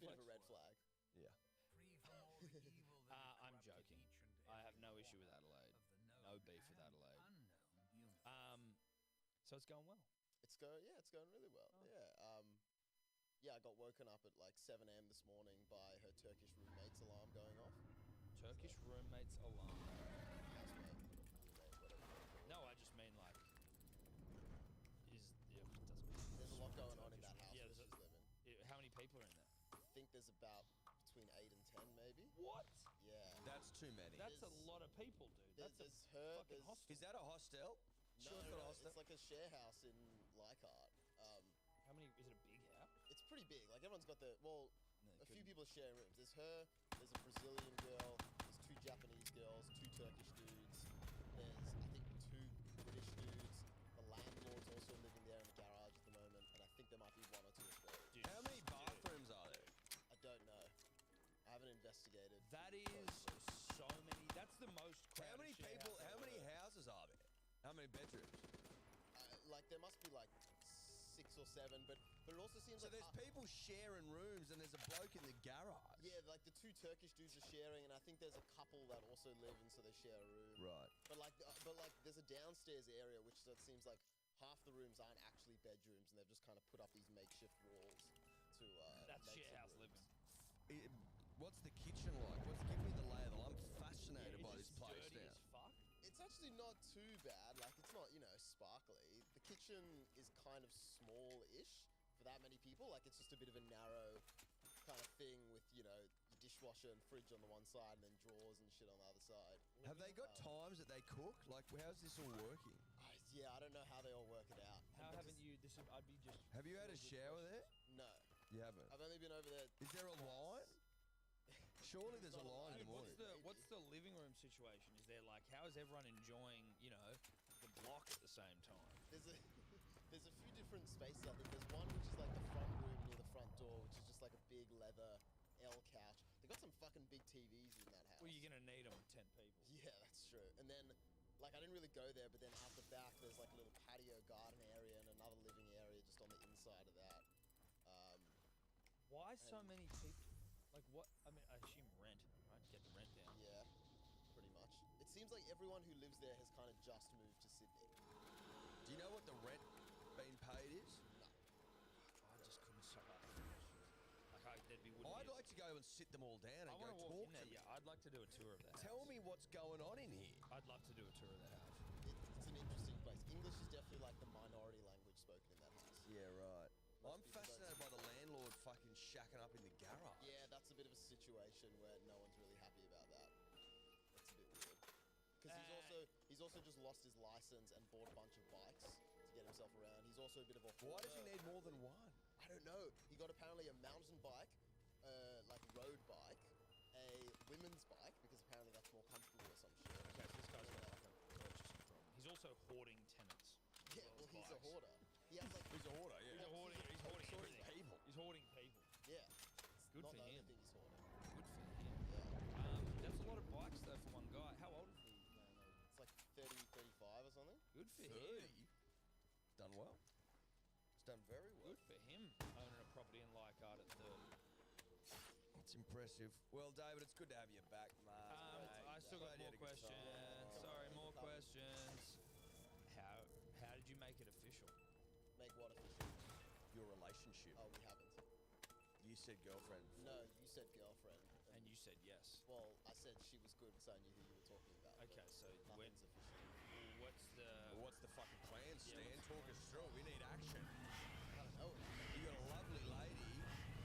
bit of a red flag. Yeah. I'm joking. I have no issue with Adelaide. No beef with Adelaide. So it's going well. It's going really well. Oh. Yeah. I got woken up at like 7 a.m. this morning by her Turkish roommate's alarm going off. Turkish roommate's alarm. Housemate, roommate, whatever. No, I just mean like. It doesn't mean. There's a lot going on in that house where she's living. How many people are in there? I think there's about between 8 and 10, maybe. What? Yeah. That's too many. That's a lot of people, dude. There's her. Fucking hostel. Is that a hostel? No, it's like a share house in Leichhardt. How many? Is it a big house? It's pretty big. Like everyone's got a few people are sharing rooms. There's her. There's a Brazilian girl. There's 2 Japanese girls. 2 Turkish dudes. There's I think 2 British dudes. The landlord's also living there in the garage at the moment, and I think there might be 1 or 2 Australians. Dude, how many bathrooms are there? I don't know. I haven't investigated. That is so many. That's the most crowded. How many people? How many houses are there? How many bedrooms? Like there must be like 6 or 7, but it also seems so like there's people sharing rooms, and there's a bloke in the garage. Yeah, like the 2 Turkish dudes are sharing, and I think there's a couple that also live, and so they share a room. Right. But like there's a downstairs area, which it seems like half the rooms aren't actually bedrooms, and they've just kind of put up these makeshift walls to. That's share house living. What's the kitchen like? Give me the lay of the land. I'm fascinated by this place dirty now. As fuck? It's actually not too bad. Like, it's not, sparkly. The kitchen is kind of small-ish for that many people. Like, it's just a bit of a narrow kind of thing with, your dishwasher and fridge on the one side and then drawers and shit on the other side. Have they got times that they cook? Like, how's this all working? I don't know how they all work it out. How haven't you? I'd be just. Have you had a shower there? No. You haven't? I've only been over there. Is there a line? Surely there's a line in the morning. What's the living room situation? Is there like, how is everyone enjoying, the block at the same time? There's a few different spaces. I think there's one which is like the front room near the front door, which is just like a big leather L couch. They got some fucking big TVs in that house. Well, you're gonna need them with 10 people. Yeah, that's true. And then, like, I didn't really go there, but then out the back there's like a little patio garden area and another living area just on the inside of that. Why so many people? Like what? I mean, I assume rent, right? Get the rent down. Yeah, pretty much. It seems like everyone who lives there has kind of just moved to Sydney. Do you know what the rent being paid is? No. I just couldn't stop I'd like to go and sit them all down and go talk to them. Yeah, I'd like to do a tour of the house. Tell me what's going on in here. I'd love to do a tour of the house. It's an interesting place. English is definitely like the minority language spoken in that house. Yeah, right. I'm fascinated by the landlord fucking shacking up in the garage. Yeah, that's a bit of a situation where no one's really happy about that. That's a bit weird. Because he's also just lost his license and bought a bunch of bikes to get himself around. He's also a bit of a hoarder. Why does he need more than one? I don't know. He got apparently a mountain bike, like road bike, a women's bike, because apparently that's more comfortable or some shit. Okay, so this guy's got like a purchasing problem. He's also hoarding tenants. Yeah, well, he's a hoarder. He has like he's a hoarder, yeah. He's hoarding people. He's hoarding people. Yeah. Good for him. Not the only thing he's hoarding. Good for him. Yeah. That's a lot of bikes though for one guy. How old is he? It's like 30, 35 or something. Good for 30? him. Done well. It's done very well. Good for him owning a property in Leichhardt at 30. It's impressive. Well, David, it's good to have you back, mate. I still got more questions. Sorry, more questions. How did you make it official? Make what official? Your relationship. Oh, we haven't. You said girlfriend. No, you said girlfriend. And you said yes. Well, I said she was good, so I knew who you were talking about. Okay, so nothing's official. What's the fucking plan, Stan? Talk us through. We need action. I don't know. You got a lovely lady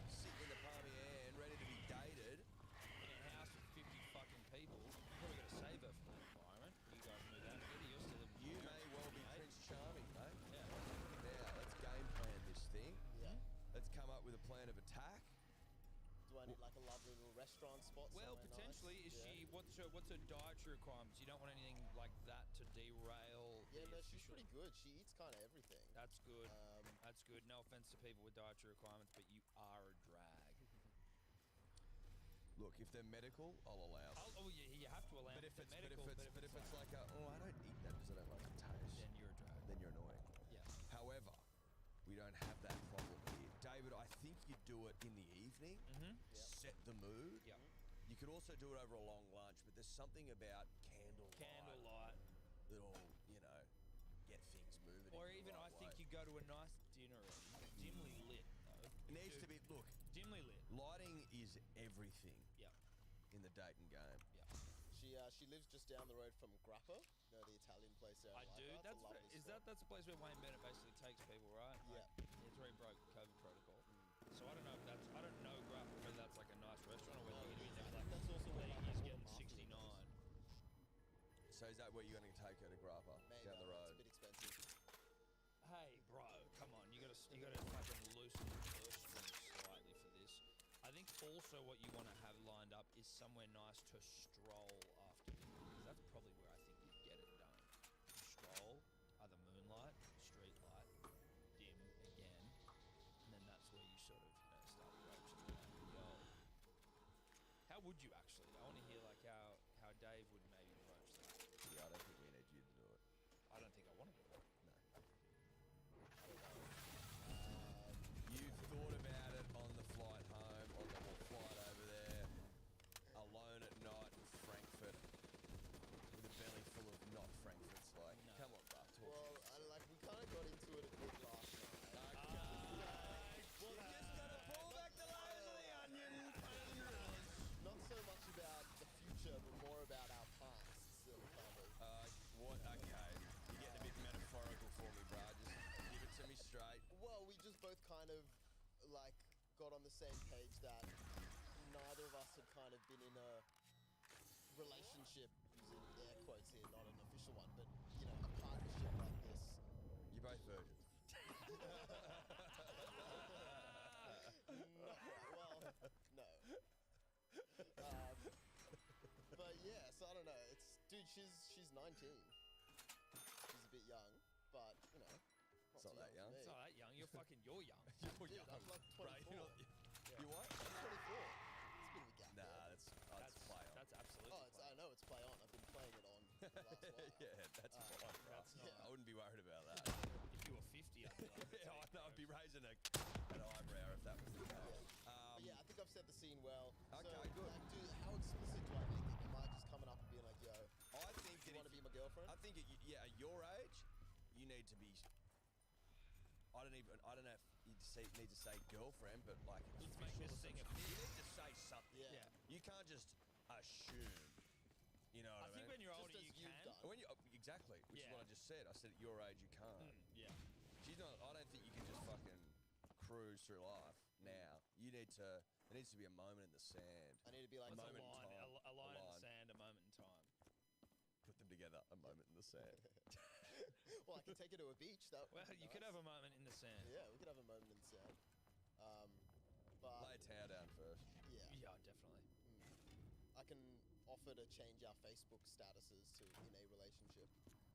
sitting in the palm of your hand, ready to be dated. In a house with 50 fucking people. You probably got to save her from that environment. You guys move out together. You're still You may well be Prince Charming, mate. Yeah. Now, let's game plan this thing. Yeah. Let's come up with a plan of attack. Do I need like a lovely little restaurant spot? Well, potentially. Nice? Is she? What's her dietary requirements? You don't want anything like that to derail. Yeah, no, she's pretty good. She eats kind of everything. That's good. That's good. No offense to people with dietary requirements, but you are a drag. Look, if they're medical, I'll allow it. Oh, yeah, you have to allow. But it. if it's medical, but if it's like I don't eat that because I don't like the taste. Then you're a drag. Then you're annoying. Yeah. However, we don't have that problem here. David, I think you do it in the evening. Mm-hmm. set the mood. Yeah. You could also do it over a long lunch, but there's something about Candlelight. that'll, get things moving. Or in the even right I think way. you go to a nice dinner, dimly lit though. It needs to be, look, Dimly lit. lighting is everything Yeah. in the dating game. Yeah. She lives just down the road from Grappa, the Italian place there. I in do. Leica. It's a That's lovely spot. that's the place where Wayne Bennett basically takes people, right? Yeah. It's where he broke COVID protocol. So I don't know if I don't know Grappa, whether that's like a nice restaurant or whether you're gonna be there like That's also where like, he's all the getting mafia 69. goes. So is that where you're going to take her to Grappa? Maybe Down the road? It's a bit expensive. Hey, bro, come on! You gotta fucking loosen the purse strings slightly for this. I think also what you want to have lined up is somewhere nice to stroll after, because that's probably where I think you get it done. Stroll, either moonlight, street light, dim again, and then that's where you sort of start approaching that. Yo, how would you actually? I want to hear like how Dave would maybe approach that. Yeah, I don't think we need you to do it. I don't think I want to do it. You've thought about it on the flight home, on the flight over there, alone at night in Frankfurt, with a belly full of not Frankfurts. Like, No. come on, bro, talk. Well, we kind of got into it a bit last night. Well, you just gotta pull back the layers of the onion. Not so much about the future, but more about our past. Still, kind of. What? Okay, you're getting a bit metaphorical for me, bro. Just give it to me straight. Well, we just both kind of got on the same page that neither of us had kind of been in a relationship, using air quotes here, not an official one, but a partnership like this. You're both virgins. Not quite. Well, no. But yeah, so I don't know. Dude, she's 19. She's a bit young, but It's not that young. for me. It's not that young. You're young. You're Dude, young. I'm like 24. Right, you what? I'm 24. It's been a gap. Nah, there. that's play on. That's absolutely. Oh, I know it's play on. I've been playing it on for the last while. Yeah, that's fine, bro. that's not- I wouldn't be worried about that. If you were 50, I'd be like, Yeah, I know, I'd be raising an eyebrow if that was the case. But yeah, I think I've set the scene well. Okay, so, good. Dude, how explicit do I make it? Am I just coming up and being like, yo, I think you that want to be my girlfriend? I think at your age, you need to be. I don't know if you need to say girlfriend, but like Let's make this thing you need to say something. Yeah. You can't just assume. You know I what I think mean? when you're Just older, as you you've can. done. When you exactly, which is Yeah. what I just said. I said at your age you can't. Yeah. She's not. I don't think you can just fucking cruise through life now. You need to. There needs to be a moment in the sand. I need to be like, What's a moment in line? time. A line in the line. sand, a moment in time. Put them together. A moment in the sand. well, I can take her to a beach. That Well, you could have a moment in the sand. Yeah, we could have a moment in the sand. But Lay a towel down first. yeah, Yeah, definitely. I can offer to change our Facebook statuses to in a relationship.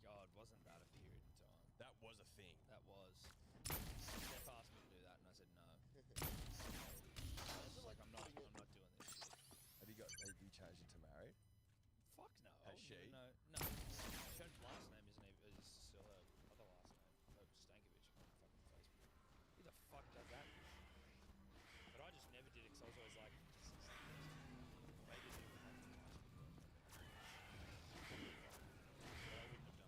God, wasn't that a period of time? That was a thing. That was. Steph asked me to do that, and I said no. I was just like, I'm not doing this shit. Have you changed it to married? Fuck no. Has she? No. Her last name is still her other last name. Stankovic on fucking Facebook. Who the fuck does that? But I just never did it because I was always like, maybe it even happened to my But I wouldn't have done it before. I definitely did it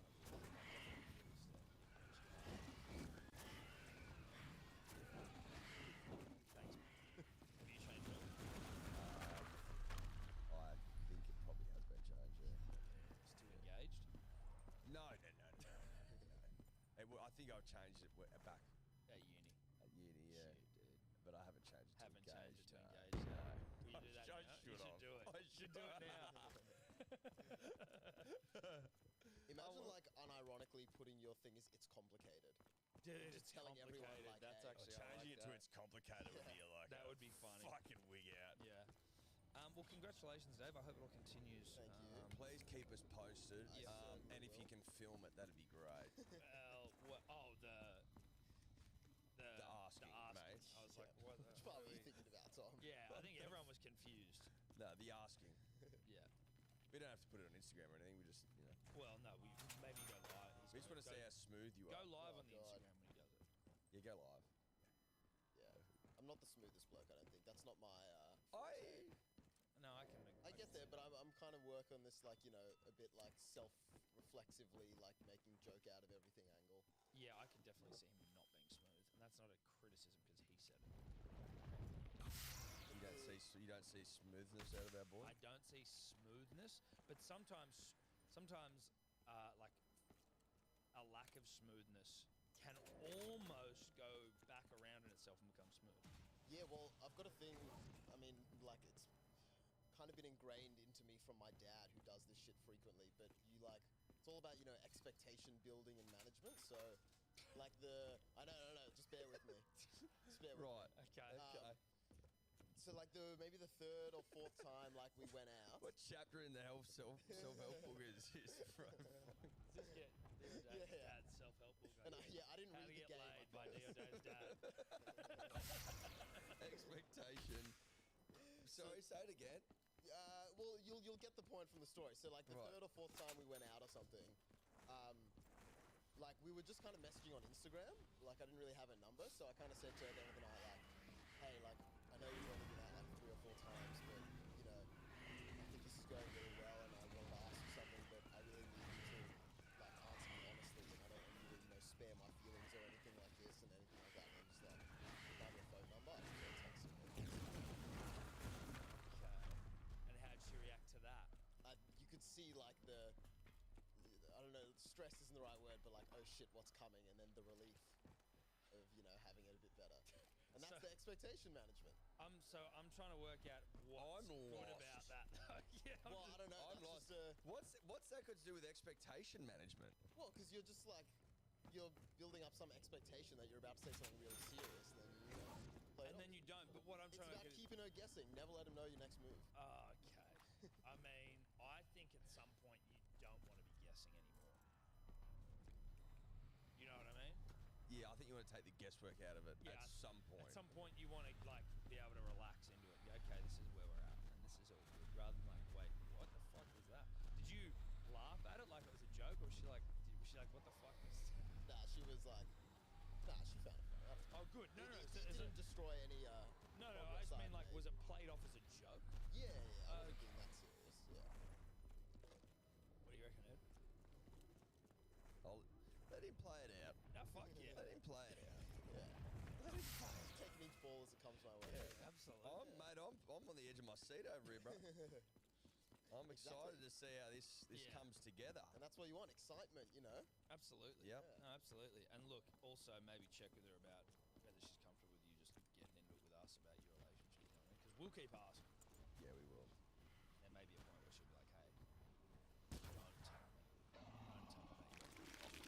instead. Thanks. Have you changed it? I think it probably has been changed. Yeah. Still engaged? No. I think I've changed it back At uni. at uni. Yeah. Shit, dude. But I haven't changed it to Haven't changed it to engaged. engaged. No. Will you do that now? You should do it. I You should do it now. Imagine unironically putting your thing as it's complicated. Dude, Just telling everyone, complicated. like, That's hey. actually I Changing like it to that. it's complicated would be like That a would be funny. fucking wig out. Yeah. Well, congratulations, Dave. I hope it all continues. Thank you. Please keep us posted. I certainly And if you will. can film it, that'd be great. The asking, mate. I was like, what the? Which part were you thinking about, Tom? Yeah, I think everyone was confused. No, the asking. Yeah. We don't have to put it on Instagram or anything. We just, Well, no, we maybe go live. we just want to see how smooth you Go are. live Oh, on the God. Instagram when he does it. Yeah, go live. Yeah. I'm not the smoothest bloke, I don't think. That's not my I forte. get there, but I'm kind of work on this, like, you know, a bit like self-reflexively, like making joke out of everything angle. Yeah, I can definitely see him not being smooth, and that's not a criticism because he said it. You don't see smoothness out of our boy. I don't see smoothness, but sometimes like a lack of smoothness can almost go back around in itself and become smooth. Yeah, well, I've got a thing. I mean, like, it's kind of been ingrained into me from my dad, who does this shit frequently. But it's all about, you know, expectation building and management. So, like I know, just bear with me. Just bear with Right. me. Okay. So, like, maybe the third or fourth time, like, we went out. What chapter in the self-help book is this from? Just get Dio Dave's dad's self-help book. And I didn't How to read the Get game. Laid by Dio Dave's dad. Expectation. Sorry, say it again. Well, you'll get the point from the story. So, like, the Right. third or fourth time we went out or something, like, we were just kind of messaging on Instagram. Like, I didn't really have a number, so I kind of said to her the other night, like, hey, like, I know you've only been out like 3 or 4 times, but, you know, I think this is going really well, and I wanted to ask you something, but I really need you to, like, answer me honestly, and I don't want you to, you know, spare my feelings or anything like this and anything like that. And I'm just like, can I have your phone number? I just got texting me. Okay. And how'd she react to that? You could see, like, I don't know, stress isn't the right word, but like, oh shit, what's coming? And then the relief of, you know, having it a bit better. And that's the expectation management. So I'm trying to work out what's I'm good lost. about that. Yeah, Well, I don't know. I'm that's lost. What's that got to do with expectation management? Well, because you're just like, you're building up some expectation that you're about to say something really serious, and then you know, play it and off. then you don't. But what I'm It's trying to about get is, keeping her guessing. Never let him know your next move. okay. I mean, I think at some point you don't want to be guessing anymore. You know what I mean? Yeah, I think you want to take the guesswork out of it Yeah, at some point. At some point, you want to like be able to relax into it. Okay, this is where we're at, and this is all good. Rather than like, wait, what the fuck was that? Did you laugh at it like it was a joke, or was she like, what the fuck was? Nah, she was like, she found it funny. Oh, good. No, It so didn't destroy any. No, I progress just I mean like, made. was it played off as a joke? Yeah, I wasn't Okay. being that serious. Yeah. What do you reckon, Ed? I'll let him play it out. No, fuck yeah. Let him play it out. Yeah. Taking each ball as it comes my way. Absolutely. Mate, I'm on the edge of my seat over here, bro. I'm excited to see how this Yeah. comes together. And that's what you want, excitement, you know? Absolutely. Yep. No, absolutely. And look, also maybe check with her about whether she's comfortable with you just getting into it with us about your relationship. You know what I mean? Because we'll keep asking. Yeah, we will. There may be a point where she'll be like, hey, don't tell me. Don't tell me about your classes.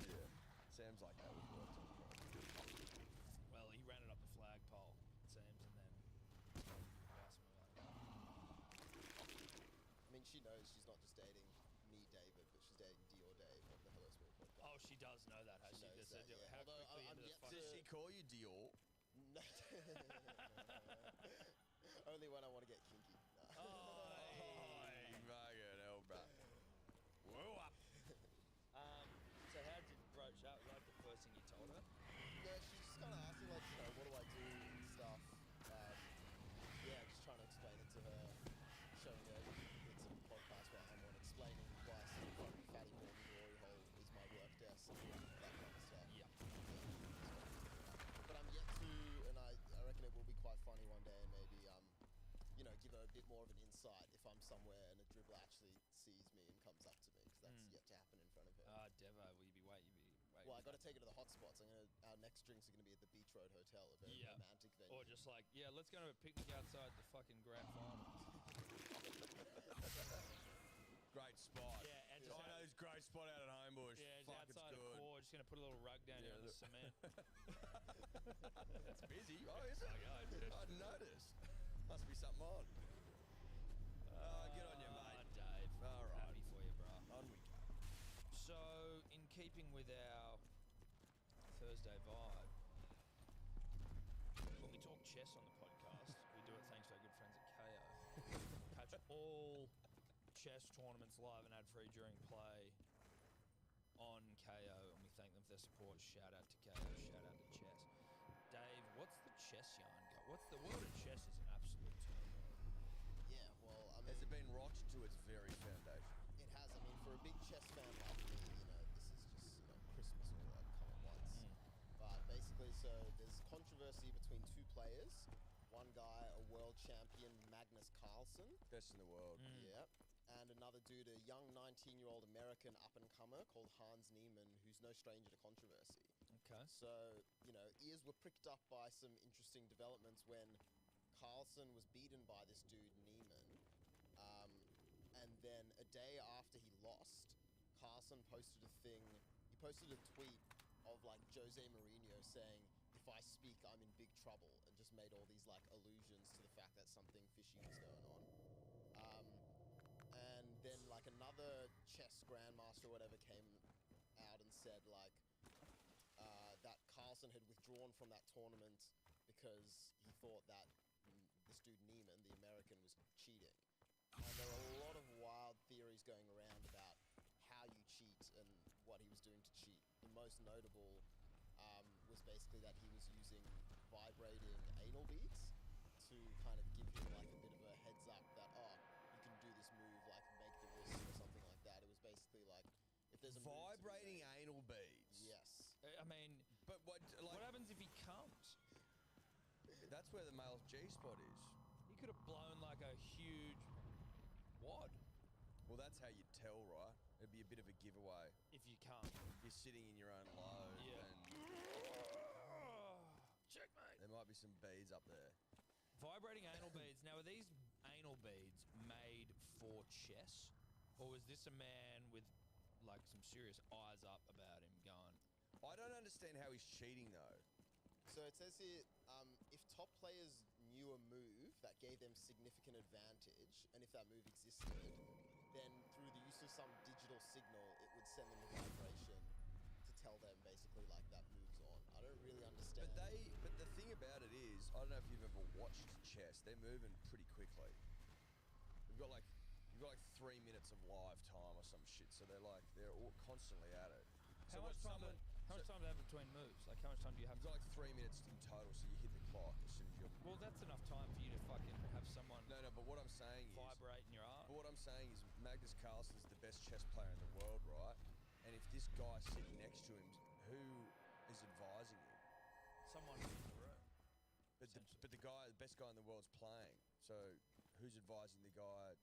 Yeah. Sounds like that was worked on. Well, he ran it up the flagpole, it seems, and then he asked me about it. I mean, she knows she's not just dating me, David, but she's dating Dior Dave of the Hello Sport podcast. Oh, she does know that, has She she? knows Does that, it- yeah. How Although quickly I'm into the yet fuck? to- Does she call you Dior? No. Only when I want to get kinky. No. Hey, fucking hell, bro. Whoa up. So how did you broach up? Like the first thing you told her? Yeah, she's just kind of asking, like, you know, what do I do and stuff. Yeah, just trying to explain it to her, showing her it's a podcast where I'm on explaining why Fatty Morton Glory Hole is my work desk and that kind of stuff. Yeah. But I'm yet to, and I reckon it will be quite funny one day, and maybe you know, give her a bit more of an insight if I'm somewhere and a dribbler actually sees me and comes up to me, because that's yet to happen in front of her. Devo, will you be waiting? Well, I got to take her to the hot spots. Our next drinks are going to be at the Beach Road Hotel, a very Yeah. romantic venue. Or just like, yeah, let's go to a picnic outside the fucking grand final. Great spot. Yeah, and I just know this great spot out at Homebush. Yeah, it's Fuck, it's outside good. of Core. Just gonna put a little rug down here on the look. cement. It's busy. Oh, is it? Like, I did. I hadn't noticed. Must be something on. Get on you, mate. Dave. All right. Happy for you, bro. On we go. So, in keeping with our Thursday vibe, when we talk chess on the podcast, we do it thanks to our good friends at KO. Catch all chess tournaments live and ad-free during play on KO, and we thank them for their support. Shout out to KO, shout out to chess. Dave, what's the chess yarn going What's the world of chess is an absolute turmoil. Yeah, well, I mean, Has it been rocked to its very foundation? it has. I mean, for a big chess fan like me, this is just, Christmas all like come at once. But basically, so there's controversy between two players. One guy, a world champion, Magnus Carlsen. Best in the world. Yeah. And another dude, a young 19-year-old American up-and-comer called Hans Niemann, who's no stranger to controversy. Okay. So, ears were pricked up by some interesting developments when Carlsen was beaten by this dude, Niemann. And then a day after he lost, Carlsen posted a tweet of like Jose Mourinho saying, "If I speak, I'm in big trouble," and just made all these like allusions to the fact that something fishy was going on. And then like another chess grandmaster or whatever came out and said like that Carlsen had withdrawn from that tournament because he thought that this dude Niemann, the American, was cheating. And there are a lot of wild theories going around about how you cheat and what he was doing to cheat. The most notable was basically that he was using vibrating anal beads to kind of give him like a bit of a heads up that, you can do this move, like make the wrist or something like that. It was basically like, if there's a move to be Vibrating made- anal beads. Yes. I mean, But what happens if he comes? that's where the male G-spot is. He could have blown like a huge wad Well, that's how you'd tell, right? It'd be a bit of a giveaway. if you come. You're sitting in your own load, Yeah. and Checkmate. there might be some beads up there. Vibrating anal beads. Now, are these anal beads made for chess? Or was this a man with like some serious eyes up about him going, I don't understand how he's cheating though. So it says here, if top players knew a move that gave them significant advantage, and if that move existed, then through the use of some digital signal, it would send them a vibration to tell them basically like that move's on. I don't really understand. But the thing about it is, I don't know if you've ever watched chess. They're moving pretty quickly. You've got like 3 minutes of live time or some shit, so they're all constantly at it. how much time do they have between moves? Like, how much time do you have? You've got like 3 minutes in total, so you hit the clock as soon as you're. Well, that's enough time for you to fucking have someone No, but what I'm saying is. vibrate in your arm. But what I'm saying is Magnus Carlsen's the best chess player in the world, right? And if this guy sitting next to him, who is advising him? Someone in the room. But the best guy in the world's playing. So who's advising the guy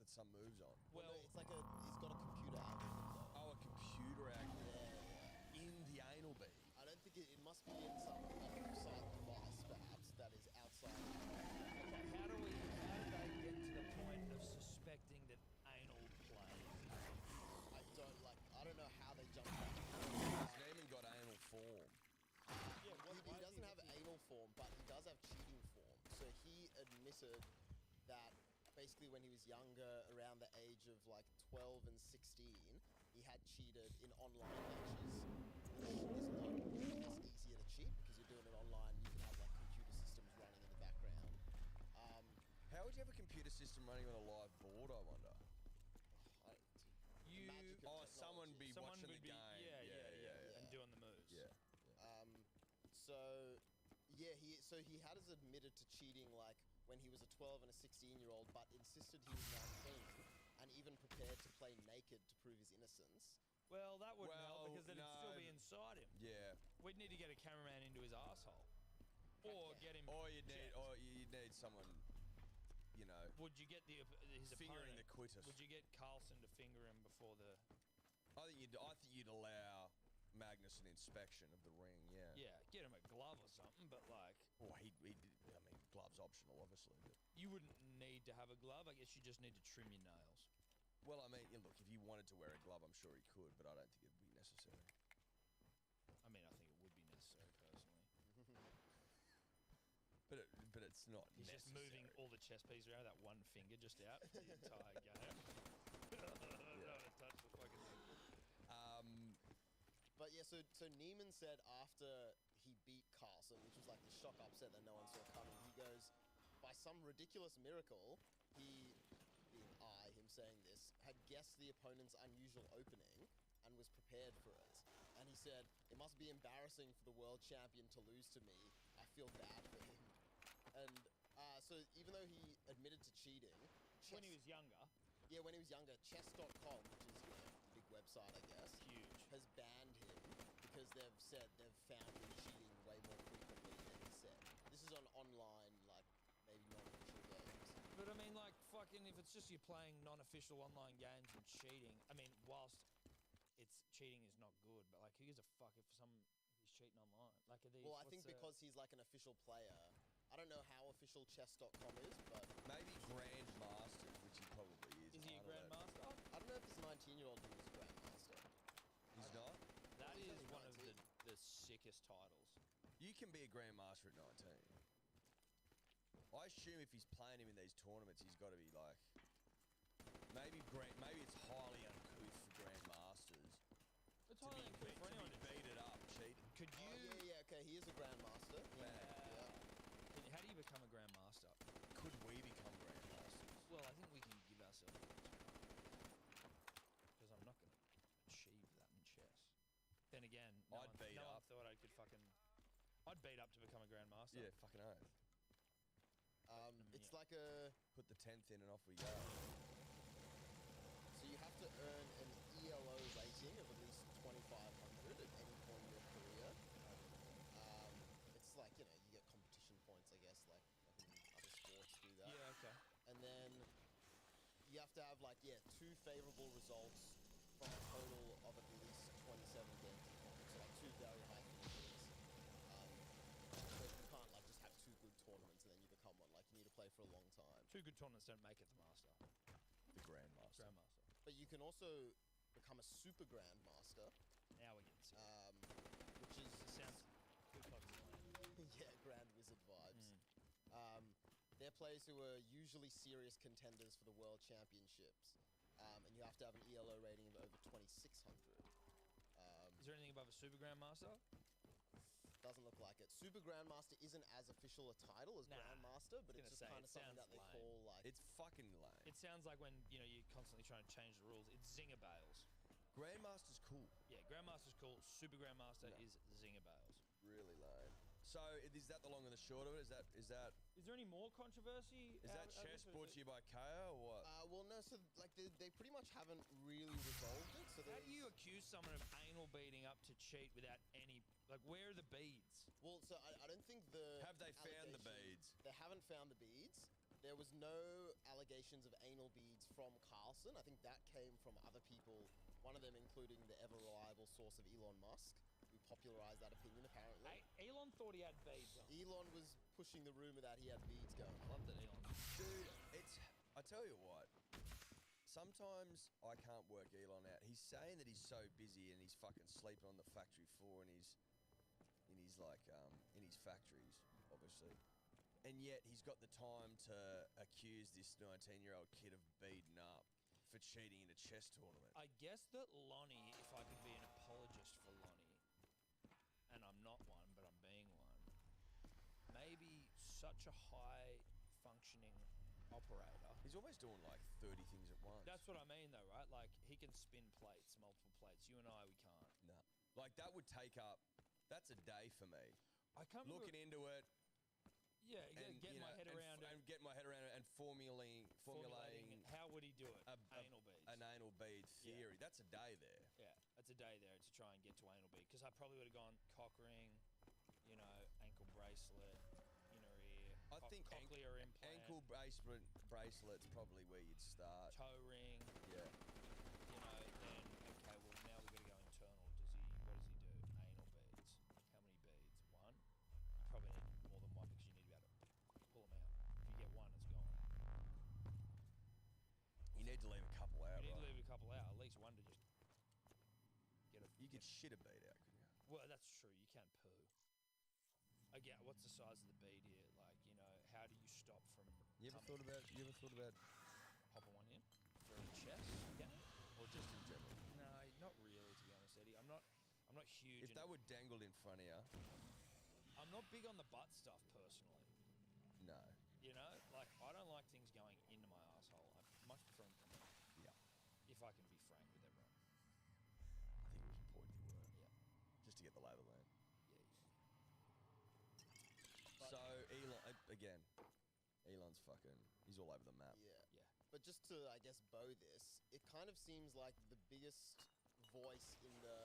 that some moves on? Well, no, it's like he's got a computer algorithm though. Oh, a computer algorithm Yeah. in the anal bead. I don't think it must be in some off-site device, perhaps, that is outside. How did they get to the point of suspecting that anal plays? I don't know how they jumped that. Neiman got anal form. He doesn't have anal form, but he does have cheating form. So he admitted that basically when he was younger, around the age of like 12 and 16, he had cheated in online matches, which is not as easier to cheat because you're doing it online. You can have like computer systems running in the background. How would you have a computer system running on a live board, I wonder? You- magic of Someone technology. be Someone watching would the be, game. yeah, and Yeah. doing the moves. Yeah. So he had us admitted to cheating like when he was a 12 and a 16-year-old, but insisted he was 19 and even prepared to play naked to prove his innocence. Well, that wouldn't help Well, because then it'd still no. be inside him. Yeah. We'd need to get a cameraman into his asshole, or get him. Or you'd checked. need someone, Would you get his fingering opponent? the quitus. Would you get Carlsen to finger him before the? I think you'd allow Magnus an inspection of the ring. Yeah. Yeah, get him a glove or something. But like, Well, I mean, gloves optional, obviously. But, you wouldn't need to have a glove. I guess you just need to trim your nails. well, I mean, look, if he wanted to wear a glove, I'm sure he could, but I don't think it'd be necessary. I mean, I think it would be necessary personally. But it's not. He's just necessary. moving all the chess pieces around that one finger just out for the entire game. Don't touch the fucking thing. But yeah, so Neiman said after he beat Carlsen, which was like the shock upset that no one saw coming, he goes, by some ridiculous miracle, he, being him saying this, had guessed the opponent's unusual opening and was prepared for it. And he said, it must be embarrassing for the world champion to lose to me. I feel bad for him. And so even though he admitted to cheating, When he was younger, yeah, when he was younger, chess.com, which is, a big website, I guess, huge. has banned him because they've said they've found him cheating way more frequently than he said. This is on online, like, maybe non-official games. But I mean, like, fucking, if it's just you're playing non-official online games and cheating, I mean, whilst it's cheating is not good, but like, who gives a fuck if he's cheating online? Like, are these? Well, I think because he's like an official player, I don't know how official chess.com is, but Maybe Grandmasters, which he probably is. Is he a I don't know. grandmaster? I don't know if this 19-year-old dude is a grandmaster. He's not? That He's is only one of 19. Oh, the sickest titles. You can be a Grandmaster at 19. I assume if he's playing him in these tournaments, he's got to be like... Maybe it's highly uncouth for Grandmasters. It's To be, highly uncouth for to anyone be to beat it up cheating. Could Oh, you? yeah, okay, he is a grandmaster. Yeah. How do you become a grandmaster? Could we become Grandmasters? Well, I think we can give ourselves because I'm not going to achieve that in chess. Then again, no I'd one, beat no one up. thought I could fucking. I'd beat up to become a grandmaster. Yeah, fucking oath. It's Yeah. like a... Put the 10th in and off we go. So you have to earn an ELO rating of at least 2,500 at any point in your career. It's like, you get competition points, I guess, like in other sports do that. Yeah. Okay. And then you have to have, like, two favorable results from a total of at least 27 games of points. So, like, two very high finishes. But you can't, like, just have two good tournaments and then you become one. Like, you need to play for a long time. Two good tournaments don't make it the master. The Grandmaster. Grandmaster. But you can also become a super grandmaster, Now we're getting sick. which is... It sounds good fucking lame. yeah, Grand Wizard vibes. Mm. They're players who are usually serious contenders for the World Championships. And you have to have an ELO rating of over 2,600. Is there anything above a super grandmaster? Doesn't look like it. Super Grandmaster isn't as official a title as Nah, Grandmaster, but I was it's just gonna say, kind of it something that sounds they lame. call, like... It's fucking lame. It sounds like when you're constantly trying to change the rules. It's zinger bales. Grandmaster's cool. Yeah, grandmaster's cool. Super grandmaster No. is zinger bales. Really lame. So, is that the long and the short of it? Is that Is there any more controversy? chess brought to you by KO or what? well, no, so, like, they pretty much haven't really resolved it, so How do you there's- accuse someone of anal beating up to cheat without any... Like, where are the beads? Well, so I don't think the... Have they found the allegations- beads? They haven't found the beads. There was no allegations of anal beads from Carlson. I think that came from other people, one of them including the ever-reliable source of Elon Musk, who popularized that opinion, apparently. Elon thought he had beads on. Elon was pushing the rumor that he had beads going I on. love that Elon. Dude, I tell you what. Sometimes I can't work Elon out. He's saying that he's so busy and he's fucking sleeping on the factory floor in his factories, obviously. And yet he's got the time to accuse this 19-year-old kid of beating up for cheating in a chess tournament. I guess that Lonnie, if I could be an apologist for Lonnie, and I'm not one, but I'm being one, maybe such a high-functioning operator. He's almost doing like 30 things at once. That's what I mean, though, right? Like, he can spin plates, multiple plates. You and I, we can't. No. Like, that would take up... That's a day for me. I can't Looking into it Yeah, and get my head around it. and get my head around it and formulating How would he do it? Anal beads. an anal bead theory. That's a day there. Yeah, that's a day there to try and get to anal bead. Because I probably would have gone cock ring, ankle bracelet, inner ear, I think cochlear implant, ankle bracelet's probably where you'd start. toe ring. Yeah. Then okay, well now we got to go internal. What does he do? Anal beads. How many beads? One. You probably need more than one because you need to be able to pull them out. If you get one, it's gone. You need to leave a couple out, You need to right? leave a couple out, at least one to just get a. You could shit a bead out, couldn't you? Well, that's true. You can't poo. Again, what's the size of the bead here? Like, how do you stop from? You ever coming? thought about Popping one in for the chest? Yeah. or just in general? No, not really. To be honest, Eddie, I'm not huge. If they were dangled in front of you, I'm not big on the butt stuff personally. no. Like I don't like things going into my asshole. I much prefer them coming out. Yeah. If I can be frank with everyone. I think it was important you were. Yeah. Just to get the lay of the land. Yeah. So Elon, again, Elon's fucking. He's all over the map. Yeah. Yeah. But just to, I guess, bow this, it kind of seems like the biggest voice in the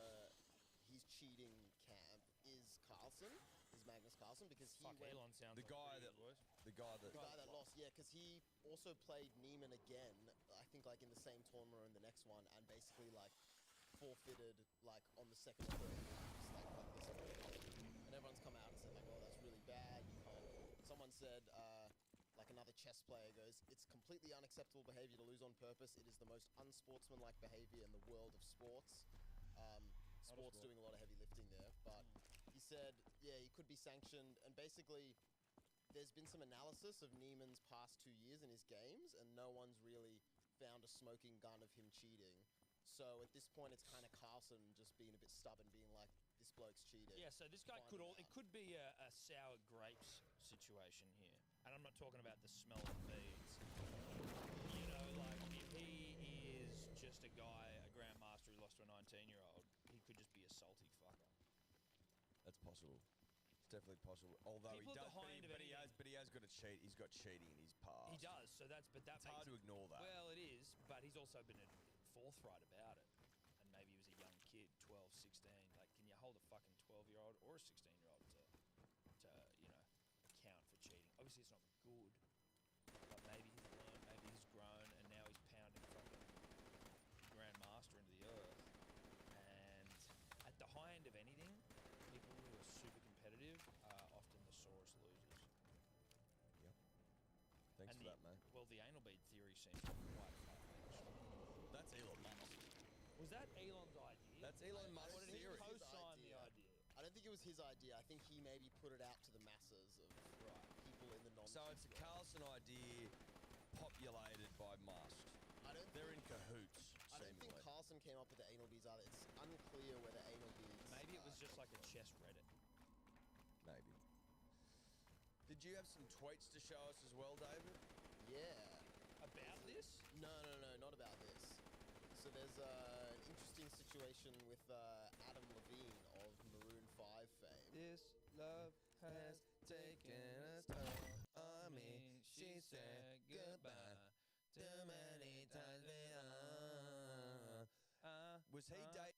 he's cheating camp is Carlson, is Magnus Carlsen, because he Fuck, went... Elon sounds The like guy pretty that, good voice. the guy that, The guy that lost, yeah, because he also played Neiman again, I think, like, in the same tournament or in the next one, and basically, like, forfeited, like, on the second or third laps, like, this and everyone's come out and said, like, oh, that's really bad, you can't... Someone said, like, another chess player goes, it's completely unacceptable behavior to lose on purpose. It is the most unsportsmanlike behavior in the world of sports. Sports doing a lot of heavy lifting there, but he said, yeah, he could be sanctioned, and basically... There's been some analysis of Neiman's past 2 years in his games, and no one's really found a smoking gun of him cheating. So at this point, it's kind of Carlson just being a bit stubborn, being like, this bloke's cheated. Yeah, so this guy Find could him all it out. could be a sour grapes situation here. And I'm not talking about the smell of beads. You know, like if he is just a guy, a grandmaster who lost to a 19-year-old, he could just be a salty fucker. that's possible. It's definitely possible. Although People he at does, the high end of but he has got a cheat. He's got cheating in his past. He does, so that's but that It's hard to ignore that. Well, it is, but he's also been forthright about it. And maybe he was a young kid, 12, 16. Like, can you hold a fucking 12-year-old or a 16-year-old to you know, account for cheating? Obviously, it's not good, but maybe he's learned, maybe he's grown, and now he's pounding fucking grandmaster into the earth. And at the high end of anything, people who are super competitive are often the sorest losers. Yep. Thanks for that, man. Well, the anal bead theory seems quite far-fetched. That's Elon Musk. Was that Elon's idea? That's Elon I Musk's don't think theory. it was his Co-sign the idea. idea. I don't think it was his idea. I think he maybe put it out to the masses of people in the non. So it's a Carlson idea populated by Musk. I don't. They're think, in cahoots, I don't think seemingly. Carlson came up with the anal beads either. It's unclear whether anal beads. Maybe it was just like a chess Reddit. Maybe. Did you have some tweets to show us as well, David? Yeah. About this? No, not about this. So there's an interesting situation with Adam Levine of Maroon 5 fame. This love has taken a toll on me. She said goodbye too many times before. Was he dating?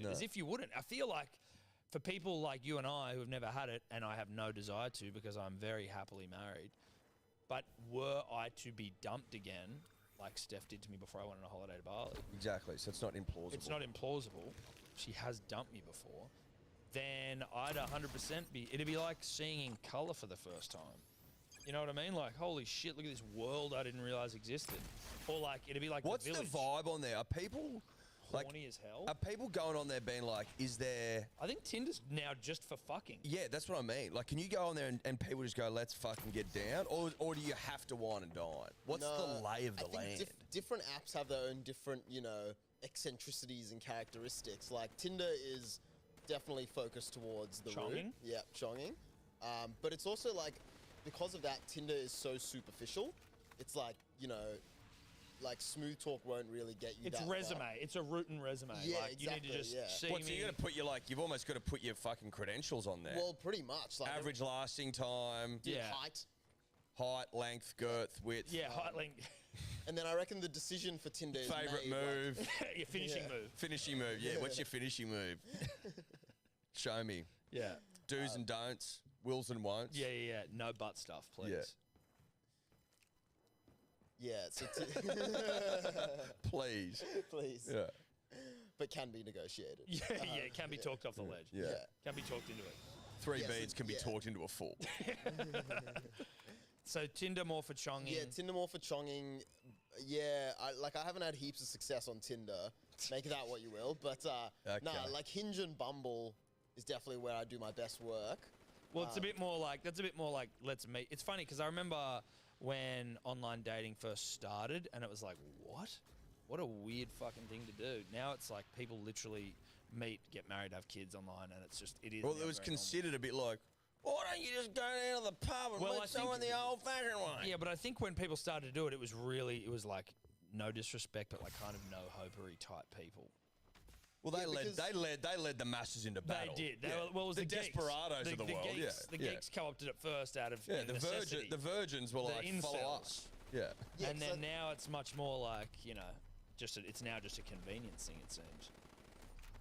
to. As if you wouldn't. I feel like for people like you and I who have never had it, and I have no desire to because I'm very happily married, but were I to be dumped again, like Steph did to me before I went on a holiday to Bali, Exactly. So it's not implausible. it's not implausible. She has dumped me before. Then I'd 100% be. It'd be like seeing in color for the first time. You know what I mean? Like, holy shit! Look at this world I didn't realize existed. Or like, it'd be like What's the the Village. vibe on there? Are people like? Horny as hell. Are people going on there being like, is there? I think Tinder's now just for fucking. Yeah, that's what I mean. Like, can you go on there and people just go, let's fucking get down? Or do you have to wine and dine? What's the lay of the I land? think different apps have their own different, eccentricities and characteristics. Like Tinder is definitely focused towards the Chonging? root. Yeah, chonging. But it's also like, because of that, Tinder is so superficial. It's like, like smooth talk won't really get you It's that resume. far. It's a root and resume. Yeah, like, you need to exactly, just yeah. see What, so me. you got to put your you've almost got to put your fucking credentials on there. Well, pretty much. Like Average lasting time, Yeah. height. height, length, girth, width, yeah, height length. And then I reckon the decision for Tinder is favorite made, like- move, Your finishing Yeah. move. finishing move. Yeah, what's your finishing move? Show me. Yeah. Do's and don'ts, wills and won'ts. Yeah. No butt stuff, please. Yeah. Yeah, so Please. please. Yeah. But can be negotiated. Yeah, it can be talked off the ledge. Yeah. Can be talked into it. Three Yeah, so- beads can be yeah. talked into a full. So Tinder more for chonging. Yeah, Tinder more for chonging. Yeah, I haven't had heaps of success on Tinder. Make that what you will. But Okay. like Hinge and Bumble is definitely where I do my best work. Well, it's a bit more like let's meet. It's funny because I remember when online dating first started, and it was like, what a weird fucking thing to do. Now it's like people literally meet, get married, have kids online, and it is. Well, now it was very normal. considered a bit like, why don't you just go down to the pub and Well, I meet someone think- the old-fashioned way? Yeah, but I think when people started to do it, it was like no disrespect, but like kind of no hopery type people. Well, they because- led the masses into battle. They did. They Yeah. were, well, it was the geeks. desperados of the world. Geeks, yeah. The geeks co-opted it first out of Yeah, necessity. the virgins were The like, follow incels. us. Yeah. Yeah, And 'cause then now it's much more like, it's now just a convenience thing, it seems.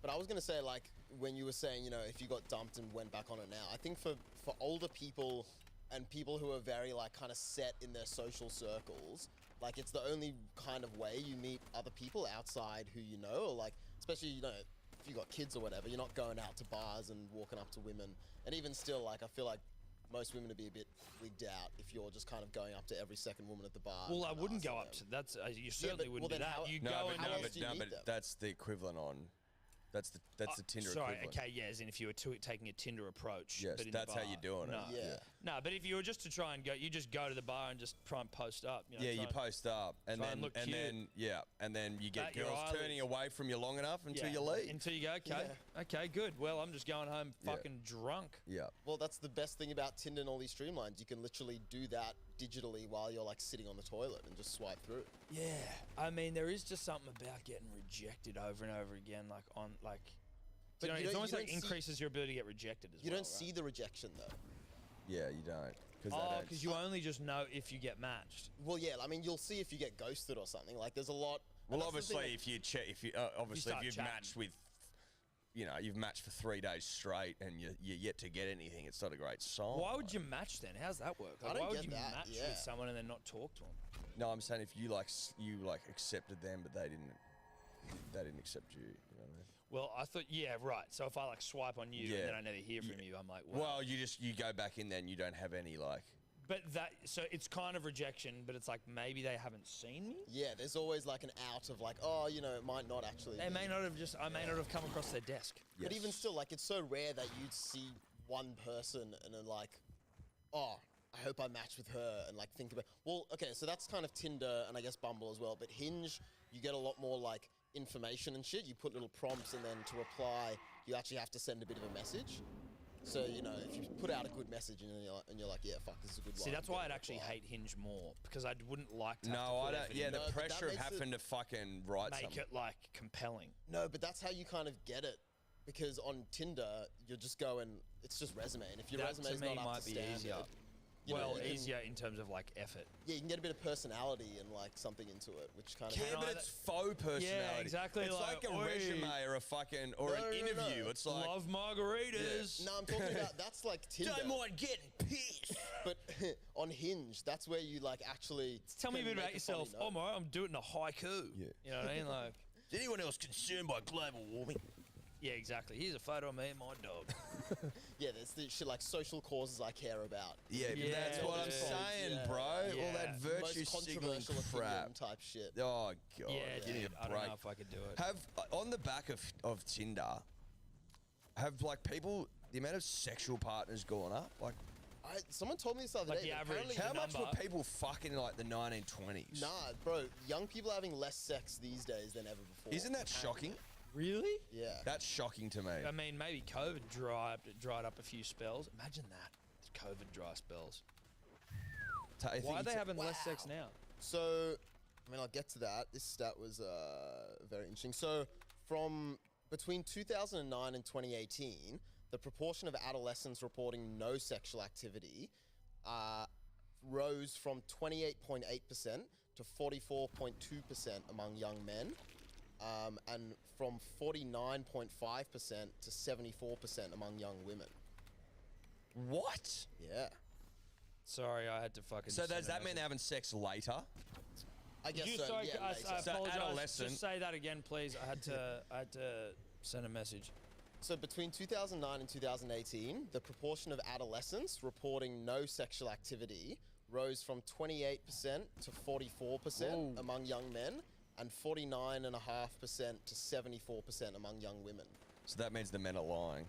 But I was gonna say, like, when you were saying, if you got dumped and went back on it now, I think for older people and people who are very like kind of set in their social circles, like it's the only kind of way you meet other people outside who you know, or like especially if you got kids or whatever, you're not going out to bars and walking up to women. And even still, like I feel like most women would be a bit wigged out if you're just kind of going up to every second woman at the bar. Well, I and wouldn't asking go up them. to that's you certainly but- wouldn't well, do then that. how- You No, go but, and how no, else but, do you no, meet but them? that's the equivalent on. That's the Tinder sorry, equivalent. okay, yeah, as in if you were taking a Tinder approach. Yes, but in that's the how bar. you're doing it. No. Yeah. No, but if you were just to try and go, you just go to the bar and just try and post up. Yeah, you post up, and try then and look and cute. then you get Bat your girls eyelids. turning away from you long enough until Yeah, you leave. Until you go, okay, good. Well, I'm just going home Yeah. fucking drunk. Yeah. Well, that's the best thing about Tinder and all these streamlines. You can literally do that digitally while you're like sitting on the toilet and just swipe through. Yeah, I mean, there is just something about getting rejected over and over again, like on like. But you it's don't- almost you like don't see- increases your ability to get rejected as You well. don't see the rejection though. Yeah, you don't. Oh, because you only just know if you get matched. Well, yeah, I mean, you'll see if you get ghosted or something. Like, there's a lot. Well, and that's the thing, obviously, if you've start chatting. matched with, you've matched for 3 days straight and you're yet to get anything, it's not a great sign. Why would you match then? How's that work? I Like, don't why would get you that, match yeah. with someone and then not talk to them? No, I'm saying if you accepted them, but they didn't accept you. You know what I mean? Well, I thought, yeah, right. So if I like swipe on you Yeah. and then I never hear from you, I'm like, Well, you go back in there and you don't have any But so it's kind of rejection, but it's like maybe they haven't seen me. Yeah, there's always like an out of like, oh, it might not actually. They be. may not have I may not have come across their desk. But Yes. even still, like, it's so rare that you'd see one person and then like, oh, I hope I match with her, and like think about. Well, okay, so that's kind of Tinder and I guess Bumble as well. But Hinge, you get a lot more like information and shit. You put little prompts, and then to reply, you actually have to send a bit of a message. So if you put out a good message and you're like, yeah, fuck, this is a good one. See, that's I'm why I'd gonna actually reply. hate Hinge more because I wouldn't like to. No, have to I put don't. effort Yeah, into the No, but that pressure of makes having to fucking write make something. it like compelling. No, but that's how you kind of get it. Because on Tinder, you're just going, it's just resume. And if your That resume to is me not up might to be standard, easier. you know, Well, you can- easier in terms of like effort. Yeah, you can get a bit of personality and like something into it, which kind of. Yeah, but it's faux personality. exactly, It's like, like, a oi. resume or a fucking or No, an no, no, interview. no. It's like Love margaritas. No, I'm talking about that's like Tinder. don't mind getting pissed. But on Hinge, that's where you like actually. Tell me a can bit about make funny yourself. note. Oh my, I'm doing a haiku. Yeah. You know what I mean? Like, Is anyone else concerned by global warming? yeah, exactly. Here's a photo of me and my dog. Yeah, there's the shit like social causes I care about. Yeah, but that's Yeah, what I'm yeah. saying, Yeah. bro. All Yeah. that virtue Most signaling controversial crap. opinion type shit. Oh god, Yeah, give me dude, a I don't break. know if I could do it. Have on the back of Tinder, have like people the amount of sexual partners gone up? Like, Someone told me this the other Like day. the that average- apparently- how the much were number. people fucking in like the 1920s? Nah, bro. Young people are having less sex these days than ever before. Isn't that apparently. shocking? Really? Yeah. That's shocking to me. I mean, maybe COVID dried up a few spells. Imagine that. COVID dry spells. I think Why are they it's- having less sex now? So, I mean, I'll get to that. This stat was very interesting. So, from between 2009 and 2018, the proportion of adolescents reporting no sexual activity rose from 28.8% to 44.2% among young men, and from 49.5% to 74% among young women. What? Yeah. Sorry, I had to fucking. So send does a that mean message. they're having sex later? I guess You, so. sorry, yeah, I later. So apologize. adolescent- Just say that again, please. I had to send a message. So between 2009 and 2018, the proportion of adolescents reporting no sexual activity rose from 28% to 44% among young men and 49.5% to 74% among young women. So that means the men are lying.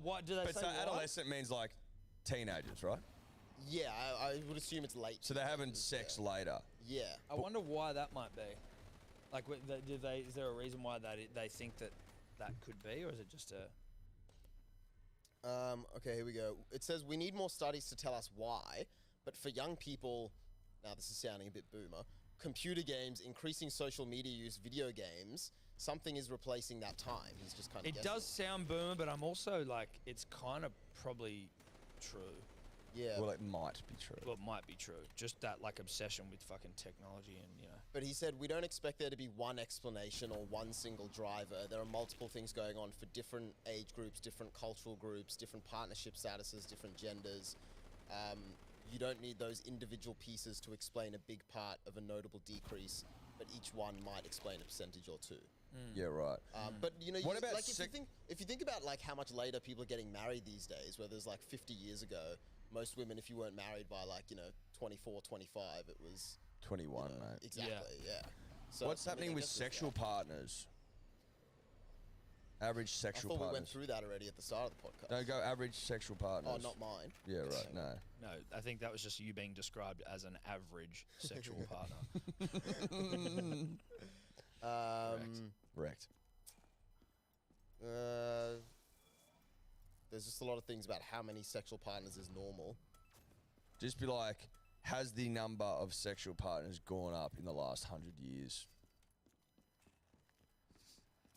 What do they But say? so why? adolescent means like teenagers, right? Yeah, I would assume it's late. So they're having sex later. Yeah. I wonder why that might be. Like, is there a reason why they think that could be, or is it just a? Okay, here we go. It says we need more studies to tell us why, but for young people, now this is sounding a bit boomer, computer games, increasing social media use, video games, something is replacing that time. He's just kind of It does sound boomer, but I'm also like, it's kind of probably true. Yeah. Well, it might be true. Well, it might be true. Just that like obsession with fucking technology and But he said we don't expect there to be one explanation or one single driver. There are multiple things going on for different age groups, different cultural groups, different partnership statuses, different genders. You don't need those individual pieces to explain a big part of a notable decrease, but each one might explain a percentage or two. Yeah, right. But you know, What about like if you think about like how much later people are getting married these days, where there's like 50 years ago, most women, if you weren't married by like 24, 25, it was 21, mate. exactly yeah. So What's I mean, happening I with guess there's sexual that. partners? Average I sexual thought we went partners. through that already at the start of the podcast. No, go average sexual partners. Oh, not mine. Yeah, right. No. No, I think that was just you being described as an average sexual partner. Correct. There's just a lot of things about how many sexual partners is normal. Just be like, has the number of sexual partners gone up in the last 100 years?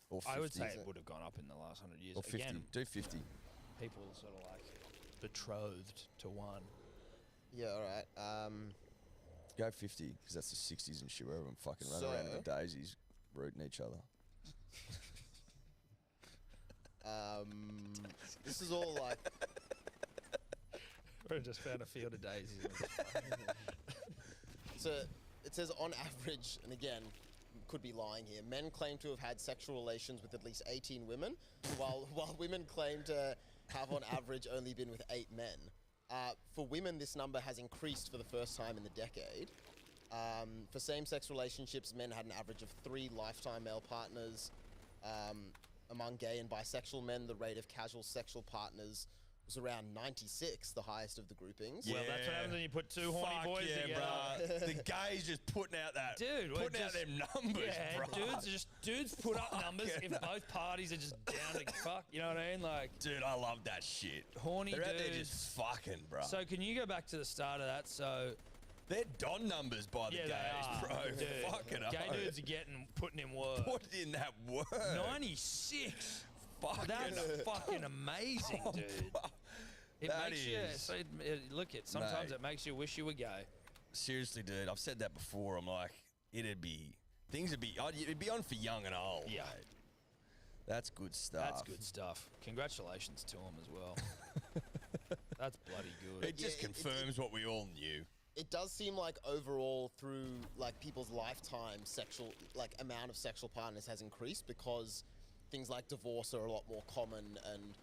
Or 50? I would say it would have gone up in the last 100 years. Or 50. Again, Do 50. people sort of like betrothed to one. Yeah, all right. Go 50, because that's the 60s and shit where everyone fucking run around in the daisies rooting each other. This is all like I just found a field of daisies. so. It says on average, and again, could be lying here. Men claim to have had sexual relations with at least 18 women, while women claim to have on average only been with 8 men. For women, this number has increased for the first time in the decade. For same-sex relationships, men had an average of 3 lifetime male partners. Among gay and bisexual men, the rate of casual sexual partners was around 96, the highest of the groupings. Well, that's what happens when you put two horny Fuck boys yeah, together. bruh. The gays just putting out that, Dude, we're putting out just- them numbers, Yeah, bruh. dudes put up numbers if Fucking both parties are just down to fuck. You know what I mean? Like Dude, I love that shit. horny They're out there dudes. just fucking, bruh. So can you go back to the start of that? So They're Don numbers by the yeah, gays, they are. bro. Dude, Fucking gay oath. dudes are putting in work. Put in that word. 96. Fucking That's fucking amazing, dude. It That makes you is- so look. Sometimes Mate. it makes you wish you were gay. Seriously, dude, I've said that before. I'm like, it'd be on for young and old. Yeah. mate. That's good stuff. That's good stuff. Congratulations to him as well. That's bloody good. It just Yeah, confirms what we all knew. It does seem like overall through like people's lifetime amount of sexual partners has increased because things like divorce are a lot more common and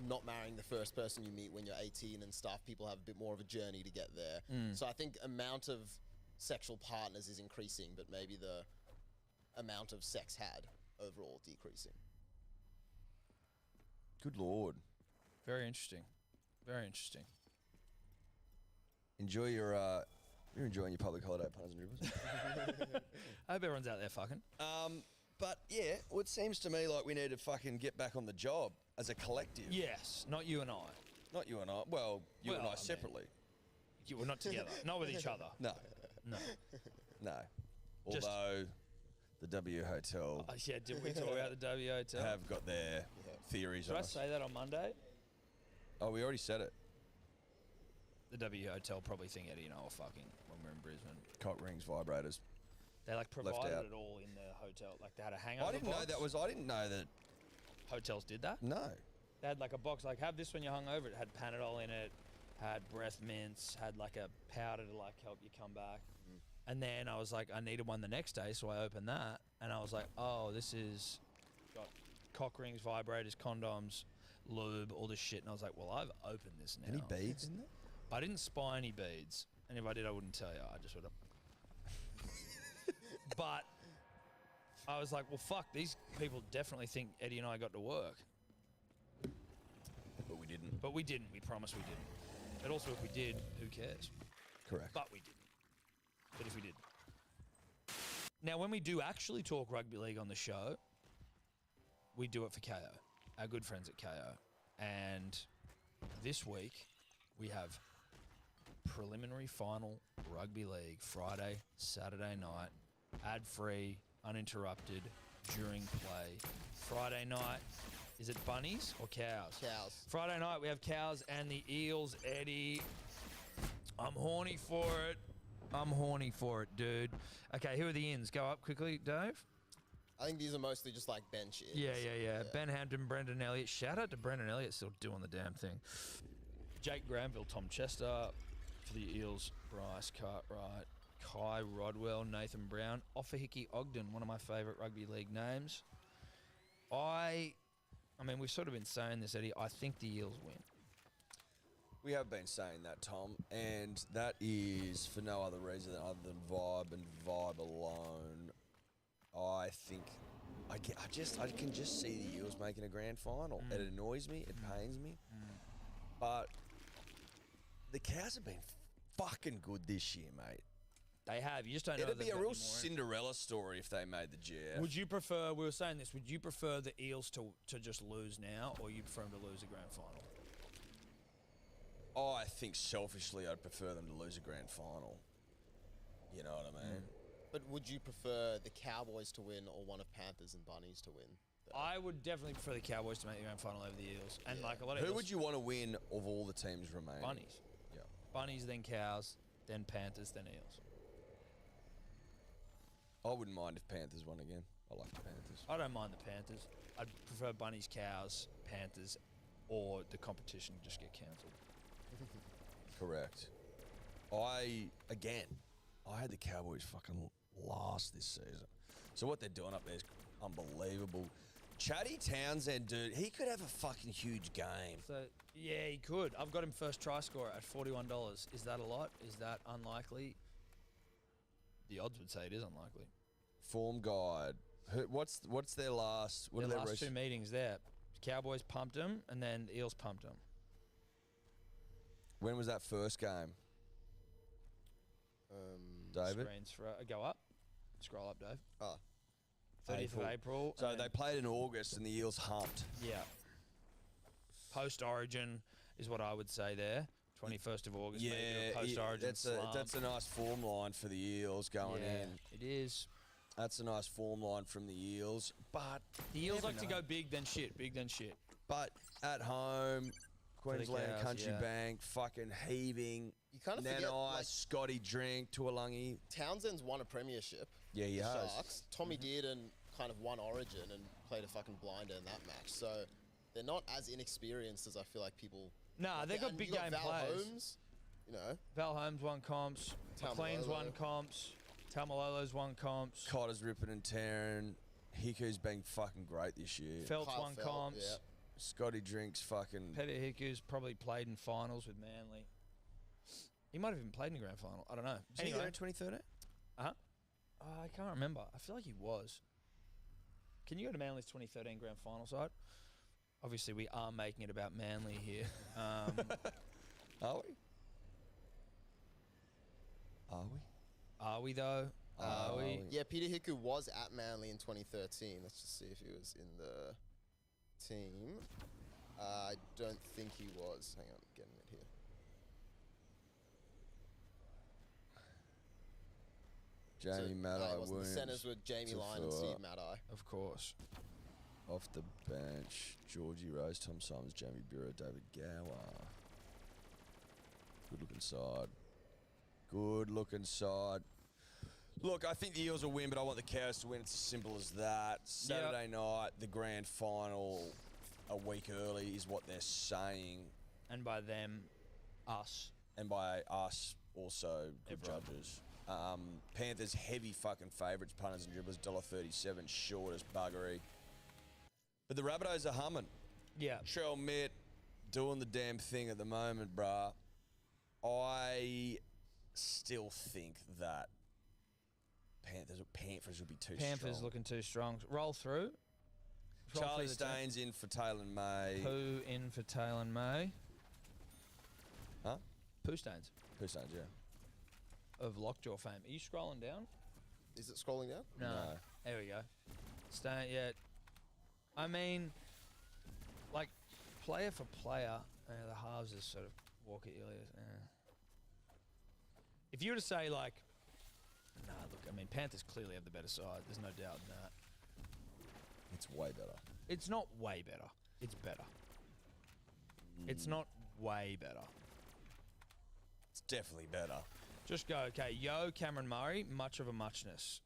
not marrying the first person you meet when you're 18 and stuff. People have a bit more of a journey to get there. So I think amount of sexual partners is increasing, but maybe the amount of sex had overall decreasing. Good lord. Very interesting. Very interesting. Enjoy your. You're enjoying your public holiday, punters and dribblers. I hope everyone's out there fucking. But yeah, well, it seems to me like we need to fucking get back on the job as a collective. Yes, not you and I. Not you and I. Well, you and Well, I I mean- separately. We're not together. Not with each other. No, No. no. Just- Although the W Hotel Yeah, did we talk about the W Hotel? have got their theories Did on I us. say that on Monday? Oh, we already said it. The W Hotel probably think Eddie and I were fucking when we were in Brisbane. Cock rings, vibrators. They like provided out. it all in the hotel. Like they had a hangover I didn't know box. that was. I didn't know that. Hotels did that. No. They had like a box like have this when you're hungover. It had Panadol in it, had breath mints, had like a powder to like help you come back. And then I was like, I needed one the next day, so I opened that and I was like, oh, this is got cock rings, vibrators, condoms, lube, all this shit. And I was like, well, I've opened this now. Any beads in there? I didn't spy any beads, and if I did, I wouldn't tell you. I just would have. But I was like, well, fuck, these people definitely think Eddie and I got to work. But we didn't. But we didn't. We promised we didn't. And also, if we did, who cares? Correct. But we didn't. But if we did. Now, when we do actually talk rugby league on the show, we do it for KO, our good friends at KO. And this week, we have preliminary final rugby league Friday, Saturday night, ad-free, uninterrupted, during play. Friday night, is it bunnies or cows? Cows. Friday night, we have cows and the Eels, Eddie. I'm horny for it. I'm horny for it, dude. Okay, who are the ins? Go up quickly, Dave. I think these are mostly just like bench ins. Yeah. Ben Hampton, Brendan Elliott. Shout out to Brendan Elliott still doing the damn thing. Jake Granville, Tom Chester for the Eels. Bryce Cartwright, Kai Rodwell, Nathan Brown, Offahickey Ogden, one of my favourite rugby league names. I mean, we've sort of been saying this, Eddie. I think the Eels win. We have been saying that, Tom, and that is for no other reason other than vibe and vibe alone. I think I can just see the Eels making a grand final. It annoys me, it pains me, but the Cows have been fucking good this year, mate. They have. You just don't know. It'd they've be a got real any more in. Cinderella story if they made the GF. Would you prefer? We were saying this. Would you prefer the Eels to just lose now, or you prefer them to lose a grand final? I think selfishly, I'd prefer them to lose a grand final. You know what I mean? But would you prefer the Cowboys to win or one of Panthers and Bunnies to win? I would definitely prefer the Cowboys to make the grand final over the Eels, and like a lot of Who Eels, would you want to win of all the teams remaining? Bunnies, Yeah. Bunnies, then Cows, then Panthers, then Eels. I wouldn't mind if Panthers won again. I like the Panthers. I don't mind the Panthers. I'd prefer Bunnies, Cows, Panthers, or the competition just get cancelled. Correct. I had the Cowboys fucking last this season. So what they're doing up there is unbelievable. Chatty Townsend, dude, he could have a fucking huge game. So yeah, he could. I've got him first try scorer at $41. Is that a lot? Is that unlikely? The odds would say it is unlikely. Form guide. What's their last? What Their are their last races? two meetings there. Cowboys pumped him, and then the Eels pumped him. When was that first game, David? Screens for go up. Scroll up, Dave. Ah, 30th of April. So and they then- played in August and the Eels humped. Yeah. Post Origin is what I would say there. 21st of August. maybe a post Origin that's a nice form line for the Eels going in. It is. That's a nice form line from the Eels, but The Eels never like to know. go big then shit. Big then shit. But at home, of Queensland cows, Country yeah. Bank, fucking heaving. You kind of forget, Nanai, like, Scotty Drink, Tuolungi. Townsend's won a premiership. Yeah, he the has. Sharks. Tommy Dearden kind of won Origin and played a fucking blinder in that match. So they're not as inexperienced as I feel like people. Nah, they've got And big you game Val players. Holmes, you know, Val Holmes won comps. McLean's Tamalolo. won comps. Tamalolo's won comps. Cotter's ripping and tearing. Hiku's been fucking great this year. Felt's Kyle won Felt, comps. yeah. Scotty Drink's fucking. Peter Hiku's probably played in finals with Manly. He might have even played in the grand final. I don't know. Was he there in 2013? I can't remember. I feel like he was. Can you go to Manly's 2013 grand final side? Obviously, we are making it about Manly here. Are we? Are we? Are we, though? Are Are we? we? Yeah, Peter Hiku was at Manly in 2013. Let's just see if he was in the team. I don't think he was. Hang on, getting it here. Jamie Maddai, The Williams. centers were Jamie Lyon and Tafua. Steve Maddai. Of course. Off the bench, Georgie Rose, Tom Simons, Jamie Bureau, David Gower. Good looking side. Good looking side. Look, I think the Eels will win, but I want the Cows to win. It's as simple as that. Saturday night, the grand final, a week early, is what they're saying. And by them, us. And by us, also good Everyone. judges. Panthers heavy fucking favourites, punters and dribblers, $1.37, shortest buggery. But the Rabbitohs are humming. Yeah. Trell Mitt doing the damn thing at the moment, bruh. I still think that Panthers will be too Panthers strong. looking too strong. Roll through. Roll Charlie through the team. Staines in for Taylor May. Pooh in for Taylor May. Huh? Pooh Staines Who Staines, yeah. of Lockjaw fame. Are you scrolling down? Is it scrolling down? No. No. There we go. Stain, yeah. I mean, like, player for player, the halves is sort of Walker Ilias. If you were to say, like, nah, look, I mean, Panthers clearly have the better side. There's no doubt in that. It's way better. It's not way better. It's better. It's not way better. It's definitely better. Just go, okay, Yo, Cameron Murray, much of a muchness.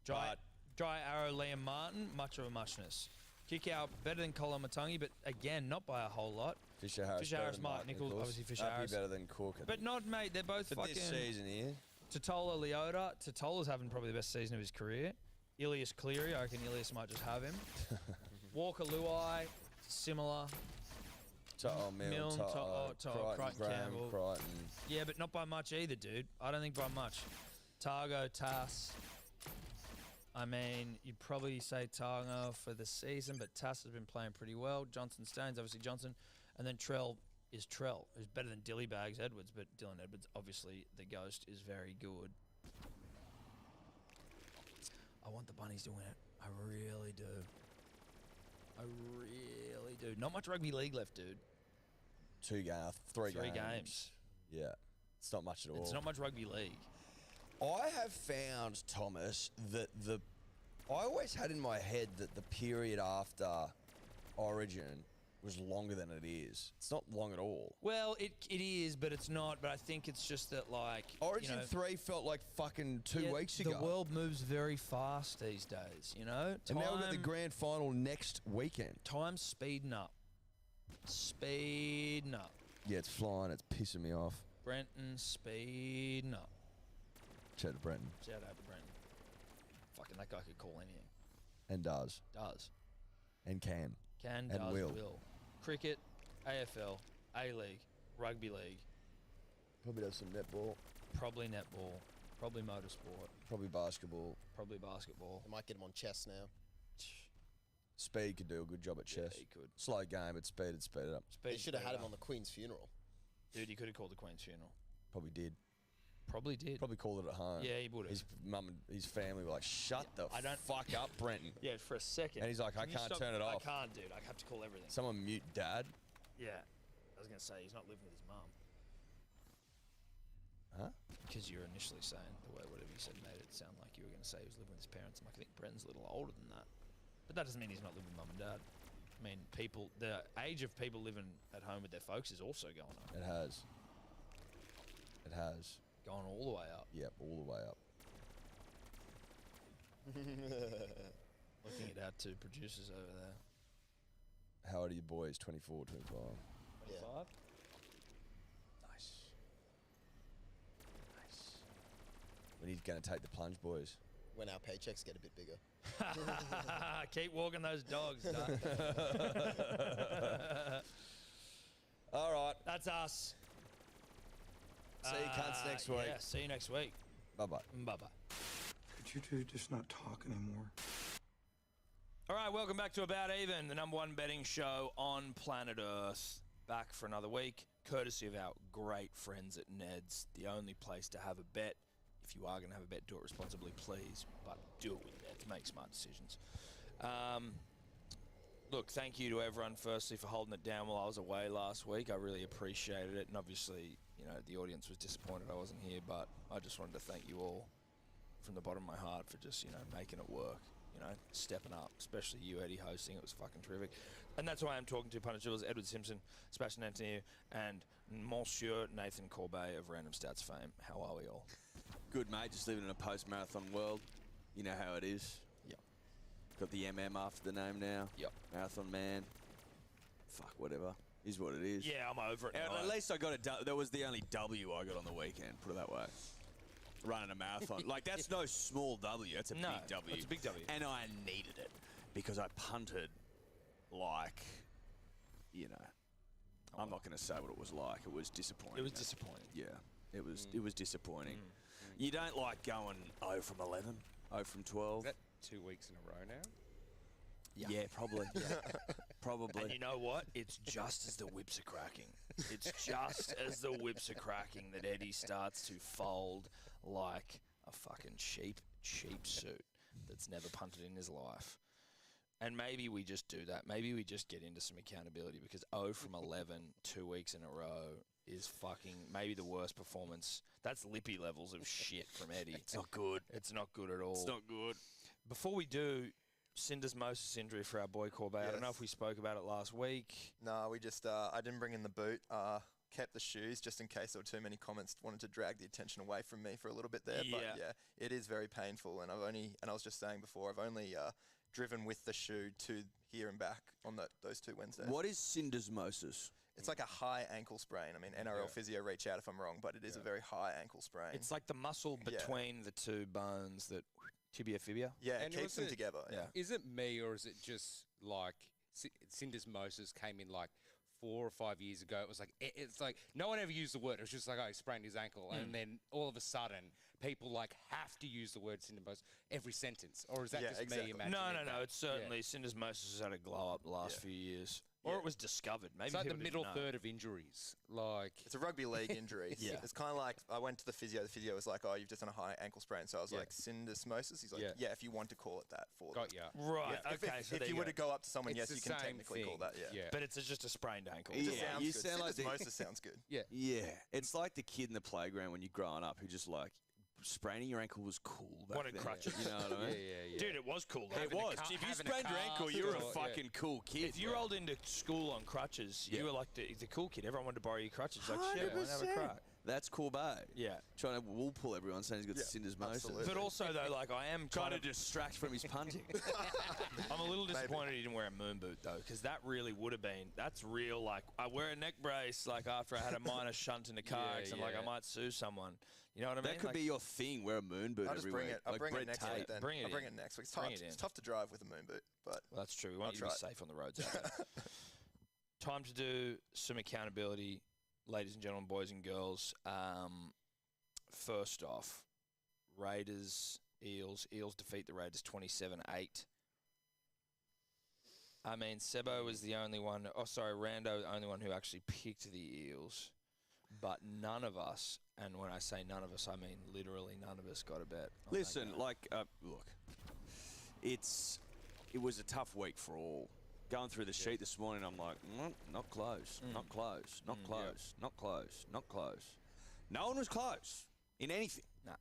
Dry Arrow, Liam Martin, much of a muchness. Kick out better than Colin Matangi, but again, not by a whole lot. Fisher Harris, Fisher better Harris, than Mark Nichols, obviously Fisher Happy Harris. better than Cook. But not, mate, they're both But fucking... this season here, Totola Leota. Totola's having probably the best season of his career. Ilias Cleary, I reckon Ilias might just have him. Walker Luai, similar. Milne, Crichton Graham, Campbell. Crichton. Yeah, but not by much either, dude. I don't think by much. Targo, Tass. I mean, you'd probably say Targo for the season, but Tass has been playing pretty well. Johnson Staines, obviously Johnson. And then Trell is Trell, who's better than Dilly Bags Edwards, but Dylan Edwards, obviously, the ghost, is very good. I want the Bunnies to win it. I really do. I really do. Not much rugby league left, dude. 2 games, 3 games. 3 games. Yeah, it's not much at all. It's not much rugby league. I have found, Thomas, that I always had in my head that the period after Origin was longer than it is. It's not long at all. Well, it is, but it's not. But I think it's just that, like, Origin you know, 3 felt like fucking 2 weeks ago. The world moves very fast these days, you know? and now we've got the grand final next weekend. Time's speeding up. Speeding up. Yeah, it's flying. It's pissing me off. Brenton speeding up. Shout out to Brenton. Shout out to Brenton. Fucking that guy could call anything. And does. Does. And can. Can, And does, will. Cricket, AFL, A-League, Rugby League, Probably does some netball. probably netball, probably motorsport, Probably basketball. probably basketball. They might get him on chess now. Speed could do a good job at chess. Yeah, he could. Slow game, but speed would speed it up. They should have had him on the Queen's funeral. Dude, he could have called the Queen's funeral. Probably did. Probably did. Probably called it at home. Yeah, he would have. His mum and his family were like, shut the I don't- fuck up, Brenton. Yeah, for a second. And he's like, I Can you can't stop- turn it off. I can't, dude. I have to call everything. Someone mute dad. Yeah. I was going to say, he's not living with his mum. Huh? Because you were initially saying, the way whatever you said made it sound like you were going to say he was living with his parents. I'm like, I think Brenton's a little older than that. But that doesn't mean he's not living with mum and dad. I mean, the age of people living at home with their folks is also going up. It has. It has. Going all the way up. Yep, all the way up. Looking at our two producers over there. How old are your boys? 24, 25? Yeah. 25? Nice. Nice. When are you going to take the plunge, boys? When our paychecks get a bit bigger. Keep walking those dogs, Doug. All right. That's us. See you cunts next week. Yeah, see you next week. Bye-bye. Bye-bye. Could you two just not talk anymore? All right, welcome back to About Even, the #1 betting show on planet Earth. Back for another week, courtesy of our great friends at Ned's, the only place to have a bet. If you are going to have a bet, do it responsibly, please. But do it with Ned's. Make smart decisions. Look, thank you to everyone, firstly, for holding it down while I was away last week. I really appreciated it. And obviously, you know, the audience was disappointed I wasn't here. But I just wanted to thank you all from the bottom of my heart for just, you know, making it work. You know, stepping up, especially you, Eddie, hosting. It was fucking terrific. And that's why I'm talking to Punter Chillers, Edward Simpson, Sebastian Antoniou, and Monsieur Nathan Corbet of Random Stats fame. How are we all? Good, mate. Just living in a post-marathon world. You know how it is. Yep. Got the MM after the name now. Yep. Marathon man. Fuck, whatever. Is what it is. Yeah, I'm over it now. At least I got a that was the only W I got on the weekend, put it that way. Running a marathon. Like, that's no small W. That's a No, big W. that's a big W. And I needed it because I punted like, you know, I'm not going to say what it was like. It was disappointing. It was disappointing. Yeah, it was disappointing. You don't like going 0 from 11, 0 from 12. Is that 2 weeks in a row now? Yeah, probably. Probably. And you know what? It's just as the whips are cracking. It's just as the whips are cracking that Eddie starts to fold like a fucking cheap suit that's never punted in his life. And maybe we just do that. Maybe we just get into some accountability because 0 from 11, 2 weeks in a row is fucking maybe the worst performance. That's lippy levels of shit from Eddie. It's not good. It's not good at all. It's not good. Before we do, syndesmosis injury for our boy Corbett. I don't know Yes. if we spoke about it last week. No, we just, I didn't bring in the boot, kept the shoes just in case there were too many comments, wanted to drag the attention away from me for a little bit there. But Yeah. yeah, it is very painful. And I was just saying before, I've only driven with the shoe to here and back on those 2 Wednesdays. What is syndesmosis? It's like a high ankle sprain. I mean, NRL physio, reach out if I'm wrong, but it is a very high ankle sprain. It's like the muscle between the two bones that tibia fibia. yeah, it And keeps was them it- together. Yeah. Is it me or is it just like syndesmosis came in like 4 or 5 years ago? It was like it's like no one ever used the word. It was just like, oh, he sprained his ankle, and then all of a sudden people like have to use the word syndesmosis every sentence, or is that Yeah, just exactly. me imagining? No. that? It's certainly syndesmosis has had a glow up the last Yeah. few years, or it was discovered. Maybe It's like the people didn't middle know. third of injuries. Like It's a rugby league injury. Yeah. It's kind of like I went to the physio. The physio was like, "Oh, you've just done a high ankle sprain." So I was Yeah. like, "Syndesmosis." He's like, Yeah. "Yeah, if you want to call it that for got them." ya. Right. If, Okay. if, so if there you you were go. to go up to someone, It's yes, the you can same technically call thing. that. Yeah. Yeah. But it's just a sprained ankle. It just Yeah, sounds you good. sound like the- Syndesmosis sounds good. Yeah, it's like the kid in the playground when you're growing up who just like spraining your ankle was cool. Back Wanted then. crutches. You know what I mean? yeah. Dude, it was cool. Though. It Having a was. car- If you having a sprained your car ankle, you were a or- yeah. fucking cool kid. If you rolled into school on crutches, you Yeah. were like the cool kid. Everyone wanted to borrow your crutches. Like, shit, why not have a crack? That's Corbet. Yeah. Trying to wool pull everyone saying he's got syndesmosis. absolutely. But also, though, like, I am Trying kind to of... distract from his punting. I'm a little disappointed he didn't wear a moon boot, though, because that really would have been... That's real, like, I wear a neck brace, like, after I had a minor shunt in the car Yeah, accident, like, I yeah. might sue someone. You know what I mean? That could Like, be your thing. Wear a moon boot I'll just every bring week. it. I'll like bring Brett it next Tate. week then. Bring it I'll bring in. it next week. It's Bring tough. it It's in. tough to drive with a moon boot, but Well, that's true. We want you to be try it. safe on the roads out there. Time to do some accountability, ladies and gentlemen, boys and girls. First off, Raiders, Eels. Eels defeat the Raiders 27-8. I mean, Sebo was the only one... Oh, sorry, Rando, the only one who actually picked the Eels. But none of us, and when I say none of us, I mean literally none of us got a bet. on that Listen, game. like, look, it was a tough week for all. Going through the sheet this morning, I'm like, not close, not close, not close, not close, not close. No one was close in anything. Nah.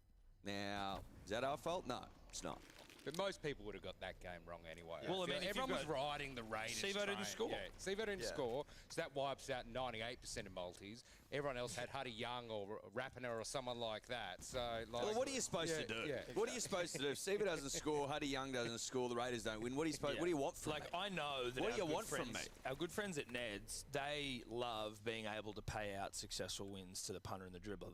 Now, is that our fault? No, it's not. But most people would have got that game wrong anyway. Well, I mean, if you've everyone was got- riding the Raiders. Sevo didn't train. score. Yeah, Sevo didn't Yeah. score, so that wipes out 98% of multis. Everyone else had Huddy Young or Rapiner or someone like that. So, like, Well, what are you supposed to Yeah, do? yeah. What are you supposed to do? If Seaver doesn't score, Huddy Young doesn't score, the Raiders don't win. What do you supposed? Yeah. What do you want from Like, me? I know that What our do you good want from friends, me? Our good friends at Ned's, they love being able to pay out successful wins to the punter and the dribbler.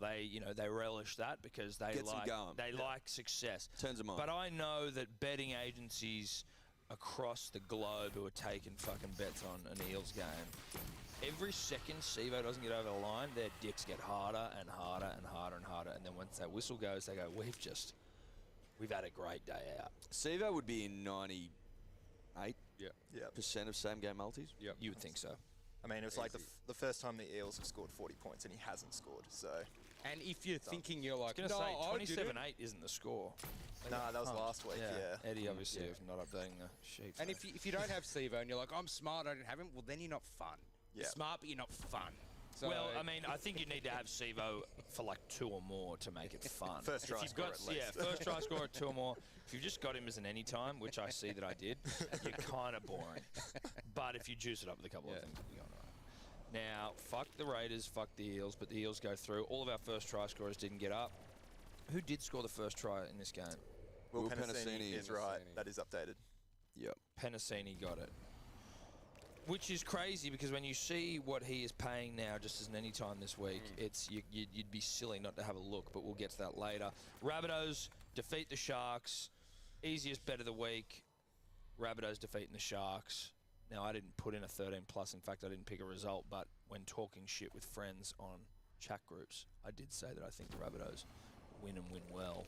They relish that because they Gets them like going. they like success. Turns them on. But I know that betting agencies across the globe who are taking fucking bets on an Eels game, every second Sevo doesn't get over the line, their dicks get harder and harder and harder and harder. And then once that whistle goes, they go, we've had a great day out. Sevo would be in 98% Yeah. of same game multis. Yep. You would think so. I mean, it was like Easy. the first time the Eels have scored 40 points and he hasn't scored. So, And if you're thinking you're like, I was no, going to say, I did it. 27-8 isn't the score. nah, that was last week. Yeah. Eddie obviously Yeah. of not updating the sheet. And if you don't have Sevo and you're like, I'm smart, I don't have him, well, then you're not fun. Yeah. You're smart, but you're not fun. So, Well, I mean, I think you need to have Sevo for like 2 or more to make it fun. First try If you've score got, at least. Yeah, first try score at 2 or more. If you've just got him as an anytime, which I see that I did, you're kind of boring. But if you juice it up with a couple of things, you'll be all right. Now, fuck the Raiders, fuck the Eels, but the Eels go through. All of our first try scorers didn't get up. Who did score the first try in this game? Will Will Penasini Penasini. is right. That is updated. Yep. Penasini got it. Which is crazy because when you see what he is paying now, just as an anytime this week, it's you'd be silly not to have a look. But we'll get to that later. Rabbitohs defeat the Sharks. Easiest bet of the week. Rabbitohs defeating the Sharks. Now I didn't put in a 13 plus. In fact, I didn't pick a result. But when talking shit with friends on chat groups, I did say that I think the Rabbitohs win and win well.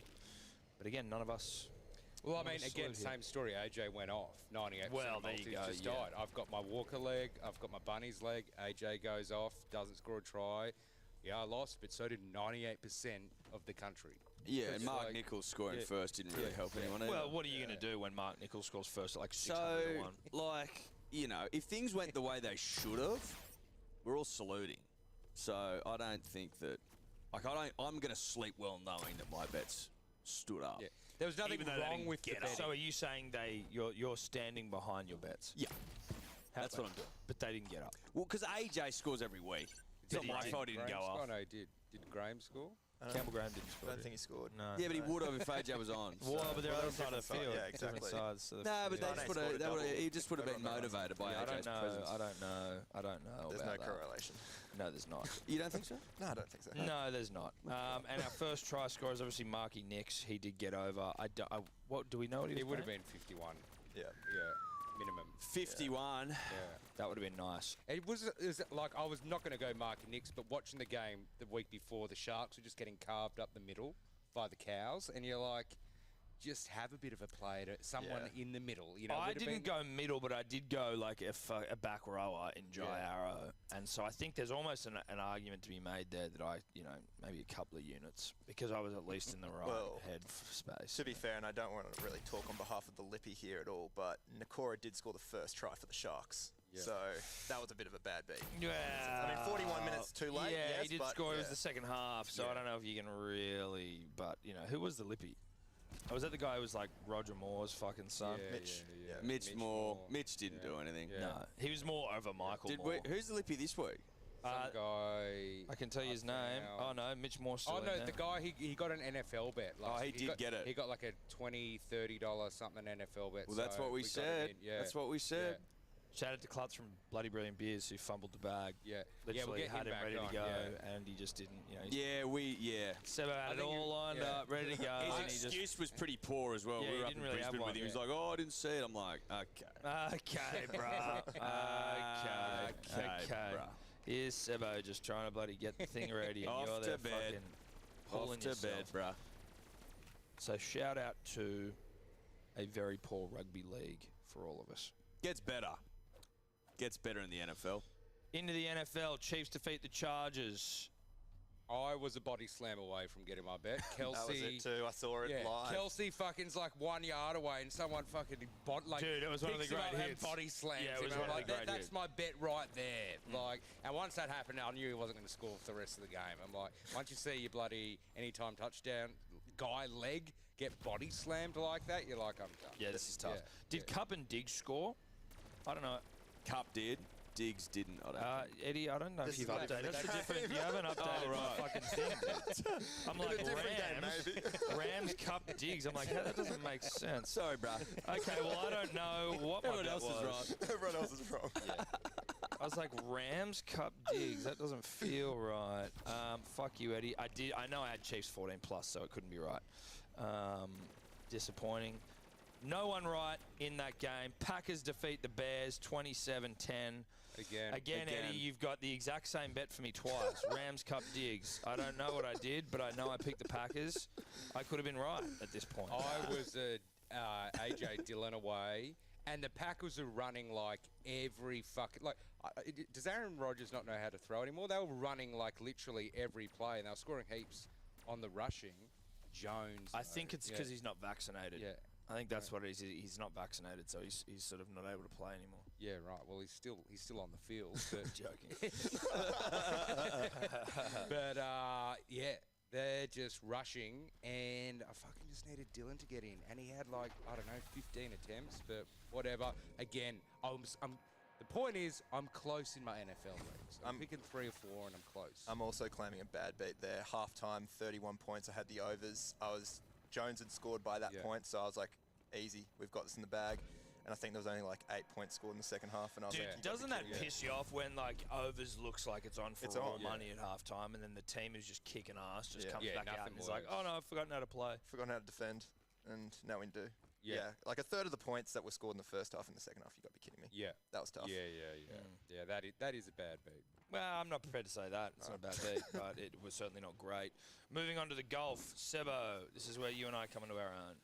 But again, none of us. Well, I What a mean, again, salute here. same story. AJ went off. 98% Well, of there you multis go, just yeah. died. I've got my Walker leg. I've got my Bunnies leg. AJ goes off, doesn't score a try. Yeah, I lost, but so did 98% of the country. Yeah, It's and Mark like- Nichols scoring yeah. first didn't really help anyone either. Well, what are you going to do when Mark Nichols scores first at like 600 So, to 1? like, you know, if things went the way they should have, we're all saluting. So I don't think that, like, I'm going to sleep well knowing that my bets stood up. Yeah. There was nothing Even though they wrong didn't with the get up. betting. So are you saying you're standing behind your bets? Yeah. How- That's what I'm doing. But they didn't get up. Well, because AJ scores every week. It's not he my did? fault he didn't Graham go score? off. No, he did. Did Graham score? Campbell Graham didn't I score. don't think he scored. No. Yeah, but he would have if AJ was on. Well, but they're Well, other they're side of the different field. side. Yeah, Different exactly. sides of the No, but field. they Mane just would scored a have, double. he just would have been Everyone knows. motivated by I AJ's don't know. presence. I don't know. There's no about that. correlation. No, there's not. You don't think so? No, I don't think so. No, there's not. And our first try scorer is obviously Marky Nix. He did get over. What do we know? What he was It would have paying? been 51. Yeah. Yeah, minimum. 51. Yeah. That would have been nice. It was like I was not going to go Mark and Nix, but watching the game the week before, the Sharks were just getting carved up the middle by the Cows, and you're like, just have a bit of a play to someone Yeah. in the middle. You know, I would have didn't been- go middle, but I did go like a back rower in Jai Yeah. Arrow, and so I think there's almost an argument to be made there that I, maybe a couple of units because I was at least in the right Well, head space. To be fair, and I don't want to really talk on behalf of the Lippy here at all, but Nakora did score the first try for the Sharks. Yeah. So that was a bit of a bad beat. Yeah, I mean, 41 minutes too late, Yeah, yes, he did but score. It was yeah. the second half, so I Yeah. don't know if you can really. But who was the Lippy? Oh, was that the guy who was like Roger Moore's fucking son? Yeah, Mitch. yeah. Mitch Moore. Mitch didn't Yeah. do anything. Yeah. No, he was more of a Michael Did Moore. who's the Lippy this week? Some guy. I can tell you his name. Oh no, Mitch Moore still Oh in no, there. the guy he got an NFL bet. Last he week. did get it. He got like a $20, $30 something NFL bet. Well, that's so what we got it said. in. Yeah. That's what we said. Shout out to Klutz from Bloody Brilliant Beers who fumbled the bag. Yeah. Literally Yeah, we'll get had him him back ready on, to go, yeah. and he just didn't. Sebo I had it think all you- lined yeah. up, ready to go. His and he just, excuse was pretty poor as well. Yeah, we he were up didn't in really have Brisbane one, with him. He was yeah. like, "Oh, I didn't see it." I'm like, "Okay." okay, bro. Okay. bruh. Here's Sebo just trying to bloody get the thing ready, and Off you're to there bed. fucking pulling Off to yourself. bed, bruh. So shout out to a very poor rugby league for all of us. Gets better. Gets better in the NFL. Into the NFL, Chiefs defeat the Chargers. I was a body slam away from getting my bet. Kelsey. That was it too. I saw it Yeah, live. Kelsey fucking's like 1 yard away, and someone fucking Dude, it was one of the picks him great up and hits. body slams. Yeah, it was him. one I'm of like, the great That's hits. my bet right there. Like, and once that happened, I knew he wasn't going to score for the rest of the game. I'm like, once you see your bloody anytime touchdown guy leg get body slammed like that, you're like, I'm done. Yeah, this is tough. Yeah, Did yeah. Cup and Diggs score? I don't know. Cup did. Diggs didn't. I don't think. Eddie, I don't know This if you've is a updated. different That's the game. different. You haven't updated right. my fucking thing. I'm like, Rams, Cup, Diggs. I'm like, that doesn't make sense. Sorry, bruh. Okay, well, I don't know what my Everyone bet else is was. right. Everyone else is wrong. I was like, Rams, Cup, Diggs. That doesn't feel right. Fuck you, Eddie. I know I had Chiefs 14+, so it couldn't be right. Disappointing. No one right in that game. Packers defeat the Bears 27-10. Again, Eddie, you've got the exact same bet for me twice. Rams, Cup, Diggs. I don't know what I did, but I know I picked the Packers. I could have been right at this point. I was AJ Dillon away, and the Packers are running like every fucking does Aaron Rodgers not know how to throw anymore? They were running like literally every play, and they were scoring heaps on the rushing. Jones. I think it's because yeah. he's not vaccinated. Yeah. I think that's what it is. He's not vaccinated, so he's sort of not able to play anymore. Yeah, right. Well, he's still on the field. But Joking. but yeah, they're just rushing, and I fucking just needed Dillon to get in, and he had like, I don't know, 15 attempts, but whatever. Again, the point is, I'm close in my NFL leagues. I'm picking 3 or 4, and I'm close. I'm also claiming a bad beat there. Halftime, 31 points. I had the overs. Jones had scored by that Yeah. point, so I was like, easy. We've got this in the bag. And I think there was only like 8 points scored in the second half. And I was Dude, like, you gotta be doesn't that kidding me. piss you off when like overs looks like it's on for It's all on, yeah. money at halftime, and then the team is just kicking ass, just Yeah. comes Yeah, back out nothing and is like, works. oh no, I've forgotten how to play. Forgotten how to defend, and now we do. Yeah. Like a third of the points that were scored in the first half in the second half, you got to be kidding me. Yeah. That was tough. Yeah. Yeah, that is a bad beat. Well, I'm not prepared to say that. It's not a bad beat, but it was certainly not great. Moving on to the golf, Sebo. This is where you and I come into our own.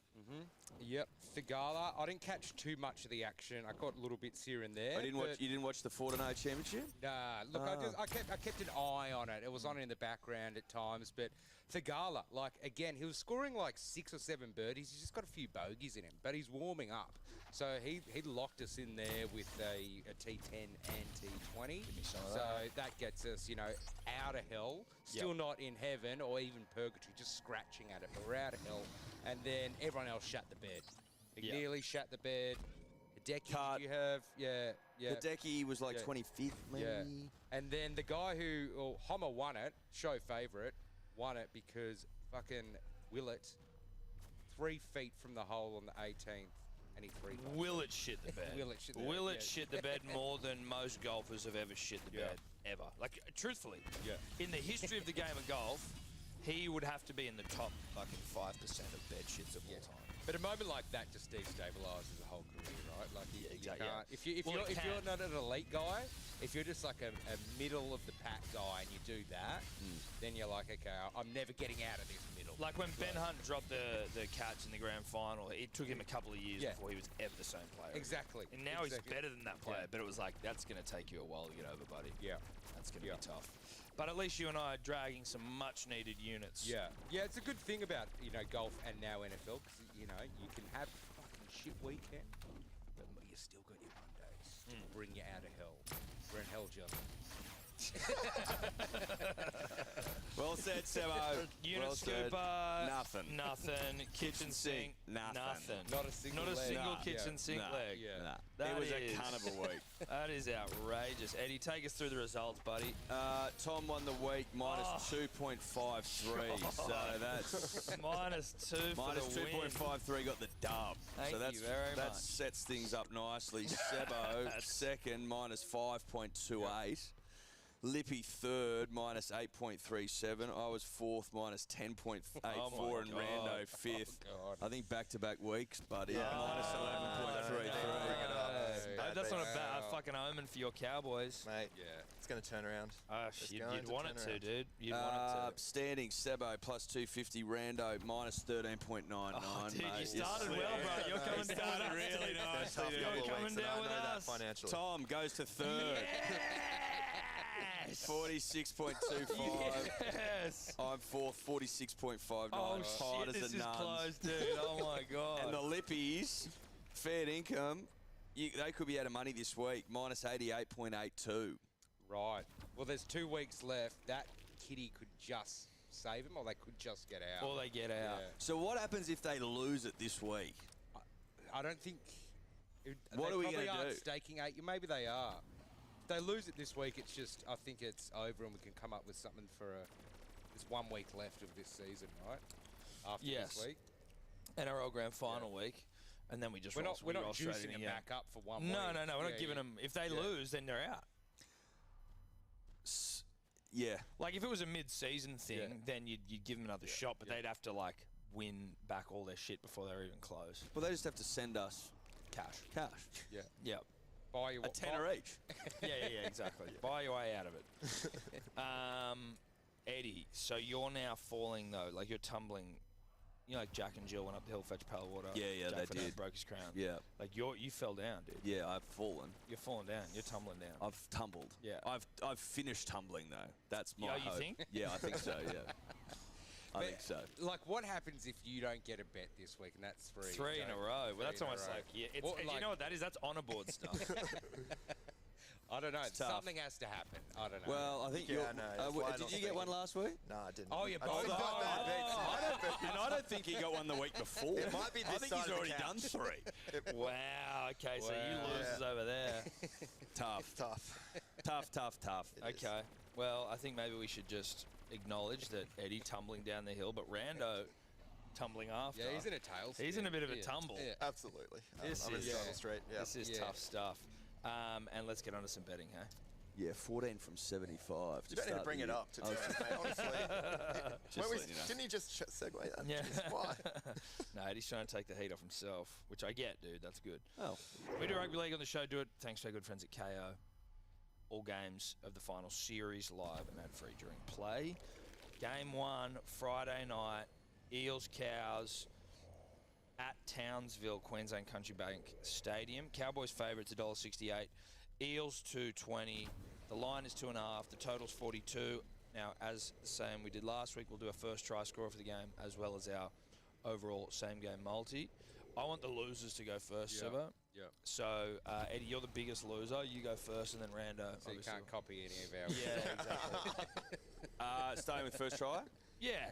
Yep, Thigala. I didn't catch too much of the action. I caught little bits here and there. You didn't watch the Fortnite Championship? Nah, look, I kept an eye on it. It was on in the background at times, but Thigala, like again, he was scoring like 6 or 7 birdies. He's just got a few bogeys in him, but he's warming up. So he locked us in there with a T10 and T20. So that gets us, out of hell. Still not in heaven or even purgatory, just scratching at it, but we're out of hell. And then everyone else shat the bed. Nearly shat the bed. Hideki, Cut. you have, yeah. Hideki was like Yeah. 25th, maybe. Yeah. And then the guy who, Homer won it, show favourite, won it because fucking Willett, 3 feet from the hole on the 18th, and he 3 putted. Will it shit the bed? Will it shit the bed, Will it yeah. shit the bed more than most golfers have ever shit the Yeah. bed, ever? Like, truthfully, Yeah. in the history of the game of golf, he would have to be in the top fucking 5% of bed shits of all time. But a moment like that just destabilises the whole career, right? Like you exactly, can't. yeah. If Well, it you're can. not an elite guy, if you're just like a middle of the pack guy and you do that, then you're like, okay, I'm never getting out of this middle. Like when Ben Hunt dropped the Cats in the grand final, it took him a couple of years Yeah. before he was ever the same player. Exactly. And now he's Exactly. better than that player, Yeah. but it was like, that's going to take you a while to get over, buddy. Yeah. That's going to Yeah. be tough. But at least you and I are dragging some much-needed units. Yeah, it's a good thing about golf and now NFL because you can have a fucking shit weekend, but you still got your Mondays to bring you out of hell. We're in hell, gentlemen. Well said, Sebo. Unit well said. scooper. Nothing. Nothing. Kitchen sink. Nothing. Not a single leg. kitchen Yeah. sink Nah. leg. Yeah. Nah. That It was a is- cunt of a week. That is outrageous. Eddie, take us through the results, buddy. Tom won the week minus 2.53. So that's -2 for minus the win. 2.53 got the dub. Thank so that's you very that much. sets things up nicely. Sebo second minus 5.28. Lippy third, minus 8.37. I was fourth, minus 10.84, Oh my and God. Rando fifth. God. I think back-to-back weeks, buddy. Yeah. Minus Bring it 11.33. up. That's Bad not a beat. bad fucking omen for your Cowboys. Mate, Yeah. it's going to turn around. It's going You'd to want it turn to, around. dude. You'd want it to. Standing, Sebo plus 250, Rando minus 13.99. Oh, dude, mate. you started well, bro. You're coming down started with us, really dude. nice. Tough dude. couple of coming weeks, and down I with know that us. financially. Tom goes to third, Yes. 46.25. Yes. I'm fourth, 46.59. Oh, Tight shit. as This a is nuns. close, dude. Oh, my God. And the Lippies, fair income, they could be out of money this week, minus 88.82. Right. Well, there's 2 weeks left. That kitty could just save them, or they could just get out. Or they get out. Yeah. So what happens if they lose it this week? I don't think. What they are we probably gonna aren't do? Staking 8. Maybe they are. If they lose it this week, it's just. I think it's over, and we can come up with something for There's 1 week left of this season, right? After Yes. this week, NRL Grand Final week, and then we just we're roll, not roll straight juicing in them here. back up for 1 No, week. no, no. We're not Yeah, giving yeah. them. If they Yeah. lose, then they're out. Yeah. Like if it was a mid-season thing, Yeah. then you'd give them another shot, but they'd have to like win back all their shit before they're even close. Well, they just have to send us Cash. cash. Yeah. Yep. Buy you A tenner each. Yeah, exactly. Buy your way out of it. Eddie, so you're now falling though, like you're tumbling. You know, like Jack and Jill went up the hill, fetch pail of water. Yeah, Jack they Fernando did. broke his crown. Yeah. Like you fell down, dude. Yeah, I've fallen. You're falling down. You're tumbling down. I've tumbled. Yeah. I've finished tumbling though. That's my Oh, you hope. think? Yeah, I think so. Yeah. I think so. Like, what happens if you don't get a bet this week, and that's three? Three in a row. Well, that's in a almost row. like it's. What, you like- know what that is? That's honor board stuff. I don't know. It's tough. Something has to happen. I don't know. Well, I think Yeah, you're. no, that's why I'm did not you get one thinking. last week? No, I didn't. Oh, you I both got got bad one. beats. And I don't think he got one the week before. It might be I this think side he's of the already couch. done three. Wow. Okay, so you Wow. losers over there. Tough, It's tough. tough. It is. Okay. Well, I think maybe we should just acknowledge that Eddie tumbling down the hill, but Rando tumbling after. yeah, he's in a tailspin. He's in a bit of a Yeah. tumble. Yeah. Absolutely. This I'm in is- Struggle Street. Yeah. This is Yeah. tough stuff. And let's get on to some betting, hey? Yeah, 14 from 75. You don't need to bring it up, to be honest, mate. Honestly. Just letting you know. Didn't he just segue that? Yeah. Jeez, why? No, Eddie's trying to take the heat off himself, which I get, dude. That's good. Oh. We do rugby league on the show. Do it thanks to our good friends at KO. All games of the final series live and ad-free during play. Game 1, Friday night, Eels Cows at Townsville, Queensland Country Bank Stadium. Cowboys favourites $1.68. Eels $2.20. The line is 2.5. The total's 42. Now, as the same we did last week, we'll do a first try score for the game as well as our overall same game multi. I want the losers to go first, Yeah. Sibbo. Yeah. So, Eddie, you're the biggest loser. You go first, and then Rando. So you obviously. can't copy any of our. Yeah, exactly. Starting with first try. Yeah.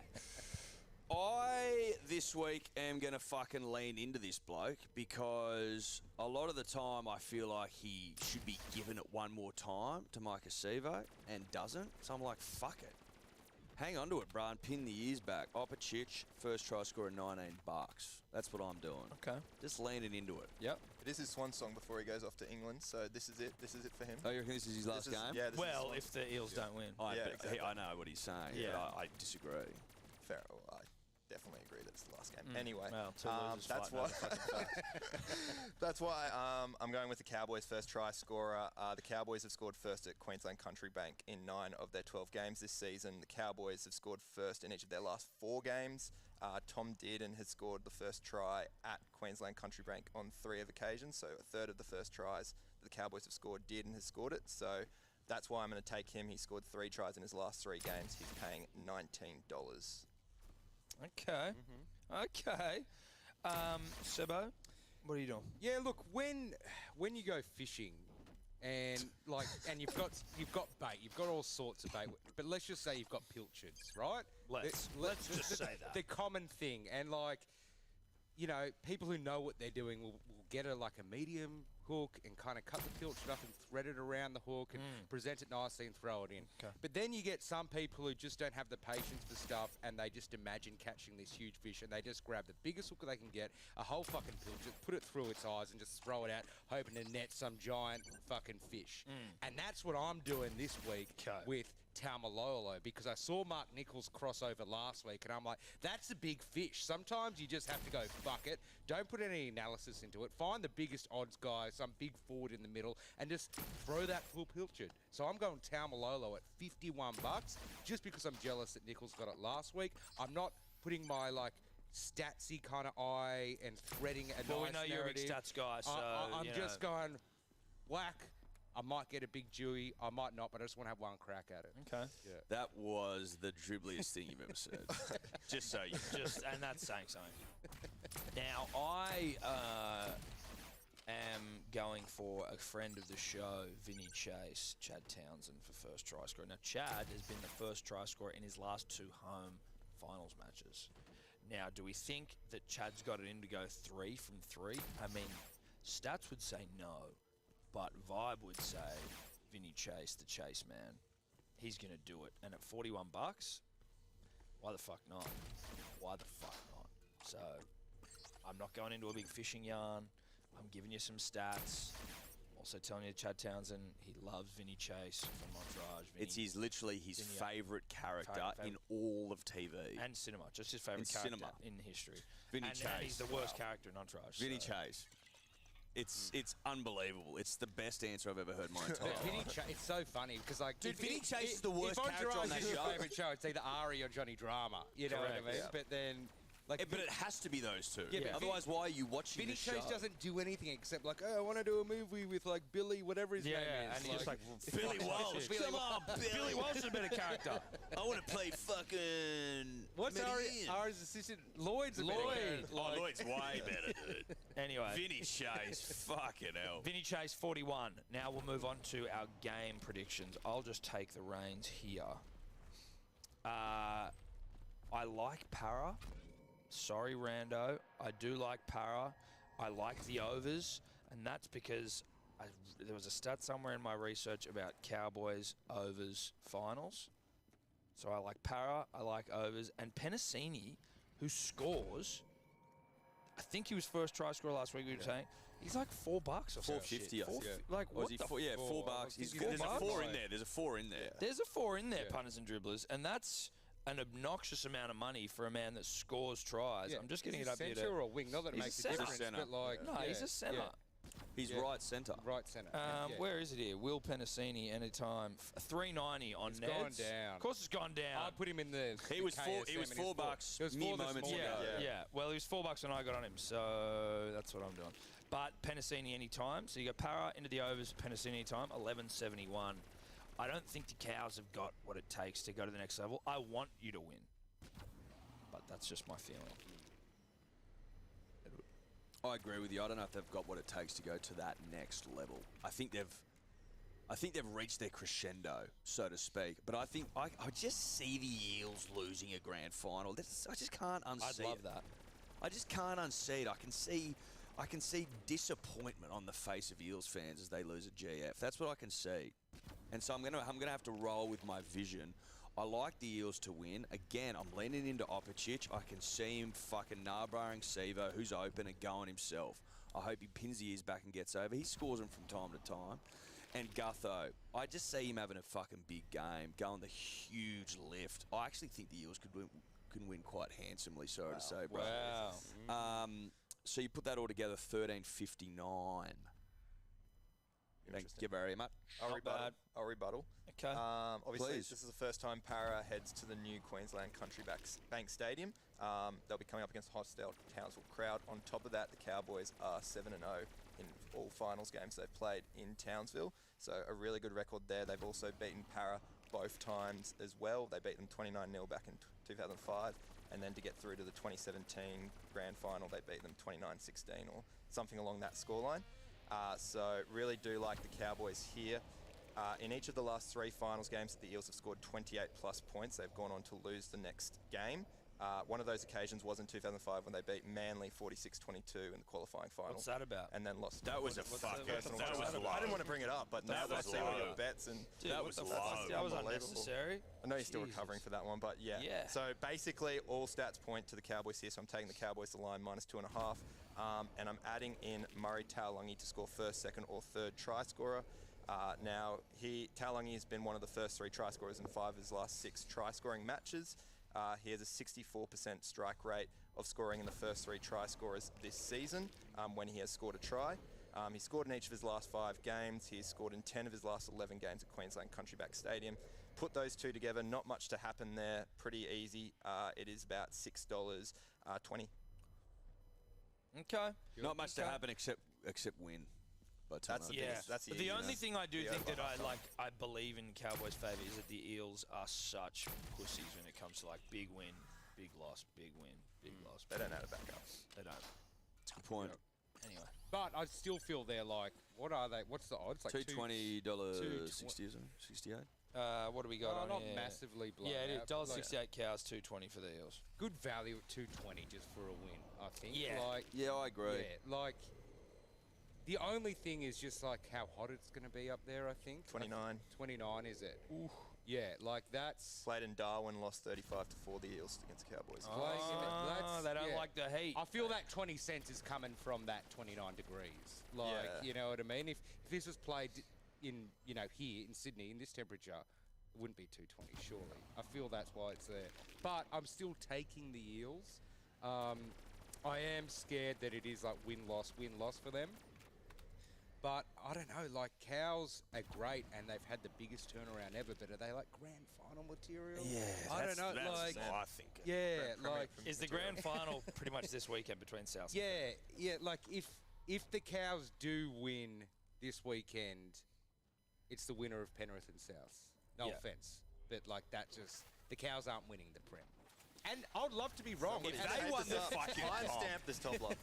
I, this week, am going to fucking lean into this bloke because a lot of the time I feel like he should be given it one more time to Mike Acevo and doesn't. So I'm like, fuck it. Hang on to it, bro, and pin the years back. Opachich, first try score of $19. That's what I'm doing. Okay. Just leaning into it. Yep. It is his swan song before he goes off to England, so this is it. This is it for him. Oh, you reckon this is his last This is- game? Yeah, this is his Well, swan- if the Eels don't win. Yeah, but exactly. I know what he's saying. Yeah. But I disagree. fair. Well, I definitely agree that it's the last game. Anyway, Well, two losers that's fighting over why. fucking facts. That's why I'm going with the Cowboys' first try scorer. The Cowboys have scored first at Queensland Country Bank in 9 of their 12 games this season. The Cowboys have scored first in each of their last 4 games. Tom Dearden has scored the first try at Queensland Country Bank on 3 of occasions, so a third of the first tries that the Cowboys have scored, Dearden has scored it. So that's why I'm going to take him. He scored 3 tries in his last 3 games. He's paying $19. Okay. Okay. Sebo, what are you doing? Yeah, look, when you go fishing and you've got bait, you've got all sorts of bait, but let's just say you've got pilchards, right? Let's just say that. The common thing, and people who know what they're doing will get a medium hook and kind of cut the pilchard up and thread it around the hook and present it nicely and throw it in. Okay. But then you get some people who just don't have the patience for stuff and they just imagine catching this huge fish and they just grab the biggest hook they can get, a whole fucking pilchard, put it through its eyes and just throw it out, hoping to net some giant fucking fish. And that's what I'm doing this week with Taumalolo, because I saw Mark Nichols cross over last week and I'm like, that's a big fish. Sometimes you just have to go, fuck it. Don't put any analysis into it. Find the biggest odds guy, some big forward in the middle, and just throw that full pilchard. So I'm going Taumalolo at $51 just because I'm jealous that Nichols got it last week. I'm not putting my statsy kind of eye and threading a Well, nice we know you're a big narrative. stats guy, so I'm you just know. going whack. I might get a big Dewey, I might not, but I just want to have one crack at it. Okay. That was the dribbliest thing you've ever said. Just so you know. And that's saying something. Now, I am going for a friend of the show, Vinny Chase, Chad Townsend, for first try scorer. Now, Chad has been the first try scorer in his last 2 home finals matches. Now, do we think that Chad's got it in to go 3 from 3? I mean, stats would say no, but vibe would say Vinny Chase, the Chase man. He's going to do it. And at $41, why the fuck not? Why the fuck not? So, I'm not going into a big fishing yarn. I'm giving you some stats. Also telling you Chad Townsend, he loves Vinny Chase from Entourage. It's literally his Vinny- favourite character Favourite. in all of TV. and cinema, just his favourite In character cinema. in history. Vinny and Chase. he's the worst character in Entourage. Vinny so. Chase. It's unbelievable. It's the best answer I've ever heard in my entire Vinny life. it's so funny because like Dude, Vinny if- Chase if- is the worst if character on Entourage that is your show. favourite show, it's either Ari or Johnny Drama. You know what I Correct, mean? yeah. But then, like, But it has to be those two. Yeah, but Otherwise, why are you watching Vinny the show? Chase doesn't do anything except like, oh, I want to do a movie with like Billy, whatever his Yeah, name yeah, is. and he's just like, Billy Walsh. Billy Come on, Billy Walsh is a better character. I want to play fucking. What's Medellin. Ari's assistant? Lloyd's a better Lloyd. character. Oh, Lloyd's way better, dude. Anyway, Vinny Chase, fucking hell. Vinny Chase 41. Now we'll move on to our game predictions. I'll just take the reins here. I like Para. Sorry, Rando. I do like Para. I like the overs, and that's because there was a stat somewhere in my research about Cowboys overs finals. So I like Para, I like overs, and Penasini, who scores. I think he was first try scorer last week. We were saying he's like $4 or some shit. 450, I think. Like Was what he the four? Yeah, four? $4. I He's, think there's he's a 4 in $4. there. There's a 4 in there. There's a 4 in there, Yeah. punters and dribblers, and that's an obnoxious amount of money for a man that scores tries. Yeah. I'm just getting Is it he up here. centre To, or a wing? Not that it He's makes a a centre. difference, but like, no, he's a centre. He's Yeah. right centre. Right centre. Where is it here? Will Penasini, anytime. 390 on It's Neds. gone down. Of course it's gone down. I put him in the. He was the four. KSM He was and he's $4 It was mere 4 this moments morning. ago. Yeah. Well, he was $4 when I got on him, so that's what I'm doing. But Penasini anytime. So you got Para into the overs, Penasini anytime, 11.71. I don't think the Cows have got what it takes to go to the next level. I want you to win, but that's just my feeling. I agree with you. I don't know if they've got what it takes to go to that next level. I think they've reached their crescendo, so to speak. But I think I just see the Eels losing a grand final. I just can't unsee I'd love it. that. I just can't unsee it. I can see disappointment on the face of Eels fans as they lose at GF. That's what I can see. And so I'm gonna have to roll with my vision. I like the Eels to win. Again, I'm leaning into Opicic. I can see him fucking narbaraing Sevo, who's open and going himself. I hope he pins the ears back and gets over. He scores them from time to time. And Gutho, I just see him having a fucking big game, going the huge lift. I actually think the Eels can win quite handsomely, sorry to say, bro. Wow. So you put that all together, 13.59. Thank you very much. I'll rebuttal. Okay. Obviously, Please. this is the first time Para heads to the new Queensland Country Bank Stadium. They'll be coming up against a hostile Townsville crowd. On top of that, the Cowboys are 7-0 in all finals games they've played in Townsville. So a really good record there. They've also beaten Para both times as well. They beat them 29-0 back in 2005. And then to get through to the 2017 grand final, they beat them 29-16 or something along that scoreline. So really do like the Cowboys here. In each of the last 3 finals games, the Eels have scored 28 plus points. They've gone on to lose the next game. One of those occasions was in 2005 when they beat Manly 46-22 in the qualifying final. What's that about? And then lost. That was a What's fuck. that- what's That was that low. I didn't want to bring it up, but now that I was see all your low. bets and Dude, That what was the low. fuck? That was Unbelievable. unnecessary. I know you're still Jesus. recovering for that one, but yeah. Yeah. So basically, all stats point to the Cowboys here. So I'm taking the Cowboys to line -2.5, and I'm adding in Murray Taulagi to score first, second, or third try scorer. Now, Taulagi has been one of the first 3 try scorers in 5 of his last 6 try scoring matches. He has a 64% strike rate of scoring in the first 3 try scorers this season when he has scored a try. He scored in each of his last 5 games. He has scored in 10 of his last 11 games at Queensland Country Bank Stadium. Put those two together, not much to happen there. Pretty easy. It is about $6.20. Okay. Not much to Okay. happen except win. But That's the Yeah, biggest- that's the but the easy only one. thing I do The think that over. I believe in Cowboys' favour is that the Eels are such pussies when it comes to like big win, big loss, big win, big loss. They don't know how to back up. They don't. It's a good point. Anyway, But I still feel they're like, what are they? What's the odds? Like $220.60 or 68. What do we got on not here? massively blown Yeah, it is. out, but, like, $1.68 cows, $2.20 for the Eels. good value at 220 just for a win, I think. Yeah. Like, Yeah, I agree. yeah, like the only thing is just like how hot it's going to be up there, I think. 29. 29, is it? Yeah, like that's... Played in Darwin, lost 35-4 the Eels against the Cowboys. They don't like the heat. I feel that 20 cents is coming from that 29 degrees. Like, Yeah. you know what I mean? If this was played in, you know, here in Sydney, in this temperature, it wouldn't be 220, surely. I feel that's why it's there. But I'm still taking the Eels. I am scared that it is like win-loss for them. But I don't know, like Cows are great and they've had the biggest turnaround ever, but are they like grand final material? I don't know. Like, I think. yeah, like Is the grand final pretty much this weekend between South? yeah, like if the Cows do win this weekend, it's the winner of Penrith and South. No Yeah. offense, but like that just the Cows aren't winning the Prem. And I would love to be wrong. If And they won the fucking Timestamp this top lot.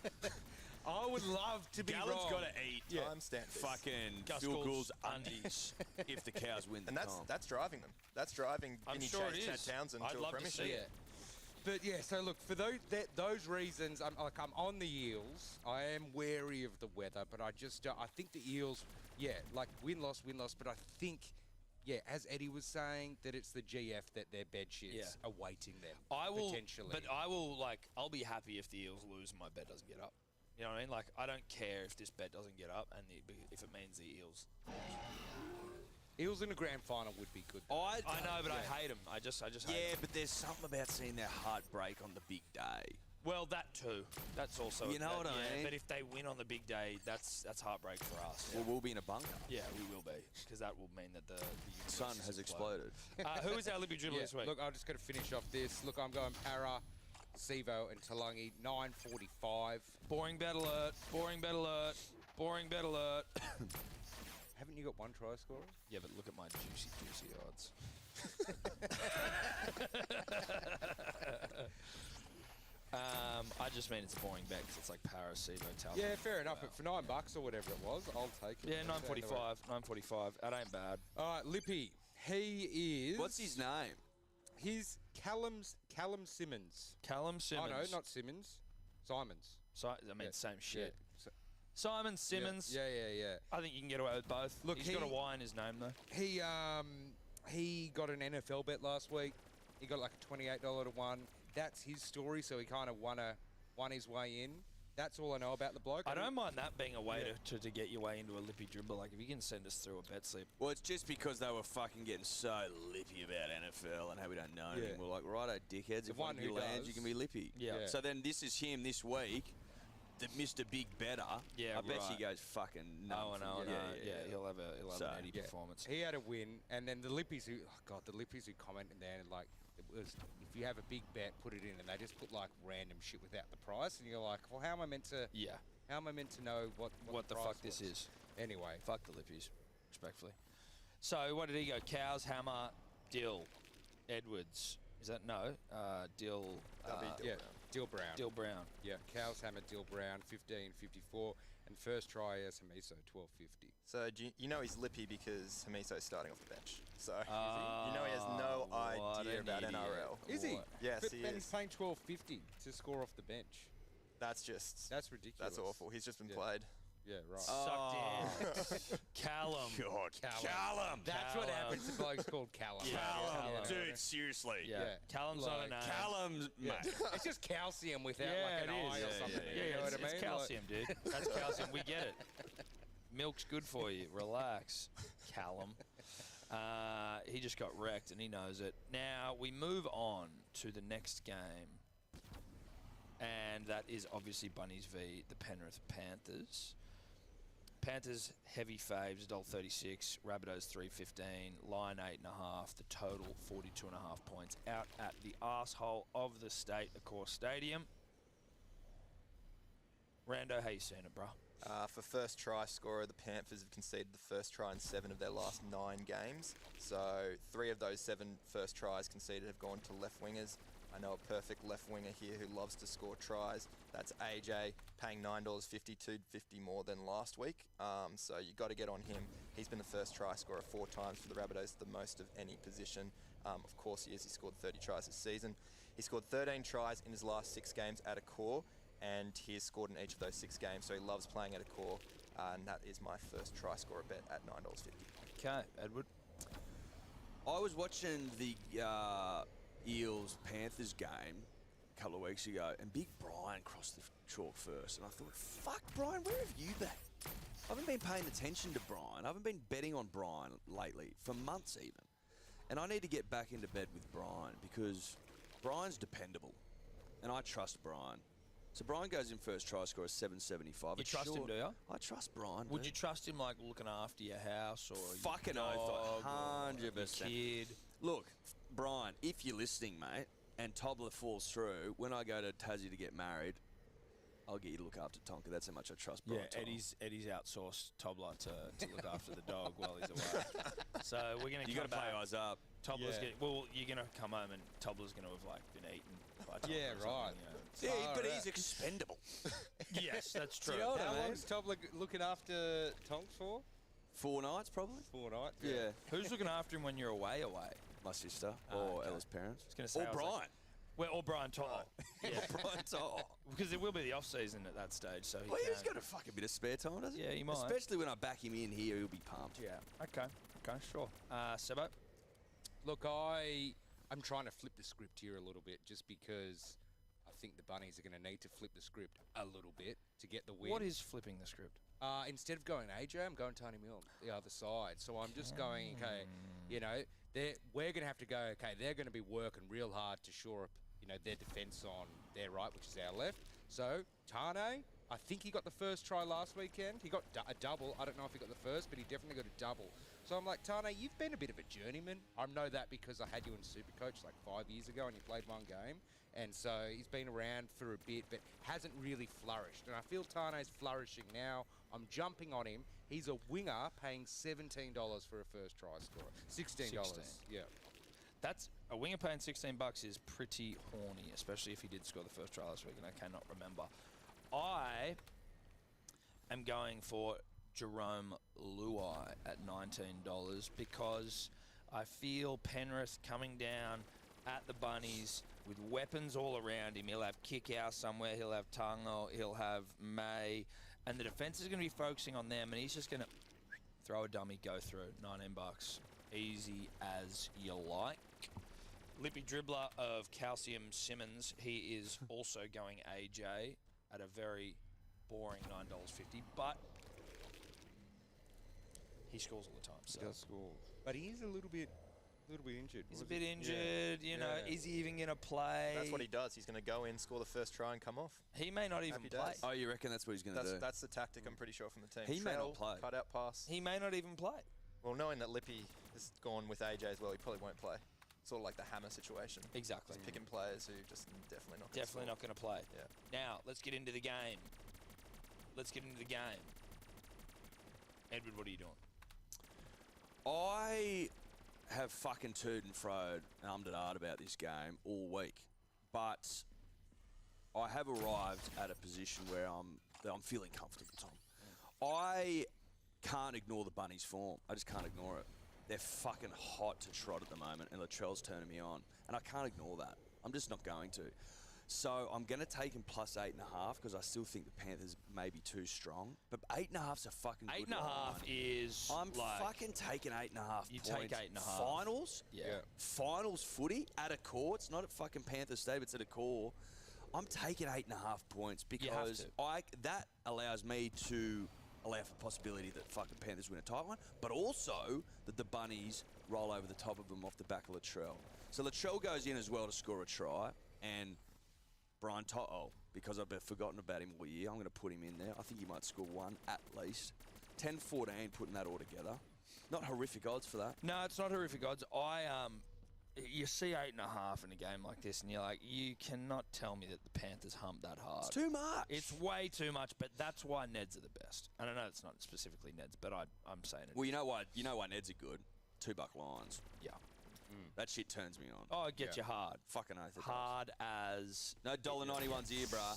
I would love to be Gallen's wrong. got to eat Timestamp this. fucking Gus Phil Gould's Gould's undies if the Cows win the And comp. that's driving them. That's driving I'm Vinny sure Chase, it Chad is. Townsend I'd to a love to premiership. see Yeah. it. But yeah, so look, for those reasons, I'm on the Eels. I am wary of the weather, but I think the Eels, like win-loss, but I think, as Eddie was saying, that it's the GF that their bed shits awaiting them. I will, potentially. but I'll be happy if the Eels lose and my bet doesn't get up. You know what I mean? Like, I don't care if this bet doesn't get up and if it means the Eels. Eels in a grand final would be good. Though. I know, but I hate them. I just hate 'em. but there's something about seeing their heart break on the big day. Well, that too. That's also. You know what I mean? But if they win on the big day, that's heartbreak for us. Well, we'll be in a bunker. Yeah, we will be, because that will mean that the Sun universe has is exploded. Who is our Libby dribbler this week? Look, I'm just going to finish off this. Look, I'm going Para, Sevo, and Talangi, 9:45. Boring bet alert. Boring bet alert. Boring bet alert. Haven't you got one try scorer? Yeah, but look at my juicy odds. I just mean it's a boring bet because it's like Parasivo, Talbot. Yeah, fair enough. But for $9 or whatever it was, I'll take it. Yeah, 9.45. 9.45. That ain't bad. All right, Lippy. He is. What's his name? He's Callum Simmons. Callum Simmons. Oh no, not Simmons. Simons. I mean, Yeah. same shit. So- Simon Simmons. Yeah. I think you can get away with both. Look, He's got a he- Y in his name, though. He got an NFL bet last week. He got like a $28 to one. That's his story. So he kind of won his way in. That's all I know about the bloke. I don't mind that being a way to get your way into a lippy dribble. Like, if you can send us through a bet slip. Well, it's just because they were fucking getting so lippy about NFL and how we don't know anything. Yeah. We're like, righto, dickheads. If one of you who lands, does. you can be lippy. Yeah. Yeah. So then this is him this week, the Mr. Big Better. Yeah, I bet right. he goes fucking nuts. Oh, no. Yeah, he'll have So, an 80 Yeah. performance. He had a win, and then the Lippies who, the Lippies who comment in there, like, it was, if you have a big bet, put it in, and they just put like random shit without the price, and you're like, well, how am I meant to know what the price fuck this was? is? Anyway, Fuck the lippies, respectfully. So, what did he go? Cows, Hammer, Dill, Edwards. Is that no? Dill. Dill Brown. Dill Brown. Yeah, Cows Hammer, Dill Brown, 15.54, and first try as Hamiso, 12.50. So do you know he's lippy because Hamiso's starting off the bench. So you know he has no what idea an about idiot. NRL. Is he? What? Yes, But he then is. he's paying 12.50 to score off the bench. That's just That's ridiculous. that's awful. He's just been Yeah. played. Yeah, right. Sucked in. Callum. God, Callum. That's what Callum. happens to blokes called Callum. Yeah, Callum. Callum. Dude, seriously. Yeah. Yeah. Callum's not a Like, name. Callum's, Yeah. mate. It's just calcium without Yeah, like an it is. eye or Yeah, something. yeah, Yeah, You know what I it's mean? calcium, dude. That's calcium. We get it. Milk's good for you. Relax, Callum. He just got wrecked, and he knows it. Now, we move on to the next game, and that is obviously Bunnies v. the Penrith Panthers. Panthers heavy faves, $1.36. Rabbitohs 3.15. Line 8.5. The total 42.5 points. Out at the arsehole of the state, Accor Stadium. Rando, how you seeing it, bro? For first try scorer, the Panthers have conceded the first try in 7 of their last 9 games. So 3 of those 7 first tries conceded have gone to left wingers. I know a perfect left winger here who loves to score tries. That's AJ, paying $9.50, $2.50 more than last week. So you got to get on him. He's been the first try scorer 4 times for the Rabbitohs, the most of any position. Of course he is. He scored 30 tries this season. He scored 13 tries in his last 6 games at a core, and he has scored in each of those 6 games. So he loves playing at a core, and that is my first try scorer bet at $9.50. Okay, Edward. I was watching the Eels-Panthers game a couple of weeks ago, and Big Brian crossed the chalk first, and I thought, fuck, Brian, where have you been? I haven't been paying attention to Brian. I haven't been betting on Brian lately, for months even. And I need to get back into bed with Brian, because Brian's dependable, and I trust Brian. So Brian goes in first try scorer 775. You trust him, do you? I trust Brian. Would dude. you trust him, like, looking after your house or your Fucking dog oath, or your 100%. kid? Look, Brian, if you're listening, mate, and Tobler falls through, when I go to Tassie to get married, I'll get you to look after Tonka. That's how much I trust Brian. Yeah, Eddie's outsourced Tobler to look after the dog while he's away. So we're gonna. You got to come pay back. eyes up. Tobler's you're gonna come home and Tobler's gonna have like been eaten. By Tobler Yeah, or something, right. you know. Yeah, but right. he's expendable. Yes, that's true. Do you know How how long long's Tobler looking after Tonks for? 4 nights, probably. 4 nights. Yeah. Who's looking after him when you're away? My sister Oh, or okay. Ella's parents. I was gonna say, Or I was like- Brian. Well, or Brian Todd. Yeah, Or Brian Todd. because it will be the off season at that stage. So he Well, he's can- got a fucking bit of spare time, doesn't he? Yeah, he might. Especially when I back him in here, he'll be pumped. Yeah. Okay. Okay. Sure. Sebo. Look, I'm trying to flip the script here a little bit, just because I think the Bunnies are going to need to flip the script a little bit to get the win. What is flipping the script? Instead of going AJ, I'm going Tony Milne, the other side. So I'm just going, okay, you know, we're going to have to go, okay, they're going to be working real hard to shore up, you know, their defence on their right, which is our left. So Tane, I think he got the first try last weekend. He got a double. I don't know if he got the first, but he definitely got a double. So I'm like, Tane, you've been a bit of a journeyman. I know that because I had you in Supercoach like 5 years ago and you played 1 game. And so he's been around for a bit, but hasn't really flourished. And I feel Tane's flourishing now. I'm jumping on him. He's a winger paying $17 for a first try scorer. $16. 16. Yeah. That's a winger paying $16 is pretty horny, especially if he did score the first try last week, and I cannot remember. I am going for Jerome Luai at $19 because I feel Penrith coming down at the Bunnies with weapons all around him. He'll have Kickout somewhere, he'll have Tungo, he'll have May, and the defence is going to be focusing on them, and he's just going to throw a dummy, go through, $19. Easy as you like. Lippy dribbler of Calcium Simmons, he is also going AJ at a very boring $9.50, but he scores all the time. So. He does score. But he is a little bit injured. He's a bit injured, you know, Yeah. is he even going to play? That's what he does. He's going to go in, score the first try, and come off. He may not even Happy play. days. Oh, you reckon that's what he's going to do? That's the tactic, I'm pretty sure, from the team. He may not Trell, play. Cut out pass. He may not even play. Well, knowing that Lippy has gone with AJ as well, he probably won't play. Sort of like the Hammer situation. Exactly. Just picking players who just definitely not. Definitely not going to play. Yeah. Now, let's get into the game. Edward, what are you doing? I have fucking tooed and froed and ummed and ahed about this game all week, but I have arrived at a position where I'm feeling comfortable, Tom. I can't ignore the Bunnies' form. I just can't ignore it. They're fucking hot to trot at the moment, and Latrell's turning me on, and I can't ignore that. I'm just not going to. So I'm going to take him plus 8.5 because I still think the Panthers may be too strong. But 8.5's a fucking good 8.5 line. is I'm like fucking taking 8.5 You points. take 8.5. Finals? Yeah. Finals footy at a core. It's not at fucking Panther Stadium, it's at a core. I'm taking 8.5 points because that allows me to allow for possibility that fucking Panthers win a tight one, but also that the Bunnies roll over the top of them off the back of Latrell. So Latrell goes in as well to score a try, and Brian To'o, because I've forgotten about him all year, I'm going to put him in there. I think he might score 1 at least. 10-14, putting that all together. Not horrific odds for that. No, it's not horrific odds. You see 8.5 in a game like this, and you're like, you cannot tell me that the Panthers humped that hard. It's too much. It's way too much, but that's why Neds are the best. And I know it's not specifically Neds, but I'm saying it. Well, you know why Neds are good? $2 lines. Yeah. That shit turns me on. Oh, it gets Yeah. you hard. Fucking oath. It does. Hard as... No $1.91's here, bruh.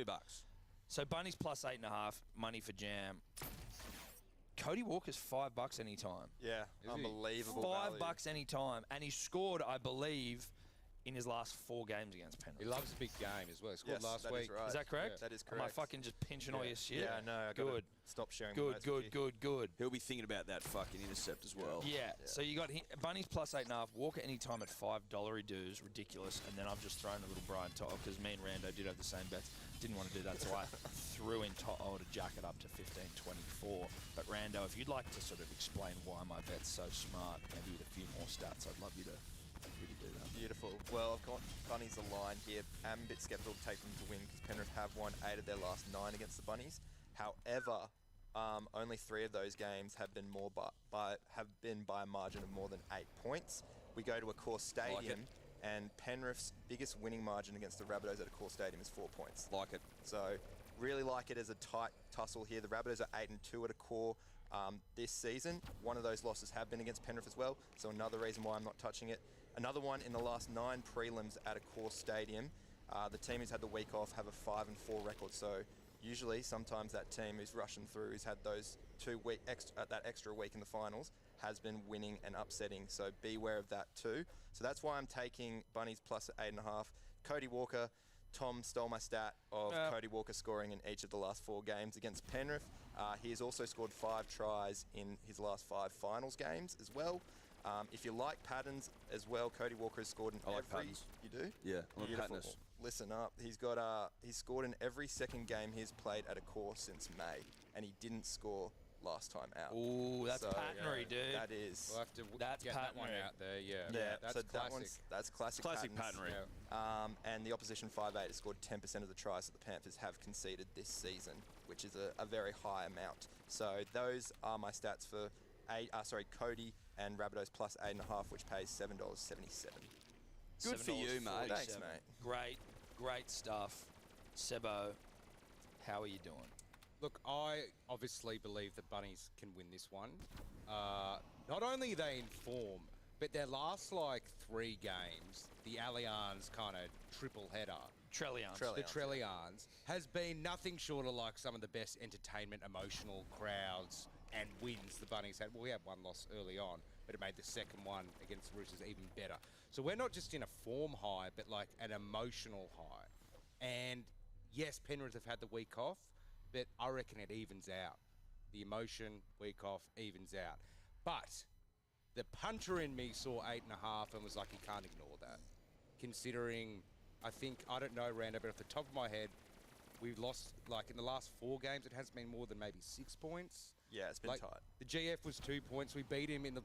$2. So Bunnies plus 8.5, money for Jam. Cody Walker's $5 anytime. Yeah, he? unbelievable. $5 value. anytime. And he scored, I believe, in his last 4 games against He Penrith. loves a big game as well. He scored Yes, last that week. is right. Is that correct? That is Am I correct. fucking just pinching all your shit? Yeah, no, I gotta Good. stop sharing. my Good, notes good, with you. good, good. He'll be thinking about that fucking intercept as well. Yeah. So you got Bunnies plus 8.5. Walker anytime at $5 dues, ridiculous. And then I've just thrown a little Brian To'o because me and Rando did have the same bets. Didn't want to do that, so I threw in To'o to jack it up to 15.24. But Rando, if you'd like to sort of explain why my bet's so smart, maybe with a few more stats, I'd love you to do that. Beautiful. Well, I've got Bunnies aligned here. I'm a bit sceptical to take them to win because Penrith have won 8 of their last 9 against the Bunnies. However, only 3 of those games have been by a margin of more than 8 points. We go to a course stadium, and Penrith's biggest winning margin against the Rabbitohs at a course stadium is 4 points. Like it. So really like it as a tight tussle here. The Rabbitohs are 8-2 at a core this season. One of those losses have been against Penrith as well, so another reason why I'm not touching it. Another one in the last 9 prelims at a core stadium. The team who's had the week off have a 5-4 record, so usually sometimes that team who's rushing through, who's had those that extra week in the finals, has been winning and upsetting, so beware of that too. So that's why I'm taking Bunnies plus 8.5. Cody Walker, Tom stole my stat of Cody Walker scoring in each of the last 4 games against Penrith. He has also scored 5 tries in his last 5 finals games as well. If you like patterns as well, Cody Walker has scored in I like every... patterns. You do? Yeah, I'm a Beautiful. patternist. Listen up. He's scored in every second game he's played at a course since May, and he didn't score last time out. Ooh, that's So, pattery, dude. That is. We'll have to That's get that one Patton. out there. Yeah, Yeah, that's so classic. that's classic. Classic patterns. patternry. Yeah. And the opposition 5'8" has scored 10% of the tries that the Panthers have conceded this season, which is a very high amount. So those are my stats for Cody and Rabbitohs plus 8.5, which pays $7.77. Good for you, mate. Thanks, mate. Great stuff. Sebo, how are you doing? Look, I obviously believe the Bunnies can win this one. Not only are they in form, but their last, 3 games, the Allianz kind of triple header, Trellians. the Trellians, has been nothing short of like some of the best entertainment, emotional crowds and wins the Bunnies had. Well, we had one loss early on, but it made the second one against the Roosters even better. So we're not just in a form high, but like an emotional high. And yes, Penrith have had the week off, but I reckon it evens out. The emotion, week off, evens out. But the punter in me saw 8.5 and was like, you can't ignore that. Considering, I don't know, Rando, but off the top of my head, we've lost, in the last 4 games, it has been more than maybe 6 points. Yeah, it's been tight. The GF was 2 points. We beat him in the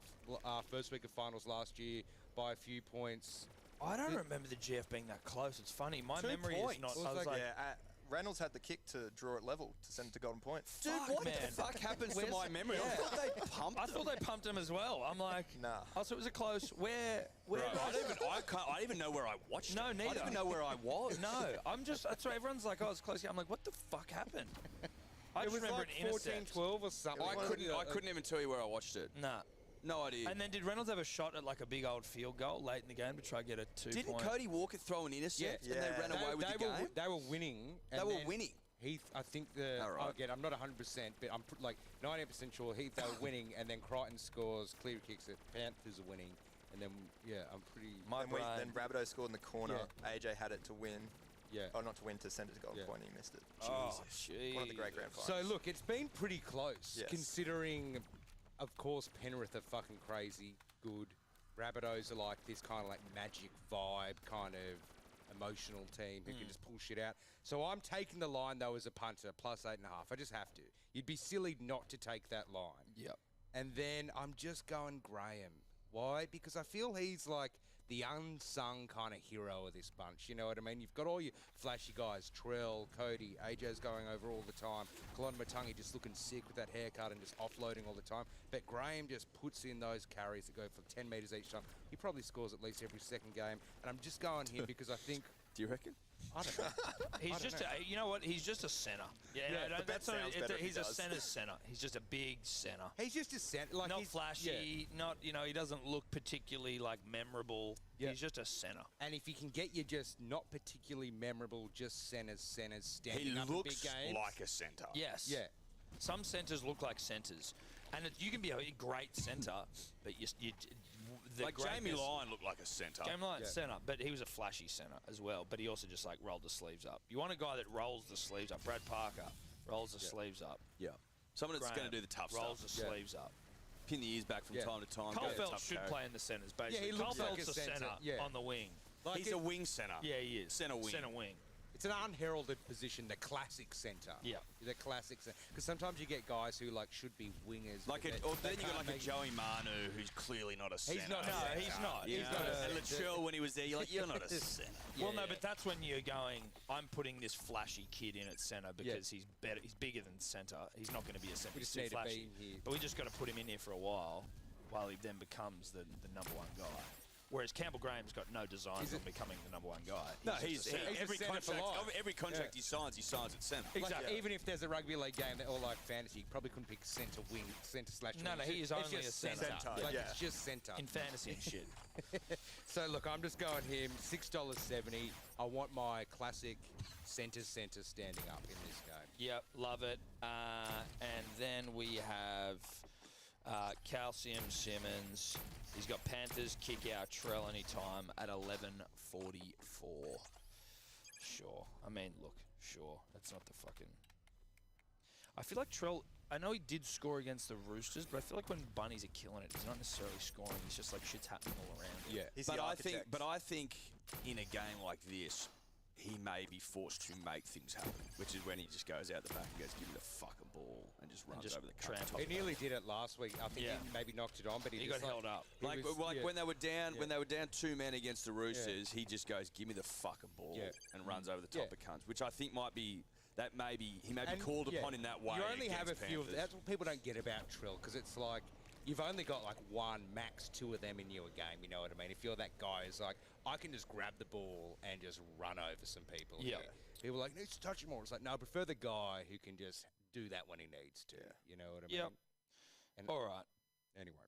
first week of finals last year by a few points. I don't remember the GF being that close. It's funny. My 2 memory points. is not. Well, I was it's like- like, Reynolds had the kick to draw it level to send it to Golden Point. Dude, Fuck, what man. the fuck happens to Where's my the- memory? yeah. I thought they pumped I thought they pumped him as well. I'm like, Nah. Oh, so it was a close. Where? I don't even know where I watched No, it. I neither. don't even know where I was. No, I'm just. That's why everyone's like, oh, it's close. I'm like, what the fuck happened? I It just was remember like an intercept. 14-12 or something. I couldn't even tell you where I watched it. Nah. No idea. And then did Reynolds have a shot at like a big old field goal late in the game to try and get a 2 Didn't point? Cody Walker throw an intercept and they Yeah. ran away with the game? They were winning. They and were then winning. Heath, I think All right. again, I'm not 100%, but I'm 90% sure Heath they were winning, and then Crichton scores, clear kicks it, Panthers are winning, and then I'm pretty. My brain. Then Rabbitoh scored in the corner. AJ had it to win. Yeah. Oh, not to win, to send it to Golden Yeah. Point. He missed it. Oh, One of the great grand finals. So look, it's been pretty close, Yes. considering, of course, Penrith are fucking crazy good. Rabbitohs are like this kind of like magic vibe, kind of emotional team who can just pull shit out. So I'm taking the line though as a punter, plus 8.5. I just have to. You'd be silly not to take that line. Yep. And then I'm just going Graham. Why? Because I feel he's like the unsung kind of hero of this bunch. You know what I mean? You've got all your flashy guys, Trell, Cody, AJ's going over all the time. Kalon Matangi just looking sick with that haircut and just offloading all the time. But Graham just puts in those carries that go for 10 metres each time. He probably scores at least every second game. And I'm just going him because I think... Do you reckon? I don't know. He's I don't just know. you know what? He's just a center. Yeah, Yeah, no, but that that's not, sounds better if he he's a does. center's center. He's just a big center. He's just a center. Like Not he's, flashy, yeah. not he doesn't look particularly like memorable. Yeah. He's just a center. And if you can get you just not particularly memorable, just centers standing He up in big looks games. like a centre. Yes. Yeah. Some centers look like centers, and you can be a great center, but the Like Jamie greatness- Lyon looked like a centre. Jamie Lyon's Yeah. center, but he was a flashy center as well. But he also just like rolled the sleeves up. You want a guy that rolls the sleeves up. Brad Parker rolls the sleeves up. Yeah. Someone that's going Graham to do the tough rolls stuff. the Yeah. sleeves up. Pin the ears back from Yeah. time to time. go to Colfeld tough should character. play in the centers, basically. he looks like Colfeld's a a centre, center yeah. on the wing. Like He's a wing centre. Yeah, he is. Centre wing. Center wing. It's an unheralded position, the classic centre. Yeah. The classic centre. Because sometimes you get guys who like should be wingers. Like but or they then you got can't like a make- Joey Manu who's clearly not a centre. not a No, centre. he's not. You He's know? not a And centre. Latrell, when he was there, you're like, you're not a centre. Well, no, yeah. but that's when you're going. I'm putting this flashy kid in at center because he's better. He's bigger than center. He's not going to be a center. We He's just too need to flashy. be here. But we just got to put him in here for a while he then becomes the number one guy. Whereas Campbell Graham's got no designs Is on it- becoming the number one guy. No, just a he's centre. He's a every centre for contract. life. Every contract Yeah. he signs at centre. Like, Exactly. even if there's a rugby league game that all like fantasy, you probably couldn't pick centre wing, centre slash wing. No, he is It's only just a centre. Centre, Like, yeah. it's just centre. in fantasy and shit. So look, I'm just going him $6.70. I want my classic centre standing up in this game. Yep, love it. And then we have Calcium Simmons. He's got Panthers kick out Trell anytime at 11:44. Sure. I mean, look, sure. That's not the fucking. I feel like Trell. I know he did score against the Roosters, but I feel like when bunnies are killing it, he's not necessarily scoring. It's just like shit's happening all around him. Yeah. He's But the I architect. think in a game like this, he may be forced to make things happen, which is when he just goes out the back and goes, "Give me the fucking ball," and just runs just over the trample. top. He nearly did it last week. I think Yeah. he maybe knocked it on, but he He just got held up. he Like, was- yeah. when they were down, when Yeah. they were down 2 men against the Roosters, he just goes, "Give me the fucking ball," Yeah. and runs over the top Yeah. of cunts, which I think might be he may be And, called yeah, upon in that way. You only have a against few of Panthers. that's what people don't get about Trill, because it's like you've only got like one, max two of them in your game, you know what I mean? If you're that guy who's like, I can just grab the ball and just run over some people. Yeah. here. People are like, needs to touch it more. It's like, no, I prefer the guy who can just do that when he needs to. You know what I mean? Yep. And All right. anyway.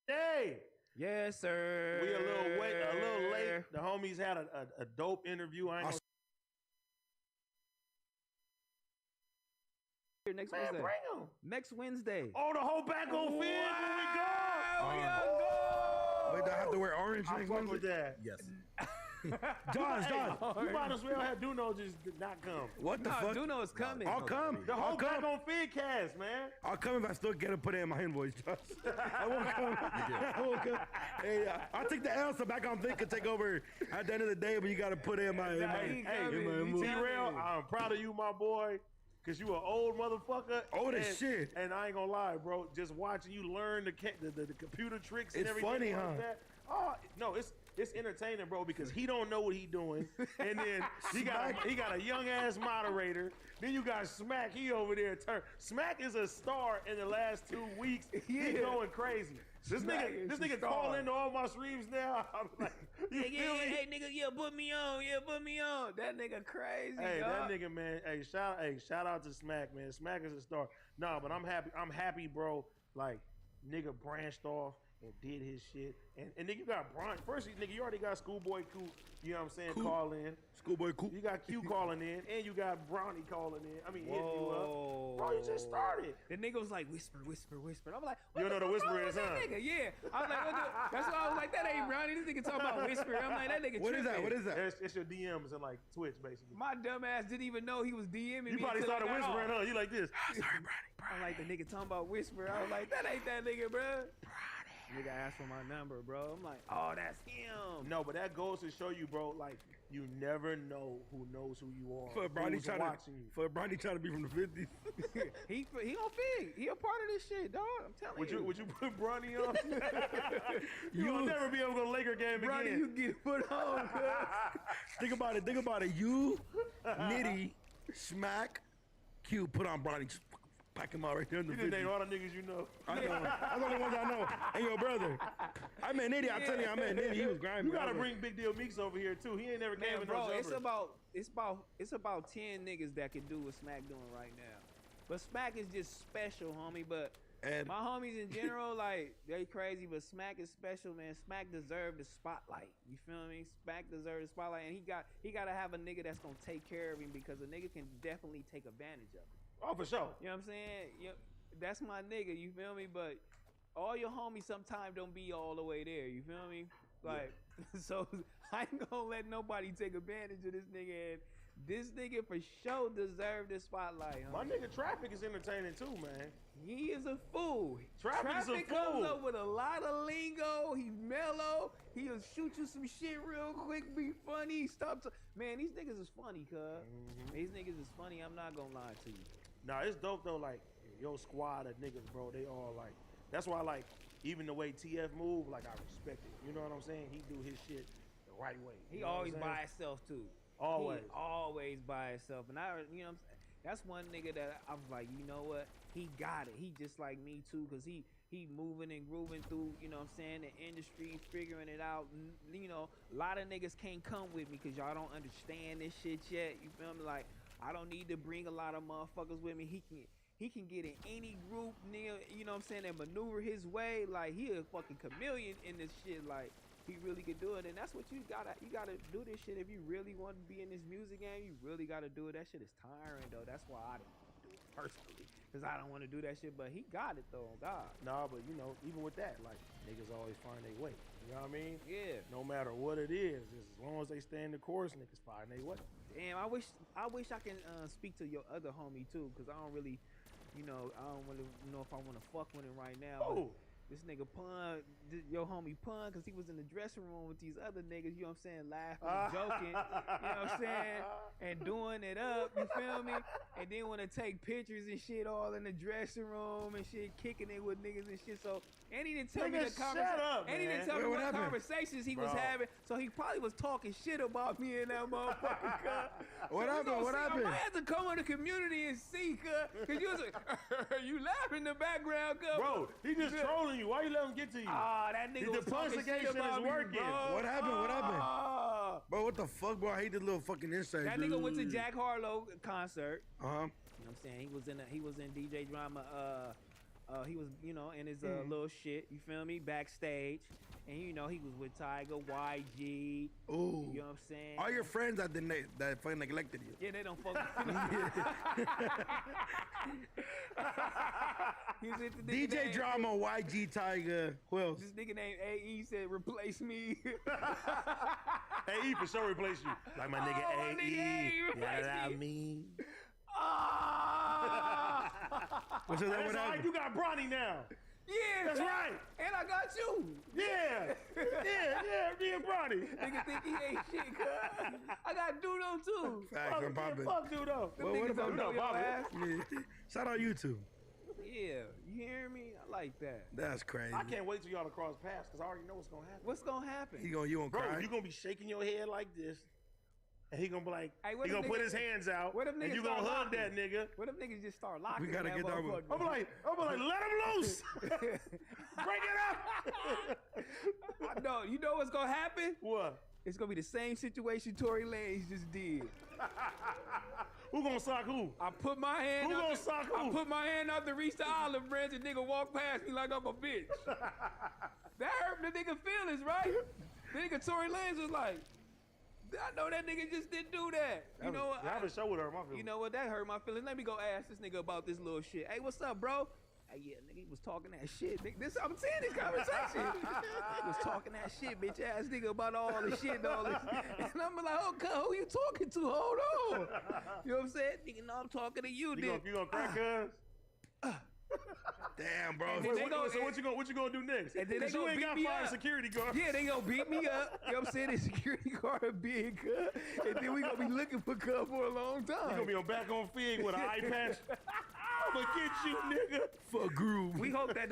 Hey, Yes, sir. we a little late. The homies had a dope interview. I ain't gonna Here next man, Wednesday. bring 'em. Next Wednesday. Oh, the whole back on field. Here we go. We gotta go. Wait, do I have to wear orange I next fuck Wednesday? with that. Yes. Josh, You might as well have Duno just not come. what the No, fuck? Duno is coming. I'll come. The I'll whole back come. on field cast, man. I'll come if I still get to put it in my invoice, Josh. I won't come. I won't come. Hey, I'll take the L so back on Vic can take over at the end of the day, but you got to put it in my he Hey, coming. in my He invoice. T-Rail, I'm proud of you, my boy. Cause you an old motherfucker. Old as and- shit. And I ain't gonna lie, bro. Just watching you learn the computer tricks and It's everything funny, like huh? that. Oh no, it's entertaining, bro, because he don't know what he doing. And then he got a young ass moderator. Then you got Smack, he over there Smack is a star in the last 2 weeks. He's going crazy. This nigga call into all my streams now. I'm like, you feel me? Hey, nigga, yeah, put me on. Yeah, put me on. That nigga crazy, Hey, dog. that nigga, man. Shout out to Smack, man. Smack is a star. Nah, but I'm happy, bro. Like, nigga branched off and did his shit. And nigga, you got Bron. First, nigga, you already got Schoolboy Q, you know what I'm saying, call in. Schoolboy Coop. You got Q calling in, and you got Brownie calling in. I mean, hitting you up. Whoa. Bro, you just started. The nigga was like, whisper, whisper, whisper. I'm like, You know the fuck whisper wrong is, with that huh? nigga? Yeah. I was like, that's why I was like, that ain't Brownie. This nigga talking about whisper. I'm like, that nigga What is that? tripping. What is that? It's your DMs and like Twitch, basically. My dumb ass didn't even know he was DMing me. You probably until I started got whispering, off. huh? You like this. I'm like, the nigga talking about whisper. I was like, that ain't that nigga, bro. Nigga asked for my number, bro. I'm like, oh, that's him. No, but that goes to show you, bro, like, you never know who knows who you are. For Bronny who's trying watching you. to be from the 50s. he on Fig. He a part of this shit, dog. I'm telling you. Would you put Bronny on? You'll never be able to go to Laker game Brownie, again. you get put on, cuz. Think about it. You, Nitty, Smack, Q, put on Bronny. Just pack him out right there in the You just 50s. name all the niggas you know. I know. That's the only ones I know. And your brother. I met Nitty. I tell you, I met Nitty. He was grimy. You gotta I was bring Big Deal Meeks over here too. He ain't never came Man, with bro, no it's jumpers. about 10 niggas that can do what Smack doing right now. But Smack is just special, homie. But And my homies in general, like, they crazy, but Smack is special, man. Smack deserved the spotlight. You feel me? Smack deserved the spotlight, and he gotta have a nigga that's gonna take care of him, because a nigga can definitely take advantage of him. Oh, for sure. You know what I'm saying? That's my nigga, you feel me? But all your homies sometimes don't be all the way there, you feel me? Like, so I ain't gonna let nobody take advantage of this nigga, and this nigga for sure deserved the spotlight, homie. My nigga Traffic is entertaining too, man. He is a fool. Traffic is a comes fool. up with a lot of lingo. He's mellow. He'll shoot you some shit real quick, be funny. Man, these niggas is funny, cuz. These niggas is funny. I'm not gonna lie to you. Nah, it's dope though. Like your squad of niggas, bro. They all like. That's why like even the way TF move, like I respect it. You know what I'm saying? He do his shit the right way. He You know what I'm always saying? by himself too. Always. He always by himself. And you know what I'm saying? That's one nigga that I was like, you know what? He got it. He just like me too, cause he moving and grooving through, you know what I'm saying, the industry, figuring it out. You know, a lot of niggas can't come with me cause y'all don't understand this shit yet. You feel me? Like, I don't need to bring a lot of motherfuckers with me. He can get in any group, nigga, you know what I'm saying, and maneuver his way. Like, he a fucking chameleon in this shit. Like, he really could do it, and that's what you gotta do this shit. If you really want to be in this music game, you really gotta do it. That shit is tiring though. That's why I didn't do it personally, cause I don't want to do that shit. But he got it though, God. Nah, but you know, even with that, like niggas always find their way. You know what I mean? Yeah. No matter what it is, as long as they stay in the course, niggas find their way. Damn, I wish I can speak to your other homie too, cause I don't really, you know, I don't really know if I want to fuck with him right now. but Oh. This nigga Pun, your homie Pun, cause he was in the dressing room with these other niggas, you know what I'm saying, laughing and joking, you know what I'm saying, and doing it up, you feel me? And then want to take pictures and shit all in the dressing room and shit, kicking it with niggas and shit. So, and he didn't tell me Nigga, the shut conversation. up, And he didn't man. tell me Wait, what what happened? conversations he was Bro. having. So he probably was talking shit about me and that motherfucker. cuz. What So we happened? gonna What see. happened? I might have to come in the community and see, cuz you was like, you laughing in the background, cuz. Bro, he just trolling you. Why you let him get to you? Ah, that nigga The was talking shit punctigation about is me, working. bro. What happened? What happened? Ah. Bro, what the fuck, bro? I hate this little fucking insight. That nigga went to Jack Harlow concert. Uh-huh. You know what I'm saying? He was in DJ Drama He was, in his little shit. You feel me? Backstage, and he was with Tiger, YG. Ooh. You know what I'm saying? All your friends that fucking neglected you. Yeah, they don't fuck with He was with the nigga DJ named- Drama, YG Tiger. Who else? This nigga named AE said, replace me. AE for sure replace you. Like my nigga Oh, my AE. nigga AE replace Yeah, I me. mean. What's that? That's What all right. happened? You got Bronny now. Yeah, That's man. right. And I got you. Yeah. Me and Bronny. Nigga think he ain't shit, cuz. I got Dudo too. Facts, I'm popping. Fuck Dudo. Them Well, what niggas about don't know Dudo, your Bobby? ass. Yeah. Shout out YouTube. Yeah, you hear me? I like that. That's crazy. I can't wait till y'all to cross paths because I already know what's gonna happen. What's gonna happen? You gonna Bro, cry? you gonna be shaking your head like this, and he gonna be like, Hey, what he if gonna put niggas- his hands out, what if and niggas you gonna start hug locking? that nigga. What if niggas just start locking? We gotta that get that one. motherfucker? I'm like, let him loose. Break it up. I know. You know what's gonna happen? What? It's gonna be the same situation Tory Lanez just did. Who gonna sock who? I put my hand Who out. gonna the- sock I who? put my hand out to reach the olive branch, and nigga walk past me like I'm a bitch. That hurt the nigga feelings, right? The nigga Tory Lanez was like, I know that nigga just didn't do that. You know what? I have a show with her. My feelings. You know what? That hurt my feelings. Let me go ask this nigga about this little shit. Hey, what's up, bro? Hey, yeah, nigga, he was talking that shit. Nigga, I'm seeing this conversation. He was talking that shit, bitch ass nigga, about all this shit and all this. And I'm like, oh, cuz, who you talking to? Hold on. You know what I'm saying? Nigga, no, I'm talking to you, You nigga. gonna cry, cuz? Damn, bro. And then they go- So what you gonna do next? And then they 'Cause you gonna ain't beat got me 5 up. security guards. Yeah, they gonna beat me up. You know what I'm saying? The security guard big, cuz. And then we gonna be looking for cuz for a long time. You gonna be on back on Fig with an eye patch. I'm gonna get you, nigga. Fuck groove. We hope that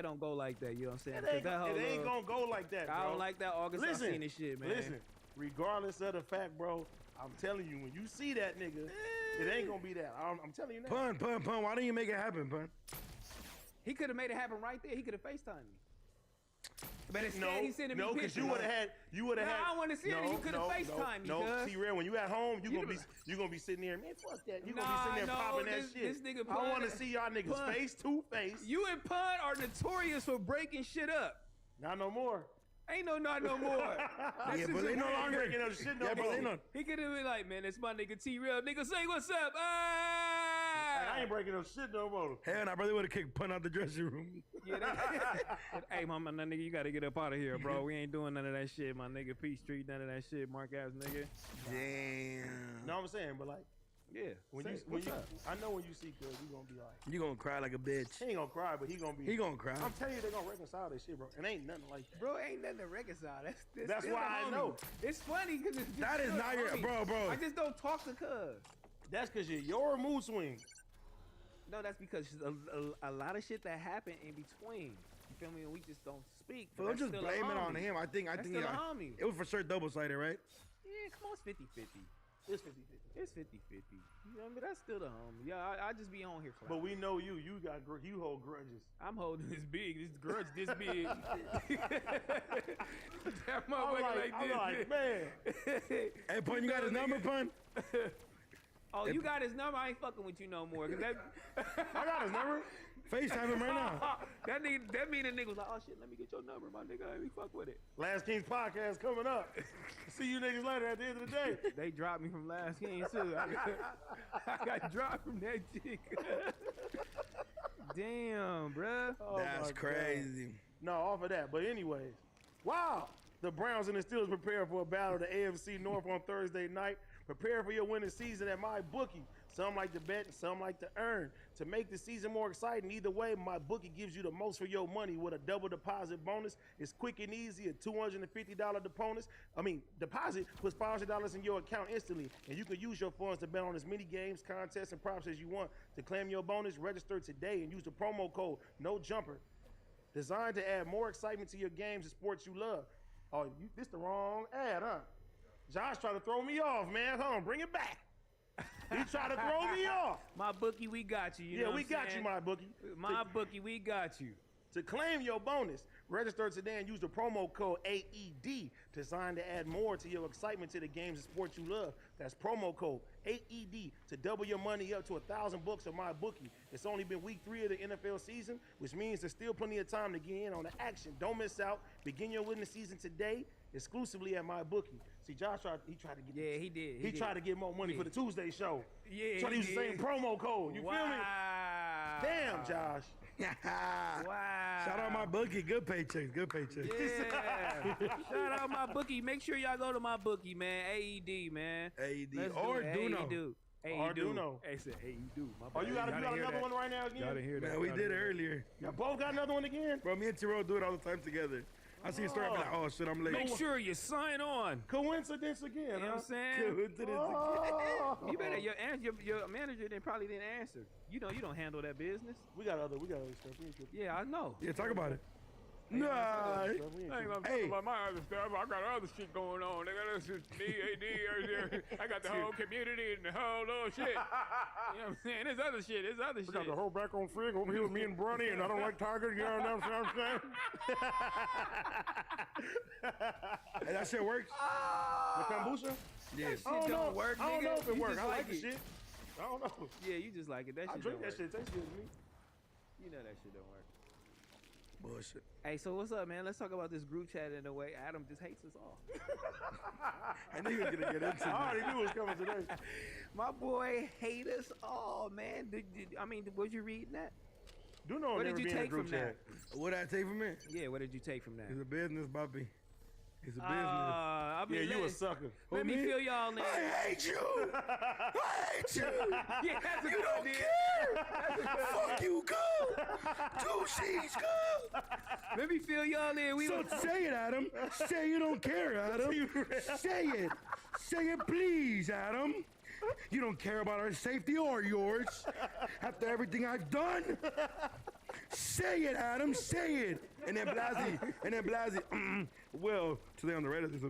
don't go like that. You know what I'm saying? It 'Cause ain't, that whole it ain't little- gonna go like that, bro. I don't like that August Listen, Alsina shit, man. Listen, regardless of the fact, bro, I'm telling you, when you see that nigga, it ain't gonna be that. I'm telling you now. Pun. Why didn't you make it happen, Pun? He could have made it happen right there. He could have FaceTimed me. But instead, No, he sending me no, because pictures. you would have had. Nah, I wanna see it. You coulda FaceTimed me, No, cuz. see, Red, when you at home, you You gonna be sitting there, man. Fuck that. You gonna be Nah, sitting there no, popping this- that shit. this nigga I want to Pun- see y'all niggas Pun. face to face. You and Pun are notorious for breaking shit up. Not no more. Ain't not no more. That's Yeah, just but they a no weird- longer. breaking up shit no Yeah, but more. they no. He could have been like, man, it's my nigga T-Real. Nigga, say what's up. I ain't breaking up shit no more. Hell, I brother would have kicked Pun out the dressing room. Yeah, hey, my nigga, you gotta get up out of here, bro. We ain't doing none of that shit, my nigga. Peachtree, none of that shit, Mark ass nigga. Damn. No, I'm saying, but like Yeah. when say, you what's up? I know when you see Cuz, you gonna be like, You gonna cry like a bitch. he ain't gonna cry, but he gonna be. He gonna cry. I'm telling you, they gonna reconcile this shit, bro. And ain't nothing like that. Bro, ain't nothing to reconcile. That's still why a I homie. know. It's funny because it's just That is still not a your- homie. bro. I just don't talk to cuz. That's because your mood swings. No, that's because a lot of shit that happened in between. You feel me? And we just don't speak. But don't just blame it on him. I think That's still a homie. it was for sure double-sided, right? Yeah, come on, it's 50-50. It's 50-50. It's 50-50. You know what I mean? That's still the homie. Yeah, I just be on here for But we know you. You hold grudges. I'm holding this big, this grudge this big. That I'm motherfucker like, this. I'm like, man. Hey, Pun, you got his number, Pun? Oh, you got his number? I ain't fucking with you no more. Cause that, I got his number. FaceTime him right now. that mean the nigga was like, oh shit, let me get your number, my nigga. Let me fuck with it. Last Kings podcast coming up. See you niggas later at the end of the day. They dropped me from Last King too. I got dropped from that chick. Damn, bruh. Oh my That's God. crazy. No, off of that. But anyways, wow. The Browns and the Steelers prepare for a battle of the AFC North on Thursday night. Prepare for your winning season at MyBookie. Some like to bet and some like to earn. To make the season more exciting, either way, MyBookie gives you the most for your money with a double deposit bonus. It's quick and easy, a $250 deposit puts $500 in your account instantly, and you can use your funds to bet on as many games, contests, and props as you want. To claim your bonus, register today and use the promo code NOJUMPER. Designed to add more excitement to your games and sports you love. Oh, this the wrong ad, huh? Josh tried to throw me off, man. Hold on, bring it back. He tried to throw me off. MyBookie, we got you. You know Yeah, what we I'm got saying? you, MyBookie. MyBookie, we got you. To claim your bonus, Register today and use the promo code AED, designed to add more to your excitement to the games and sports you love. That's promo code AED to double your money up to $1,000 on MyBookie. It's only been week 3 of the NFL season, which means there's still plenty of time to get in on the action. Don't miss out. Begin your winning season today, exclusively at MyBookie. See, Josh tried to get. Yeah, he did. He tried to get more money for the Tuesday show. Yeah, so he used the same promo code. You feel me? Wow. Damn, Josh. Wow. Shout out my bookie. Good paychecks. Good paychecks. Yeah. Shout out my bookie. Make sure y'all go to my bookie, man. AED, man. AED Let's or do it. Duno. AED. Arduino. Hey, said AED. Oh, you got another one right now again? Y'all didn't hear that. Man, we did it earlier. Y'all both got another one again? Bro, me and Tyrell do it all the time together. I see a story, I'm like, oh shit, I'm late. Make sure you sign on. Coincidence again, You know what I'm saying? Coincidence again. You better your manager probably didn't answer. You know you don't handle that business. We got other stuff. We ain't tripping. Yeah, I know. Yeah, talk about it. Nah. We ain't I ain't tripping. gonna Hey. talk about my other stuff. I got other shit going on. This is DAD. I got the whole community and the whole little shit. You know what I'm saying? There's other shit. There's other We shit. got the whole back on frig over here with me and Bronny, and I don't like Tiger. You know what I'm saying? Hey, that shit works? The kombucha? Yes. I don't know. don't work, I don't nigga. know if it You works. just I like like the it. shit. I don't know. Yeah, you just like it. That I shit drink don't that work. shit. It tastes good to me. You know that shit don't work. Bullshit. Hey, so what's up, man? Let's talk about this group chat in a way. Adam just hates us all. I knew you were gonna get into I that. already knew it was coming today. My boy hate us all, man. Was you reading that? Do know What never did you be in a take group from that? chat. What did I take from it? Yeah, what did you take from that? It's a business, Bobby. It's a business. I mean, Yeah, you a sucker. Let me me? fill y'all in. I hate you. I hate you. Yeah, that's a You good don't idea. care. Fuck you, go. Two C's, go. Let me fill y'all in. We So was- say it, Adam. Say you don't care, Adam. Say it. Say it, please, Adam. You don't care about our safety or yours after everything I've done. Say it, Adam. Say it. And then Blasey. Well, today on the Reddit.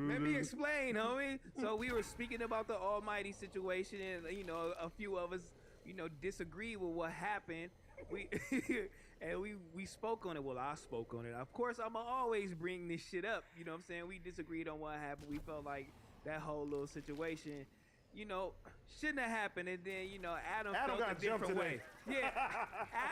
Let me explain, homie. So we were speaking about the Almighty situation, and a few of us, disagree with what happened. We spoke on it. Well, I spoke on it. Of course, I'ma always bring this shit up. You know what I'm saying? We disagreed on what happened. We felt like that whole little situation, shouldn't have happened. And then, Adam felt got a jumped different way. today. Yeah,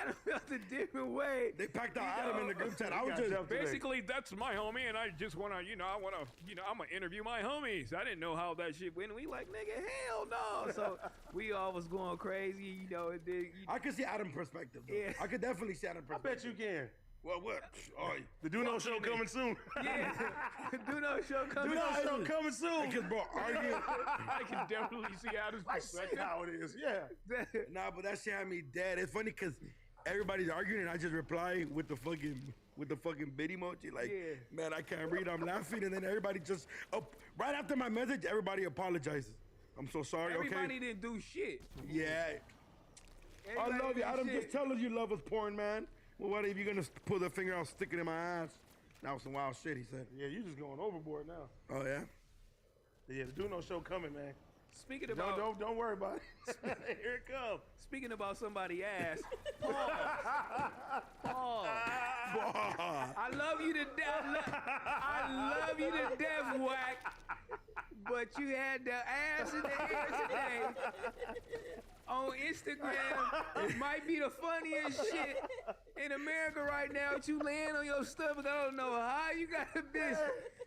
Adam felt a different way. They packed out Adam in the group chat. I was got just jumped today. Basically, that's my homie, and I just wanna, I'm gonna interview my homies. I didn't know how that shit went. We like, nigga, hell no. So we all was going crazy, and then, I could see Adam's perspective. Though. Yeah. I could definitely see Adam's I perspective. bet you can. Well, what? Oh, The Do No Show coming soon. yeah, do no show Do coming. No No, Show listen. coming soon. because bro, arguing. I can definitely see Adam's I see how it is. Yeah. Nah, but that shit had me dead. It's funny because everybody's arguing and I just reply with the fucking bid emoji. Like, Yeah. man, I can't read. I'm laughing, and then everybody just right after my message, everybody apologizes. I'm so sorry. Everybody Okay. didn't do shit. Yeah. I Everybody love you, did Adam. shit. Just tell us you love us, porn man. Well, what if you're gonna pull the finger out, stick it in my ass? That was some wild shit he said. Yeah, you just going overboard now. Oh yeah. Yeah, the Do No Show coming, man. Speaking about Don't worry about it. Here it comes. speaking about somebody ass. Paul. I love you to death. I love you to death, Whack. But you had the ass in the air today. On Instagram, it might be the funniest shit in America right now. That you laying on your stomach. I don't know how you got a bitch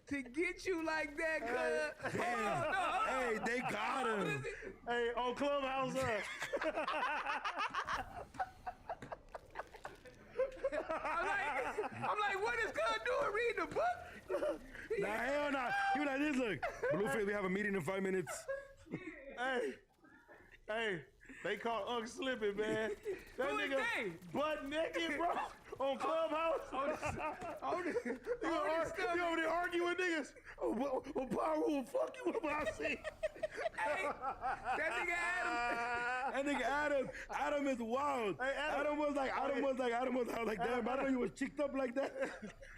to get you like that, cuz. Hey, they got him. Hey, on Clubhouse, I'm like, what is God doing? Reading the book? Nah, hell nah. You like this? Look, Blueface, we have a meeting in 5 minutes. Hey, they caught Unc slipping, man. That Who is nigga they? butt naked, bro, on Clubhouse. You over there arguing with niggas. Oh, Power will fuck you up, I see. Hey, that nigga Adam. That nigga Adam is wild. Hey, Adam was like, I was like, damn, I know you was cheeked up like that.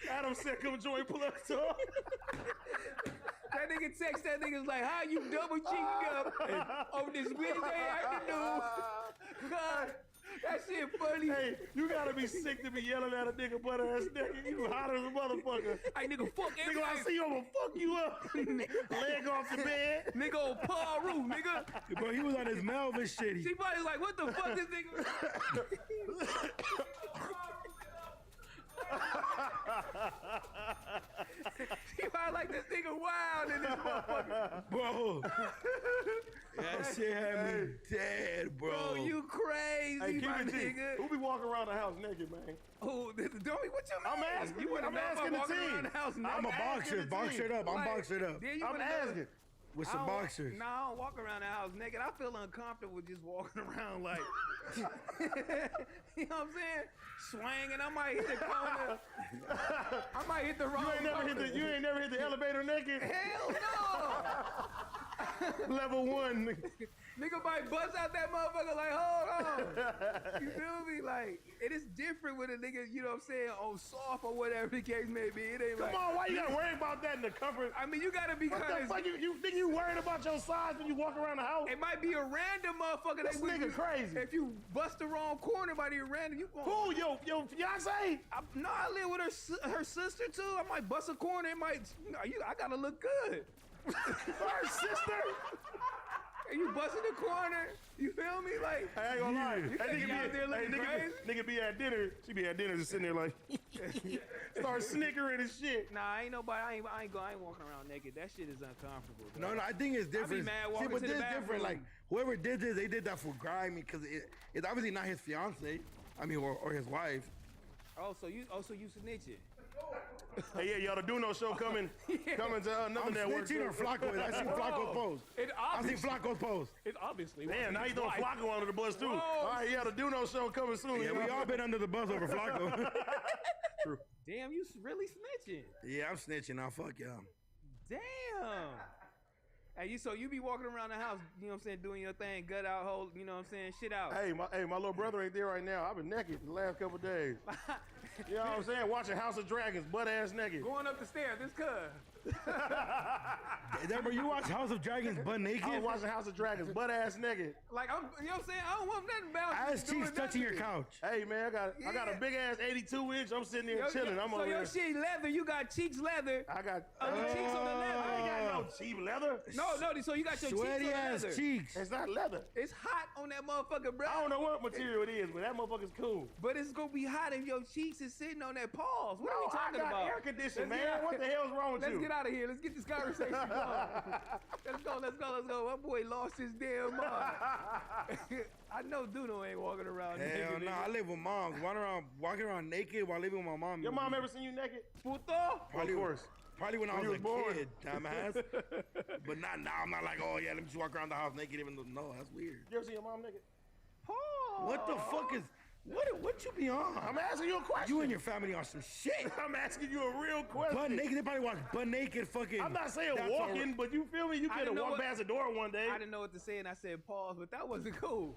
Adam said, come join Pull Up Talk. That nigga text that nigga's like, how you double cheeking up on this Wednesday afternoon? God, That shit funny. Hey, you gotta be sick to be yelling at a nigga butt ass nigga. You hot as a motherfucker. Hey, nigga, fuck Nigga, everything. I see you, I'm gonna fuck you up. Leg off the bed. Nigga on Paul Roof, nigga. Bro, he was on his Melvin shit. She probably was like, what the fuck this nigga? She probably like this nigga wild in this motherfucker. Bro, that shit had me dead, bro. Bro, you crazy, Hey, keep my it G. nigga. Who be walking around the house naked, man? Oh, what you mean? I'm asking. You want I'm asking the walking team. around the house I'm a naked? boxer. the Boxered team. up. I'm Like, boxered up. Then you I'm wanna asking. With I some don't- boxers. Nah, I don't walk around the house naked. I feel uncomfortable just walking around like, you know what I'm saying? Swinging. I might hit the corner. I might hit the wrong corner. You ain't never hit the elevator naked. Hell no! Level 1. Nigga might bust out that motherfucker like, hold on. You feel me? Like, it is different with a nigga, you know what I'm saying, on soft or whatever the case may be. It ain't Come like, on, why you gotta worry about that in the comfort? I mean, you gotta be What kind the fuck? You think you worried about your size when you walk around the house? It might be a random motherfucker. This nigga crazy. If you bust the wrong corner by the random, you going. Who? Your fiance? No, I live with her sister too. I might bust a corner. It might. I gotta look good. Her sister? And you busting the corner. You feel me? Like, I ain't gonna lie. You That think nigga you out there looking crazy? nigga be at dinner. She be at dinner just sitting there like, start snickering and shit. Nah, ain't nobody. I ain't walking around naked. That shit is uncomfortable. Dog. No, I think it's different. mad See, walking but to this the different. bathroom. Like whoever did this, they did that for grimy because it's obviously not his fiance. I mean, or his wife. Oh, so you snitching? Hey, yeah, y'all, the Do No Show coming to another I'm network. snitching or Flacco. I seen Flacco post. I seen Flacco post. It obviously. Damn, now you throwing Flacco under the bus too. Whoa. All right, yeah, the Do No Show coming soon. Yeah, we all been under the bus over Flacco. True. Damn, you really snitching? Yeah, I'm snitching now. Fuck y'all. Damn. Hey, so you be walking around the house, you know what I'm saying, doing your thing, gut out, hold, you know what I'm saying, shit out. Hey, my little brother ain't there right now. I've been naked the last couple days. You know what I'm saying? Watching House of Dragons, butt ass naked. Going up the stairs, this cuz. Is that where you watch House of Dragons butt naked? I was watching House of Dragons, butt ass naked. Like, you know what I'm saying? I don't want nothing about Ass cheeks touching your couch. Hey man, I got a big ass 82-inch. I'm sitting there chilling. I'm so over your there. shit leather, you got cheeks leather. I got Your cheeks on the leather. I ain't got no cheap leather. No, so you got your cheeks on Sweaty the ass leather. cheeks. It's not leather. It's hot on that motherfucker, bro. I don't know what material it is, but that motherfucker's cool. But it's gonna be hot if your cheeks is sitting on that pause. What are we No, talking I got about? air conditioning, Let's man. get out- What the hell's wrong with Let's you? get out of here. Let's get this conversation going. Let's go. My boy lost his damn mind. I know Duno ain't walking around Hell naked. no, I live with moms. Walking around naked while living with my mom. Your mom ever seen you naked? Puto? Probably, Of course. Probably when I When was you a was born. kid, dumbass. But not now. I'm not like, oh yeah, let me just walk around the house naked. Even though, no, that's weird. You ever seen your mom naked? What the fuck is? What you be on? I'm asking you a question. You and your family on some shit. I'm asking you a real question. Butt naked. They probably watch butt naked fucking. I'm not saying That's walking, but you feel me? You I could didn't have know walked what- past the door one day. I didn't know what to say and I said pause, but that wasn't cool.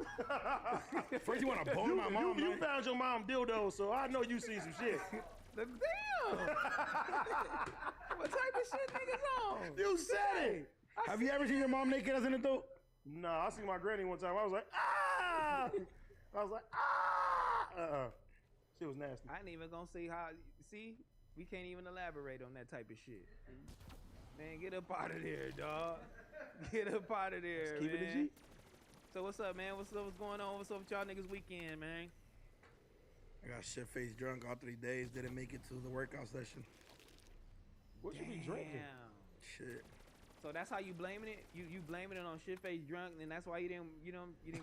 First you want to bone my mom. You right? found your mom dildo, so I know you seen some shit. Damn! What type of shit niggas on? You said it. Have you ever seen your mom naked as an adult? Nah, I seen my granny one time. I was like, ah! I was like, ah! She was nasty. I ain't even gonna say how. See, we can't even elaborate on that type of shit. Man, get up out of there, dog. Get up out of there, Keep it a man. G. So what's up, man? What's going on? What's up with y'all niggas weekend, man? I got shit-faced drunk all 3 days. Didn't make it to the workout session. What you be drinking? Damn. Shit. So that's how you blaming it? You blaming it on shit face drunk, and that's why you didn't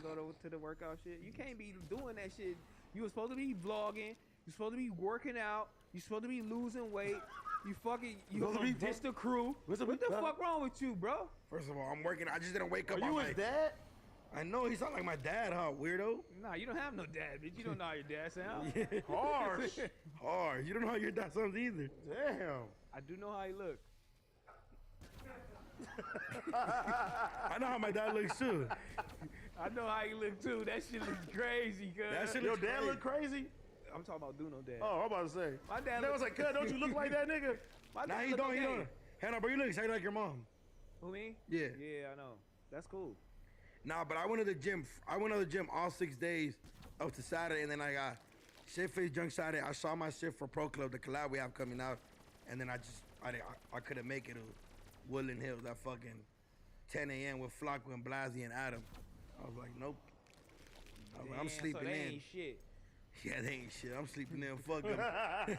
go to the workout shit. You can't be doing that shit. You were supposed to be vlogging. You supposed to be working out. You supposed to be losing weight. You Supposed to be this the crew. What the fuck wrong with you, bro? First of all, I'm working. I just didn't wake up. Are you on his my- dad? I know he sound like my dad, huh? Weirdo. Nah, you don't have no dad, bitch. You don't know how your dad sounds. Harsh. Hard. You don't know how your dad sounds either. Damn. I do know how he look. I know how my dad looks too. I know how he look too. That shit looks crazy, cuz. That shit Your looks dad crazy. look crazy? I'm talking about Duno dad. Oh, I'm about to say. My dad That look- was like, cuz, don't you look like that nigga? My Nah, dad he look don't. He okay. don't. Hannah, bro, you look exactly like your mom. Who, me? Yeah. Yeah, I know. That's cool. Nah, but I went to the gym. I went to the gym all 6 days up to Saturday, and then I got shit-face drunk Saturday. I saw my shit for Pro Club, the collab we have coming out, and then I couldn't make it to Woodland Hills that fucking 10 a.m. with Flacco and Blasey and Adam. I was like, nope. I was like, I'm Damn, sleeping so they in. ain't shit. Yeah, they ain't shit. I'm sleeping in. Fuck them.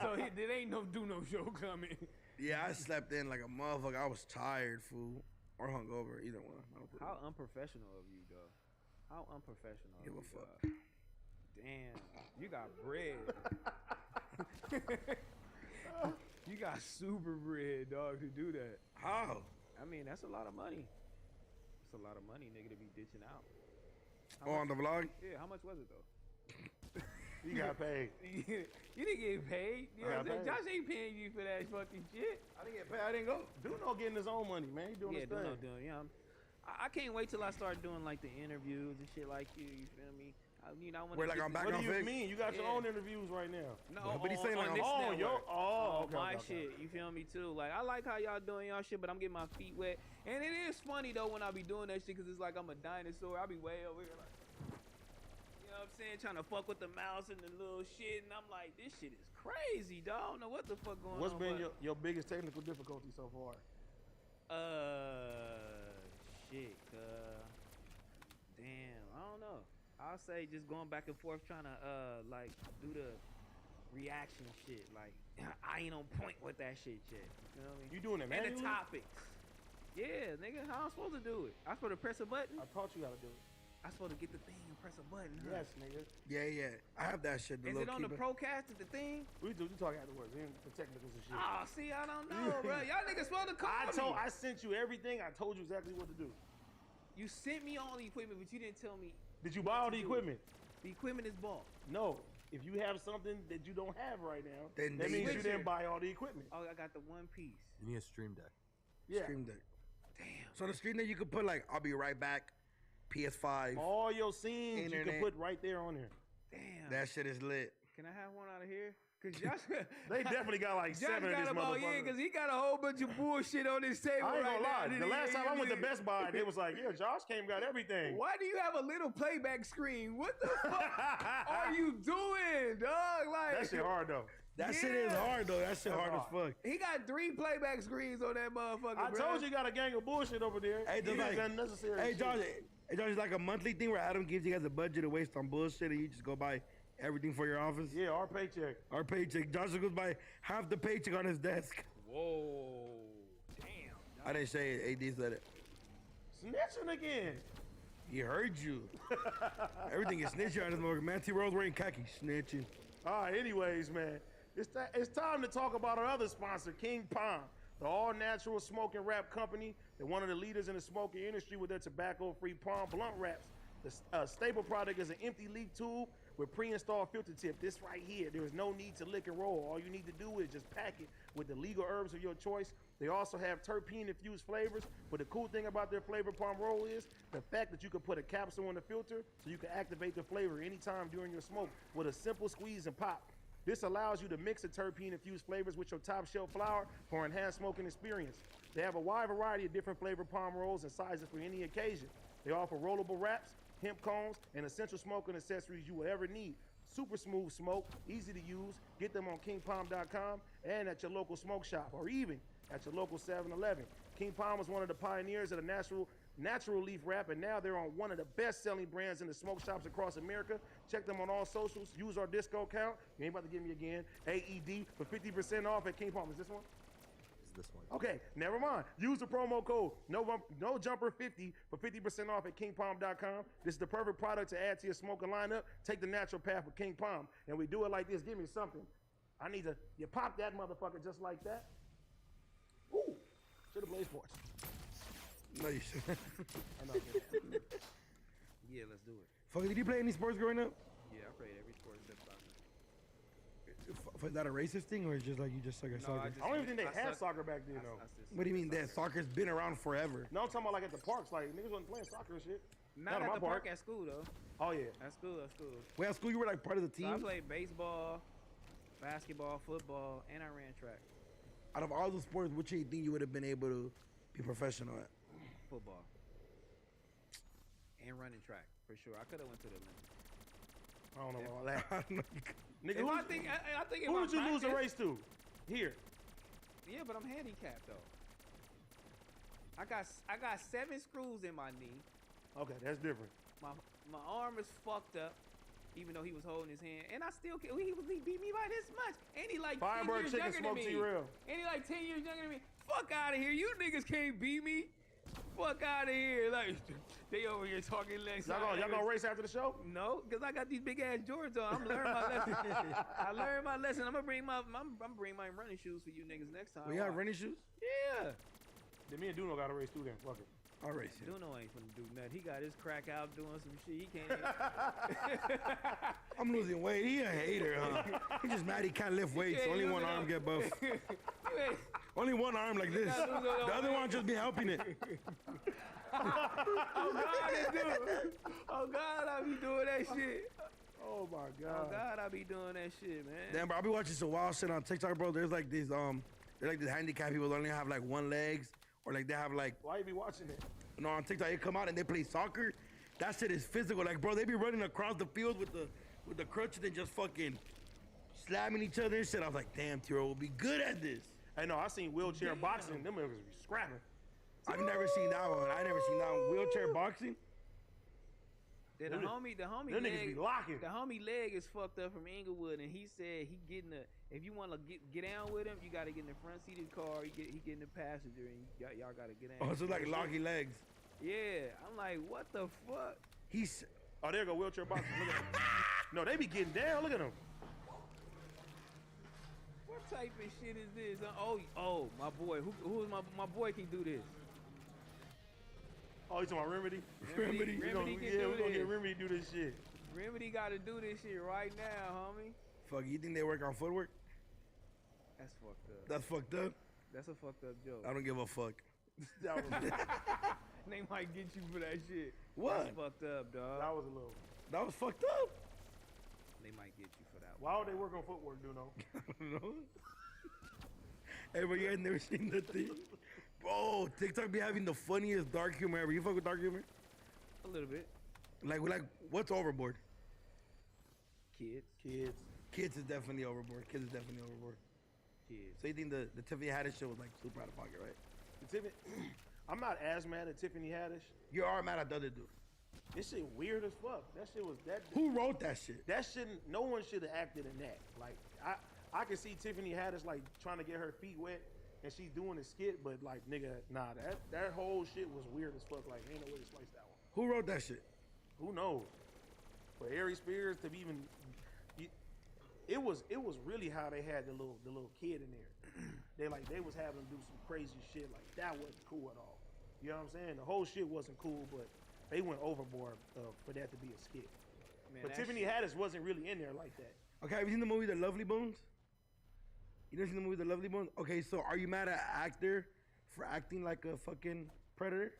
So there ain't no show coming. Yeah, I slept in like a motherfucker. I was tired, fool, or hungover, either one. I don't How unprofessional of you, though. How unprofessional give of a you, fuck. dog. Damn, you got bread. You got super bread, dog, to do that. How? I mean, that's a lot of money. That's a lot of money, nigga, to be ditching out. How Oh, on the vlog? Yeah, how much was it, though? You got paid. You didn't get paid. You know what I'm saying? got Josh ain't paying you for that fucking shit. I didn't get paid. I didn't go. Duno getting his own money, man. He doing his thing. You know, I can't wait till I start doing like the interviews and shit like you. You feel me? I wanna Wait, like get I'm this- back What on do you Fake? mean? You got your Yeah. own interviews right now. No, But he's saying like on this oh, network. okay, My okay. shit, you feel me too? Like I like how y'all doing y'all shit, but I'm getting my feet wet, and it is funny though when I be doing that shit because it's like I'm a dinosaur. I be way over here like, you know what I'm saying, trying to fuck with the mouse and the little shit, and I'm like, this shit is crazy, dog. I don't know what the fuck going What's on. been but- your biggest technical difficulty so far? Shit, damn, I don't know. I'll say just going back and forth trying to like do the reaction shit. Like I ain't on point with that shit yet. You know what I mean? You doing it And the manually? topics. Yeah, nigga, how I'm supposed to do it? I'm supposed to press a button? I taught you how to do it. I'm supposed to get the thing and press a button, huh? Yes, nigga. Yeah. I have that shit. The Is little it on the keyboard. Procast at the thing? We talk afterwards. We ain't the technicals and shit. Oh, see, I don't know, bro. Y'all niggas supposed to call me. I sent you everything. I told you exactly what to do. You sent me all the equipment, but you didn't tell me. Did you buy all the do it. equipment? The equipment is bought. No. If you have something that you don't have right now, Then that they means you switch didn't it. buy all the equipment. Oh, I got the one piece. You need a stream deck. Yeah. Stream Deck. Damn. So the stream Deck you could put like, I'll be right back, PS5. All your scenes you Internet. can put right there on there. Damn. That shit is lit. Can I have one out of here? Cause Josh, They definitely got like Josh 7 of got this about motherfucker. he got a whole bunch of bullshit on his table I ain't right gonna lie. now. The last time I went to Best Buy, they was like, yeah, Josh came and got everything. Why do you have a little playback screen? What the fuck are you doing, dog? Like That shit hard though. That shit is Yeah. hard though. That shit hard as fuck. He got 3 playback screens on that motherfucker. I bruh. told you got a gang of bullshit over there. Hey, You just like, got unnecessary hey, shit. Josh, it's like a monthly thing where Adam gives you guys a budget to waste on bullshit and you just go buy everything for your office. Yeah, our paycheck. Our paycheck. Josh goes by half the paycheck on his desk. Whoa, damn. I didn't say it. AD said it. Snitching again. He heard you. Everything is snitching on this motherfucker. Man, T-Rose wearing khaki. Snitching. All right, anyways, man. It's time to talk about our other sponsor, King Palm, the all-natural smoking wrap company. They're one of the leaders in the smoking industry with their tobacco-free palm blunt wraps. The staple product is an empty leaf tube with pre-installed filter tip. This right here, there is no need to lick and roll. All you need to do is just pack it with the legal herbs of your choice. They also have terpene-infused flavors, but the cool thing about their flavor palm roll is the fact that you can put a capsule in the filter so you can activate the flavor anytime during your smoke with a simple squeeze and pop. This allows you to mix the terpene-infused flavors with your top shelf flower for enhanced smoking experience. They have a wide variety of different flavor palm rolls and sizes for any occasion. They offer rollable wraps, hemp cones, and essential smoking accessories you will ever need. Super smooth smoke, easy to use. Get them on kingpalm.com and at your local smoke shop, or even at your local 7-Eleven. King Palm was one of the pioneers of the natural leaf wrap, and now they're on one of the best-selling brands in the smoke shops across America. Check them on all socials. Use our discount count. You ain't about to give me again. AED for 50% off at King Palm. Is this one? It's this one. Okay, never mind. Use the promo code no jumper 50 for 50% off at kingpalm.com. This is the perfect product to add to your smoking lineup. Take the natural path with King Palm, and we do it like this. Give me something. I need to. You pop that motherfucker just like that. Ooh, should have played sports. No, you should. I know. Yeah, let's do it. Fuck, did you play any sports growing up? Yeah, I played every sport except soccer. Is that a racist thing or is just like you just suck at soccer? I don't even think they had soccer back then, though. What do you mean that soccer's been around forever? No, I'm talking about like at the parks. Like niggas wasn't playing soccer and shit. Not in at my the park, at school though. Oh yeah. At school, at school. Well, at school you were like part of the So I team. played baseball, basketball, football, and I ran track. Out of all the sports, which do you think you would have been able to be professional at? Football. and running track for sure. I could have went to the Olympics. I don't know about all that. Nigga, If I think if who I did you lose a practice- race to? Here. Yeah, but I'm handicapped though. I got 7 screws in my knee. Okay, that's different. My arm is fucked up, even though he was holding his hand, and I still can't. He beat me by this much, and he like 10 Firebird years Chicken younger Smoke than me. T-Rail. And he like 10 years younger than me. Fuck out of here! You niggas can't beat me. Fuck out of here! Like they over here talking legs. Y'all gonna race after the show? No, because I got these big ass Jordans on. I'm learning my lesson. I learned my lesson. I'm gonna bring my running shoes for you niggas next time. We have running shoes? Yeah. Then me and Duno got to race too then. Fuck it. I'll race you. Duno ain't finna do nothing. He got his crack out doing some shit. He can't even. I'm losing weight. He a hater, huh? He just mad he can't lift weights. can't Only use one it arm up. get buff. You ain't- Only one arm like this. gotta lose it up. The other one just be helping it. Oh God, they do. Oh God, I be doing that shit. Oh my Oh God. God, I be doing that shit, man. Damn, bro, I be watching some wild shit on TikTok, bro. There's like these they're like these handicapped people that only have like one legs, or like they have like Why you be watching it? no on TikTok they come out and they play soccer. That shit is physical. Like, bro, they be running across the field with the crutches and just fucking slamming each other and shit. I was like, damn, Tiro will be good at this. Hey, no, I seen wheelchair boxing. Them niggas be scrapping. I've never seen that one. I never seen that one. Wheelchair boxing. The homie Them niggas leg, be locking. the homie leg is fucked up from Inglewood, and he said he getting the. If you want to get down with him, you got to get in the front seat of the car. He get in the passenger, and y'all got to get in. Oh, so like locky legs. Yeah, I'm like, what the fuck? He's Oh, there go wheelchair boxing. Look at them. No, they be getting down. Look at them. What type of shit is this? Oh, my boy. Who is my boy can do this? Oh, you talking about Remedy? Remedy We can gonna do get this. Remedy to do this shit. Remedy got to do this shit right now, homie. fuck. You think they work on footwork? That's fucked up. That's fucked up. That's a fucked up joke. I don't give a fuck. That was, They might get you for that shit. What? That's fucked up, dog. that was a little. That was fucked up. They might get you for that. Why would they work on footwork, Duno? I don't know. Hey, but you guys never seen that thing? Bro, TikTok be having the funniest dark humor ever. You fuck with dark humor? A little bit. Like what's overboard? Kids. Kids is definitely overboard. Kids is definitely overboard. Kids. So you think the Tiffany Haddish show was like super out of pocket, right? I'm not as mad at Tiffany Haddish. You are mad at the other dude. This shit weird as fuck. That shit was that. Who wrote that shit? That shouldn't. No one should have acted in that. Like I can see Tiffany Haddish like trying to get her feet wet, and she's doing a skit, but like nigga, nah, that whole shit was weird as fuck. Like ain't no way to slice that one. Who wrote that shit? Who knows? But Ari Spears to be even, it was really how they had the little kid in there. They was having him do some crazy shit like that wasn't cool at all. You know what I'm saying? The whole shit wasn't cool, but they went overboard for that to be a skit. Man, But that Tiffany shit- Haddish wasn't really in there like that. Okay, have you seen the movie The Lovely Bones? You never seen the movie The Lovely Bones? Okay, so are you mad at an actor for acting like a fucking predator?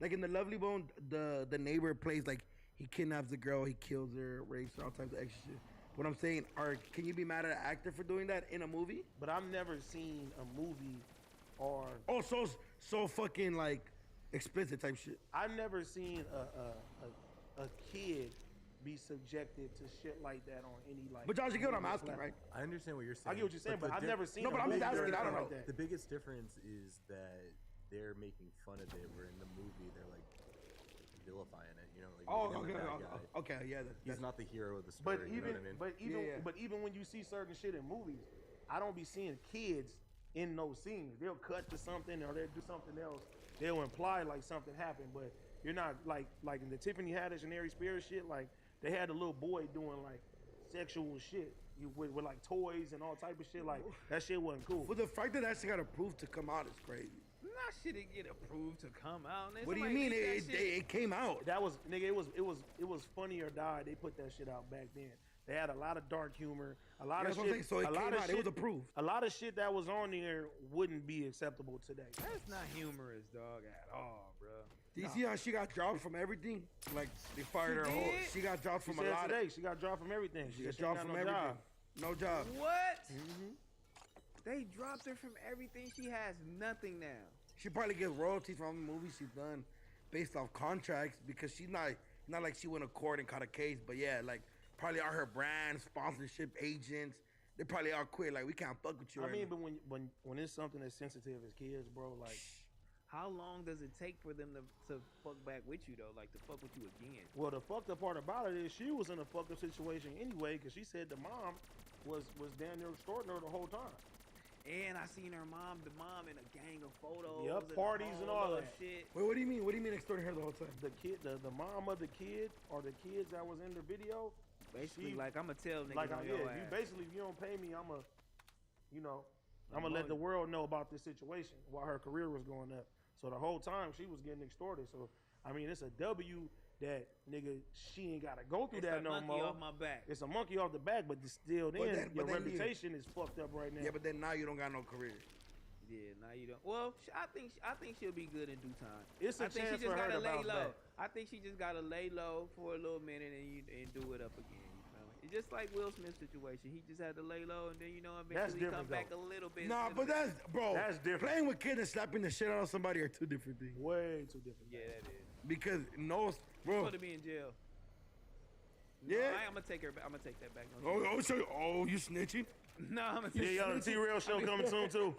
Like in The Lovely Bone, the neighbor plays like he kidnaps the girl, he kills her, rapes her, all types of extra shit. What I'm saying, can you be mad at an actor for doing that in a movie? But I've never seen a movie or Oh, so fucking like explicit type shit. I've never seen a kid be subjected to shit like that on any like. But Josh, you get what I'm media asking, right? platform. I understand what you're saying. I get what you're saying, but I've never seen. No, but a I'm just movie asking, or I don't anything know. like The that. biggest difference is that they're making fun of it, where in the movie they're like vilifying it. You know, like Oh, making him okay, the bad guy. okay, yeah. He's not the hero of the story. But you know even, what I mean? but even when you see certain shit in movies, I don't be seeing kids in those scenes. They'll cut to something or they'll do something else. They'll imply like something happened, but you're not like in the Tiffany Haddish and Ari Spears shit. Like they had a little boy doing like sexual shit with like toys and all type of shit. Like that shit wasn't cool. Well, the fact that shit got approved to come out is crazy. Nah, shit didn't get approved to come out. What do you mean? It came out. That was nigga. It was Funny or Die. They put that shit out back then. They had a lot of dark humor, a lot Yeah, of that's what I'm shit. saying. So it a lot came of out. shit, It was approved. A lot of shit that was on there wouldn't be acceptable today. That's not humorous, dog, at all, bro. Do you see how she got dropped from everything? Like they fired She her whole. did? She got dropped She from a said lot. today she got dropped from everything. She said got dropped ain't from got no everything. job. No job. What? They dropped her from everything. She has nothing now. She probably gets royalties from the movies she's done. based off contracts because she's not like she went to court and caught a case, but yeah, like probably all her brands, sponsorship agents, they probably all quit. Like we can't fuck with you. I mean, but when it's something as sensitive as kids, bro, like. How long does it take for them to fuck back with you though? Like to fuck with you again? Well, the fucked up part about it is she was in a fucked up situation anyway because she said the mom was damn near extorting her the whole time. And I seen the mom in a gang of photos. Yep, parties and all that shit. Wait, what do you mean? What do you mean extorting her the whole time? The kid, the mom of the kid or the kids that was in the video. Basically, like I'ma tell niggas like on your you ass. basically if you don't pay me, I'm gonna let the world know about this situation while her career was going up. So the whole time she was getting extorted. So I mean, it's a W that nigga she ain't gotta go through that no more. Monkey off my back. It's a monkey off the back, but still, then your reputation is fucked up right now. Yeah, but then now you don't got no career. Yeah, now you don't. Well, I think she'll be good in due time. It's a I think chance she just for her gotta to lay bounce low. back. I think she just gotta lay low for a little minute and do it up again. You feel me? It's just like Will Smith's situation. He just had to lay low and then eventually come back a little bit. Nah, but that's That's different. Playing with kids and slapping the shit out of somebody are two different things. Way too different. Yeah, that is. Because You're bro. supposed to be in jail. Yeah. I'm gonna take her back. I'm gonna take that back. You snitching? No, I'm gonna Yeah, y'all the T-Rail show coming soon too.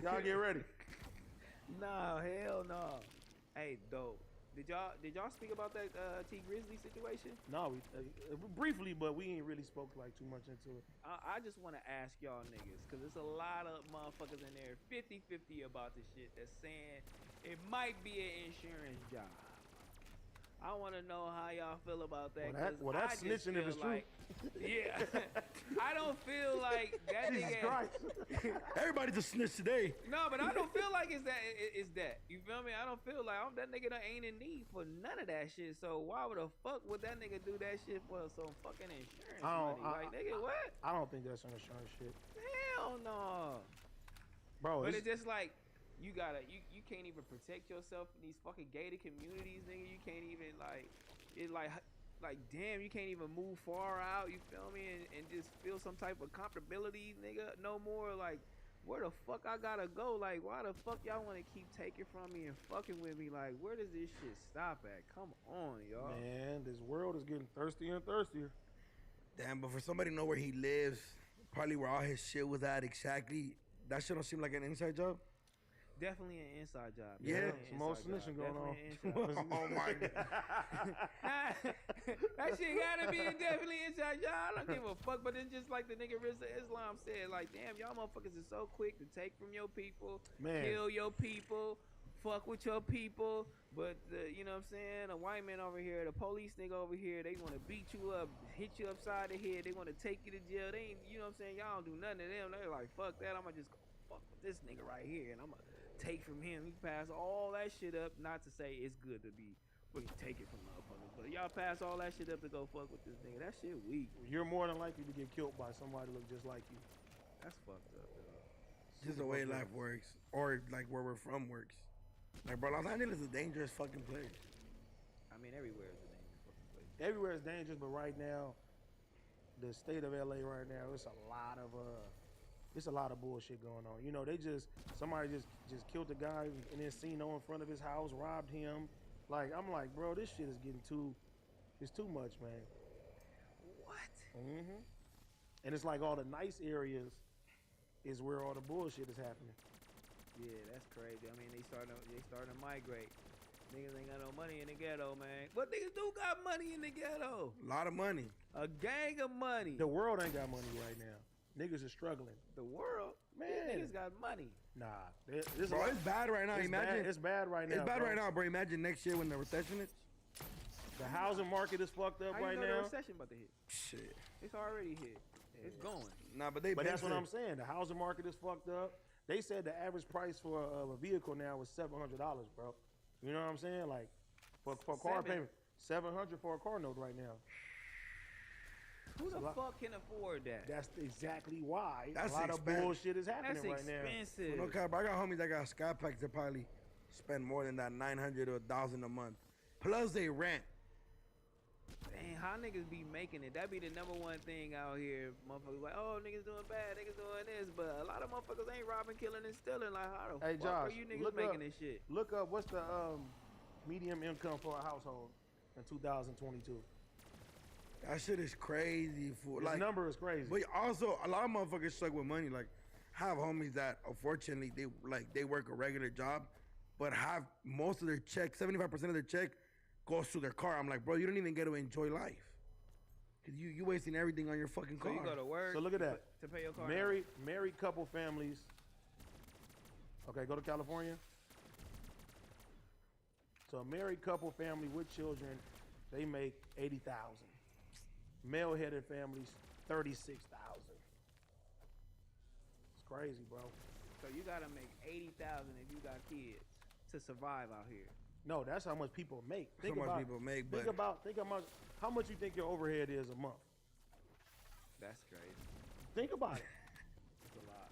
Y'all get ready. No, hell no. Hey, dope. Did y'all speak about that T Grizzly situation? No, we briefly, but we ain't really spoke like too much into it. I just want to ask y'all niggas, because there's a lot of motherfuckers in there 50-50 about this shit that's saying it might be an insurance job. I want to know how y'all feel about that. Well, that's I just snitching if feel it's true. like, yeah. I don't feel like that Jesus nigga. Christ. Everybody's a snitch today. No, but I don't feel like it's that. You feel me? I don't feel like that nigga that ain't in need for none of that shit. So why would the fuck would that nigga do that shit for some fucking insurance money? Like, nigga, what? I don't think that's some insurance shit. Hell no. Bro, But it's just like you can't even protect yourself in these fucking gated communities, nigga. You can't even like damn, you can't even move far out, you feel me, and just feel some type of comfortability, nigga, no more. Like, where the fuck I gotta go? Like, why the fuck y'all want to keep taking from me and fucking with me? Like, where does this shit stop at? Come on, y'all. Man, this world is getting thirstier and thirstier. Damn, but for somebody to know where he lives, probably where all his shit was at exactly, that shit don't seem like an inside job. Definitely an inside job. Yeah, some more snitching going on. Oh my god. That shit gotta be definitely inside job. I don't give a fuck. But then just like the nigga Rizza Islam said, like, damn, y'all motherfuckers are so quick to take from your people, Man. kill your people, fuck with your people. But you know what I'm saying? A white man over here, the police nigga over here, they want to beat you up, hit you upside the head. They want to take you to jail. They ain't, you know what I'm saying? Y'all don't do nothing to them. They're like, fuck that. I'm gonna just go fuck with this nigga right here, and I'm gonna take from him. He pass all that shit up. Not to say it's good to be we take it from motherfuckers, but y'all pass all that shit up to go fuck with this nigga. That shit weak. You're more than likely to get killed by somebody who look just like you. That's fucked up, dog. Just the way life works, or like where we're from works. Like, bro, Los Angeles is a dangerous fucking place. I mean, everywhere is a dangerous fucking place. Everywhere is dangerous, but right now, the state of LA right now, it's a lot of bullshit going on. You know, somebody just killed a guy and then Sino in front of his house, robbed him. Like, I'm like, bro, this shit is getting it's too much, man. What? Mm-hmm. And it's like all the nice areas is where all the bullshit is happening. Yeah, that's crazy. I mean, they starting to migrate. Niggas ain't got no money in the ghetto, man. But niggas do got money in the ghetto. A lot of money. A gang of money. The world ain't got money right now. Niggas are struggling. The world? Man. These niggas got money. Nah. Bro, it's bad right now. Imagine. It's bad right now. It's bad bro. right now, bro. Imagine next year when the recession is. The housing market is fucked up How right you know now. the recession about to hit? Shit. It's already hit. It's going. Nah, but that's what I'm saying. The housing market is fucked up. They said the average price for a vehicle now is $700, bro. You know what I'm saying? Like for car payment, $700 for a car note right now. Who the fuck can afford that? That's exactly why That's a lot of bullshit is happening That's right now. expensive. No cap, I got homies that got sky packs that probably spend more than that $900 or $1,000 a month. Plus they rent. Dang, how niggas be making it? That be the number one thing out here. Motherfuckers like, oh, niggas doing bad, niggas doing this. But a lot of motherfuckers ain't robbing, killing, and stealing. Like, how the Hey, fuck Josh, are you niggas making this shit? Look up what's the medium income for a household in 2022. That shit is crazy. This number is crazy. But also, a lot of motherfuckers struggle with money. Like, I have homies that unfortunately they work a regular job, but have most of their check, 75% of their check, goes to their car. I'm like, bro, you don't even get to enjoy life. Cause you wasting everything on your fucking car. So you go to work. So look at that. To pay your car. Married couple families. Okay, go to California. So a married couple family with children, they make 80,000. Male-headed families, 36,000. It's crazy, bro. So you gotta make 80,000 if you got kids to survive out here. No, that's how much people make. Think how much people make, think about how much you think your overhead is a month. That's crazy. Think about it. It's a lot.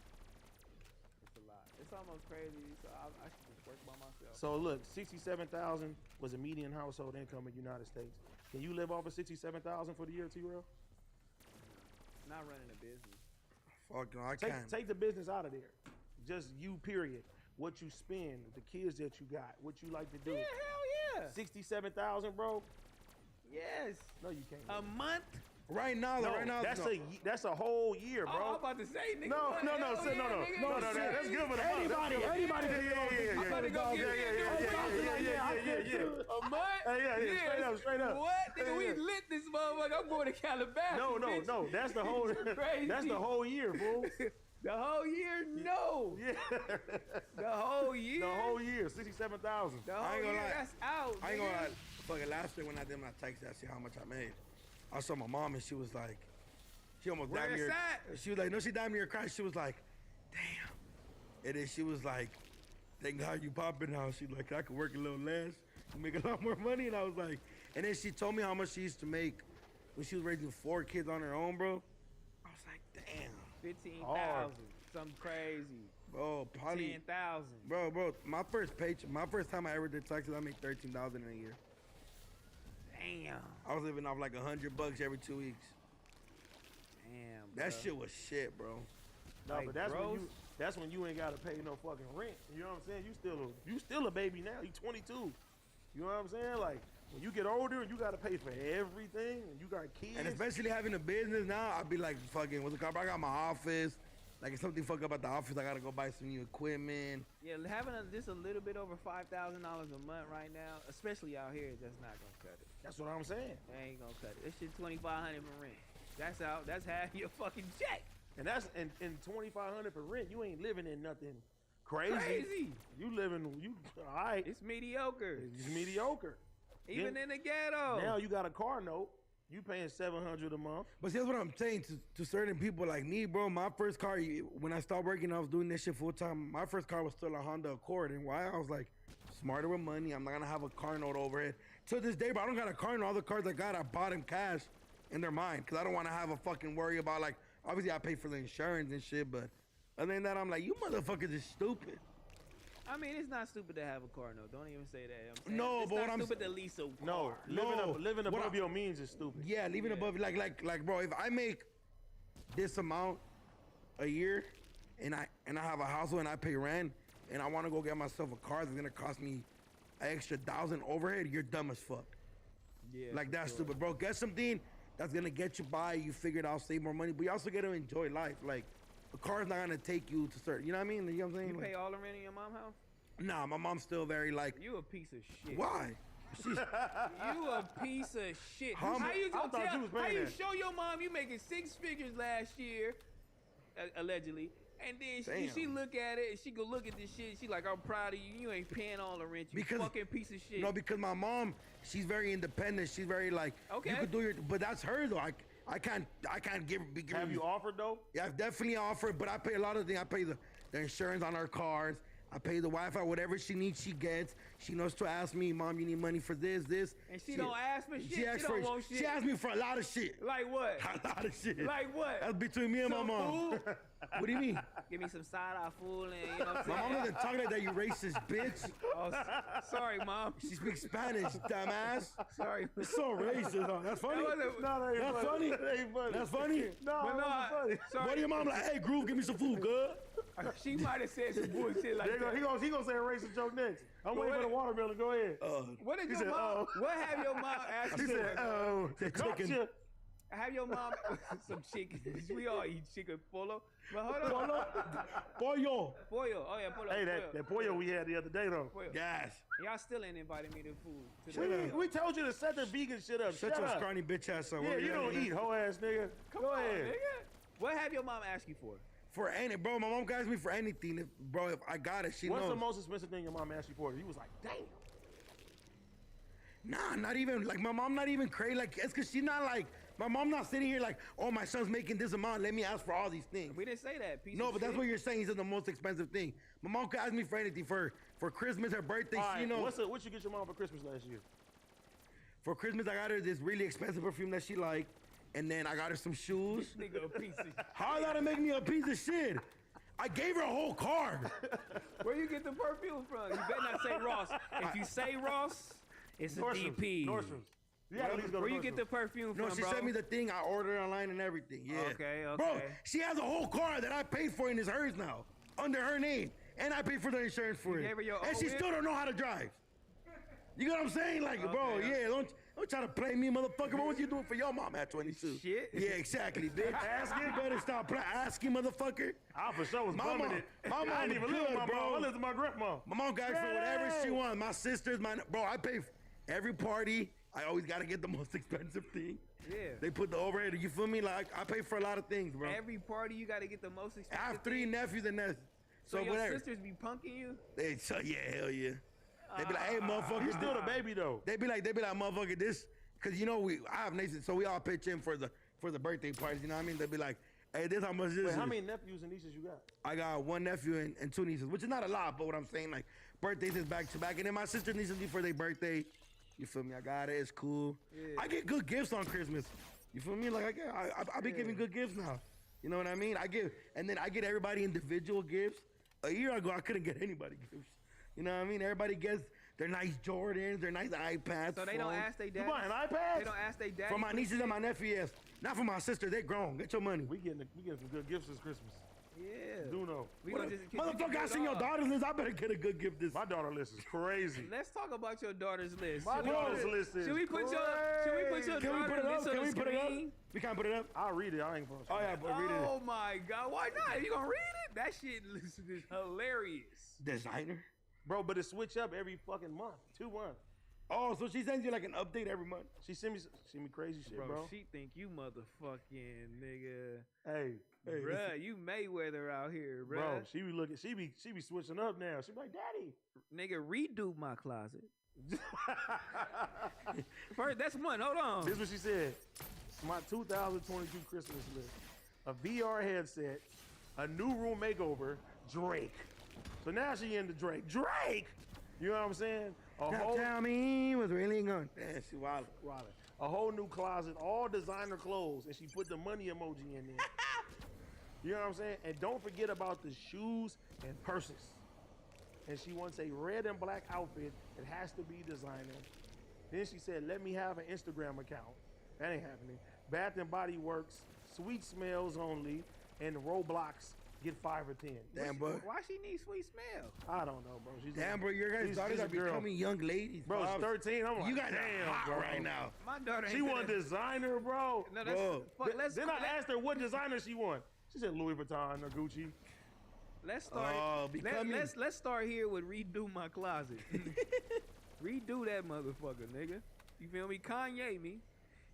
It's a lot. It's almost crazy. So I should just work by myself. So look, 67,000 was a median household income in the United States. Can you live off of 67,000 for the year, T-Rail? Not running a business. Fuck no, I can't. Take the business out of there. Just you, period. What you spend, the kids that you got, what you like to do. Yeah, hell yeah. 67,000, bro. Yes. No, you can't. A month? Right now, That's a whole year, bro. Oh, I'm about to say, nigga. No, that's good for the month. Anybody I'm about to go get a month? Yeah, straight up. What? Nigga, we lit this motherfucker. I'm going to Calabasas. No. That's the whole. Crazy. That's the whole year, fool. The whole year? No. Yeah. The whole year? The whole year, 67,000. The whole I ain't gonna year, lie. that's out. I ain't nigga. gonna lie. Fucking last year when I did my taxes, I see how much I made. I saw my mom and she was like, she almost Where damn it's near. at? She was like, no, she damn near cried. She was like, damn. And then she was like, thank God you popping now. She's like, I could work a little less, make a lot more money. And I was like, and then she told me how much she used to make when she was raising 4 kids on her own, bro. I was like, damn. 15,000. Something crazy. Bro, probably 10,000. Bro, my first time I ever did taxes, I made 13,000 in a year. Damn. I was living off like $100 every 2 weeks. Damn. That bro. shit was shit, bro. No, Like, but gross? that's when you ain't gotta pay no fucking rent. You know what I'm saying? You still a baby now. You 22. You know what I'm saying? Like when you get older, you gotta pay for everything, and you got kids. And especially having a business now, I'd be like, fucking, what's it called? I got my office. Like, if something fuck up at the office, I gotta go buy some new equipment. Yeah, having just a little bit over $5,000 a month right now, especially out here, that's not gonna cut it. That's what I'm saying. It ain't gonna cut it. This shit $2,500 for rent. That's out. That's half your fucking check. And that's in $2,500 for rent. You ain't living in nothing crazy. Crazy. You all right. It's mediocre. It's mediocre. Even in the ghetto. Now you got a car note. You paying $700 a month. But see, that's what I'm saying to certain people like me, bro. My first car, when I started working, I was doing this shit full time. My first car was still a Honda Accord. And why? I was like, smarter with money. I'm not gonna have a car note overhead. To this day, bro, I don't got a car note. All the cars I got, I bought in cash and they're mine. Cause I don't wanna have a fucking worry about, like, obviously I pay for the insurance and shit, but other than that, I'm like, you motherfuckers is stupid. I mean, it's not stupid to have a car note. Don't even say that. I'm saying No, it's but not what I'm stupid to lease a car. No, living above your means is stupid. Yeah, living above, like, bro, if I make this amount a year and I have a household and I pay rent and I want to go get myself a car that's gonna cost me an extra 1,000 overhead, you're dumb as fuck. Yeah, Like, that's sure. stupid, bro. Get something that's gonna get you by. You figure it out, save more money, but you also get to enjoy life. Like, a car's not gonna take you to certain, you know what I mean? You know what I'm saying? You Like, pay all the rent in your mom's house? nah, my mom's still very like, You a piece of shit. why? She's, You a piece of shit. How How mu- you I gonna thought tell? you was How paying you that. show your mom you making 6 figures last year, allegedly, and then she Damn. look at it and she go look at this shit. She like, I'm proud of you. You ain't paying all the rent. You Because- fucking piece of shit. no, because my mom, she's very independent. She's very like, Okay. you could do your, but that's her though. I can't be giving Have you offered though? Yeah, I've definitely offered, but I pay a lot of things. I pay the insurance on our cars. I pay the Wi-Fi, whatever she needs, she gets. She knows to ask me, Mom, you need money for this. And she don't ask for shit. She asks don't want shit. She asks me for a lot of shit. Like what? A lot of shit. Like what? That's between me and my Some mom. food? What do you mean? Give me some side-eye food and you know what I'm My mom saying? doesn't talk like that, you racist bitch. Oh, sorry, mom. She speaks Spanish, dumbass. Sorry. It's so racist. Huh? That's funny. That wasn't- No, that ain't That's funny. funny. That ain't funny. That's funny. No, But no, that's funny. sorry. What do your mom like? Hey, Groove, give me some food, good. She might have said some bullshit like He that. gonna say a racist joke next. I'm waiting for the said watermelon. Go ahead. What did He your said, mom? What have your mom asked He you said, for? oh, the chicken. Gotcha. Have your mom some chicken? We all eat chicken polo. But hold on. Pollo. Pollo. Oh yeah, pollo. Hey, that pollo we had the other day though. Pollo. Gas. Y'all still ain't invited me to food. To the We told you to set the vegan shit up. Shut Shut your up. scrawny bitch ass up. Yeah, Where you at, don't nigga? eat, hoe ass nigga. Come Go on, ahead. nigga. What have your mom asked you for? For any, bro, my mom guides me for anything. If I got it, she What's knows. the most expensive thing your mom asked you for? You was like, damn. Nah, not even, like, my mom not even crazy. Like, it's because she's not like, my mom not sitting here like, oh, my son's making this amount. Let me ask for all these things. We didn't say that. Piece No, of but that's shit. what you're saying. Is the most expensive thing. My mom could ask me for anything. For Christmas, her birthday, All she right, knows. what you get your mom for Christmas last year? For Christmas, I got her this really expensive perfume that she liked. And then I got her some shoes. Nigga, a piece of shit. How that to make me a piece of shit? I gave her a whole card. Where you get the perfume from? You better not say Ross. If you say Ross, it's a Nordstrom's. DP. Nordstrom's. You gotta at least go to Where you get the Nordstrom's. perfume No, from, she bro? sent me the thing. I ordered it online and everything. Yeah. Okay, Bro, okay. she has a whole car that I paid for and it's hers now, under her name, and I paid for the insurance for You it. gave her your And she own still don't know how to drive. You know what I'm saying? Like, bro, Okay. yeah, don't try to play me, motherfucker. What was you doing for your mom at 22? Shit. Yeah, exactly, bitch. Asking? You better stop asking, motherfucker. I for sure was My bumming mom- it. my mom I didn't even live with good, my bro. mom. I lived with my grandma. My mom got for whatever she Hey! wants. My sisters, bro, I pay for every party. I always gotta get the most expensive thing. Yeah. They put the overhead. You feel me? Like I pay for a lot of things, bro. Every party you got to get the most I expensive. have 3 thing. nephews and that's So your whatever. sisters be punking you? Yeah, hell yeah. They be like, hey, motherfucker. You still the baby though. They be like, motherfucker, this, cause you know I have Nathan, so we all pitch in for the birthday parties. You know what I mean? They be like, hey, this how much this Wait, is. how many nephews and nieces you got? I got 1 nephew and 2 nieces, which is not a lot, but what I'm saying, like, birthdays is back to back. And then my sister nieces before their birthday. You feel me? I got it. It's cool. Yeah. I get good gifts on Christmas. You feel me? Like I be giving good gifts now. You know what I mean? I get everybody individual gifts. A year ago, I couldn't get anybody gifts. You know what I mean? Everybody gets their nice Jordans, their nice iPads. So they don't phones. ask their You dad. buying iPads? They don't ask their dad. For my nieces and my nephew, yes. Not for my sister. They grown. Get your money. We getting some good gifts this Christmas. Yeah. Do know. We gonna just Motherfucker, I seen your daughter's list. I better get a good gift this. My daughter list is crazy. Let's talk about your daughter's list. My Should we daughter's put- list is Should we put your Can we put daughter's it up? list on Can the we put it up? screen? We can't put it up. I'll read it. I ain't supposed to. Oh yeah, but read it. Oh my God! Why not? You gonna read it? That shit is hilarious. Designer. Bro, but it switch up every fucking month. 2 months. Oh, so she sends you like an update every month. She send me crazy shit, bro. She think you motherfucking nigga. Hey, Bruh, you Mayweather out here, bruh. bro, she be looking. She be switching up now. She be like, Daddy. Nigga, redo my closet. First, that's one. Hold on. This is what she said. My 2022 Christmas list: a VR headset, a new room makeover, Drake. So now she into Drake. Drake. You know what I'm saying? A Now whole tell me what's really going. Damn, she wild. a whole new closet, all designer clothes, and she put the money emoji in there. You know what I'm saying? And don't forget about the shoes and purses. And she wants a red and black outfit. It has to be designer. Then she said, let me have an Instagram account. That ain't happening. Bath and Body Works, sweet smells only, and Roblox, get 5 or 10. Damn, bro. Why she need sweet smell? I don't know, bro. She's Damn, bro, your guys' she's daughters a are girl. becoming young ladies. Bro, she's 13. I'm like, You guys damn, are hot bro. right now. My daughter ain't She want finna- designer, bro. No, that's Bro. fuck, let's Then I asked her what designer she want. She said Louis Vuitton or Gucci. Let's start. Oh, becoming- let's start here with redo my closet. Redo that motherfucker, nigga. You feel me? Kanye me,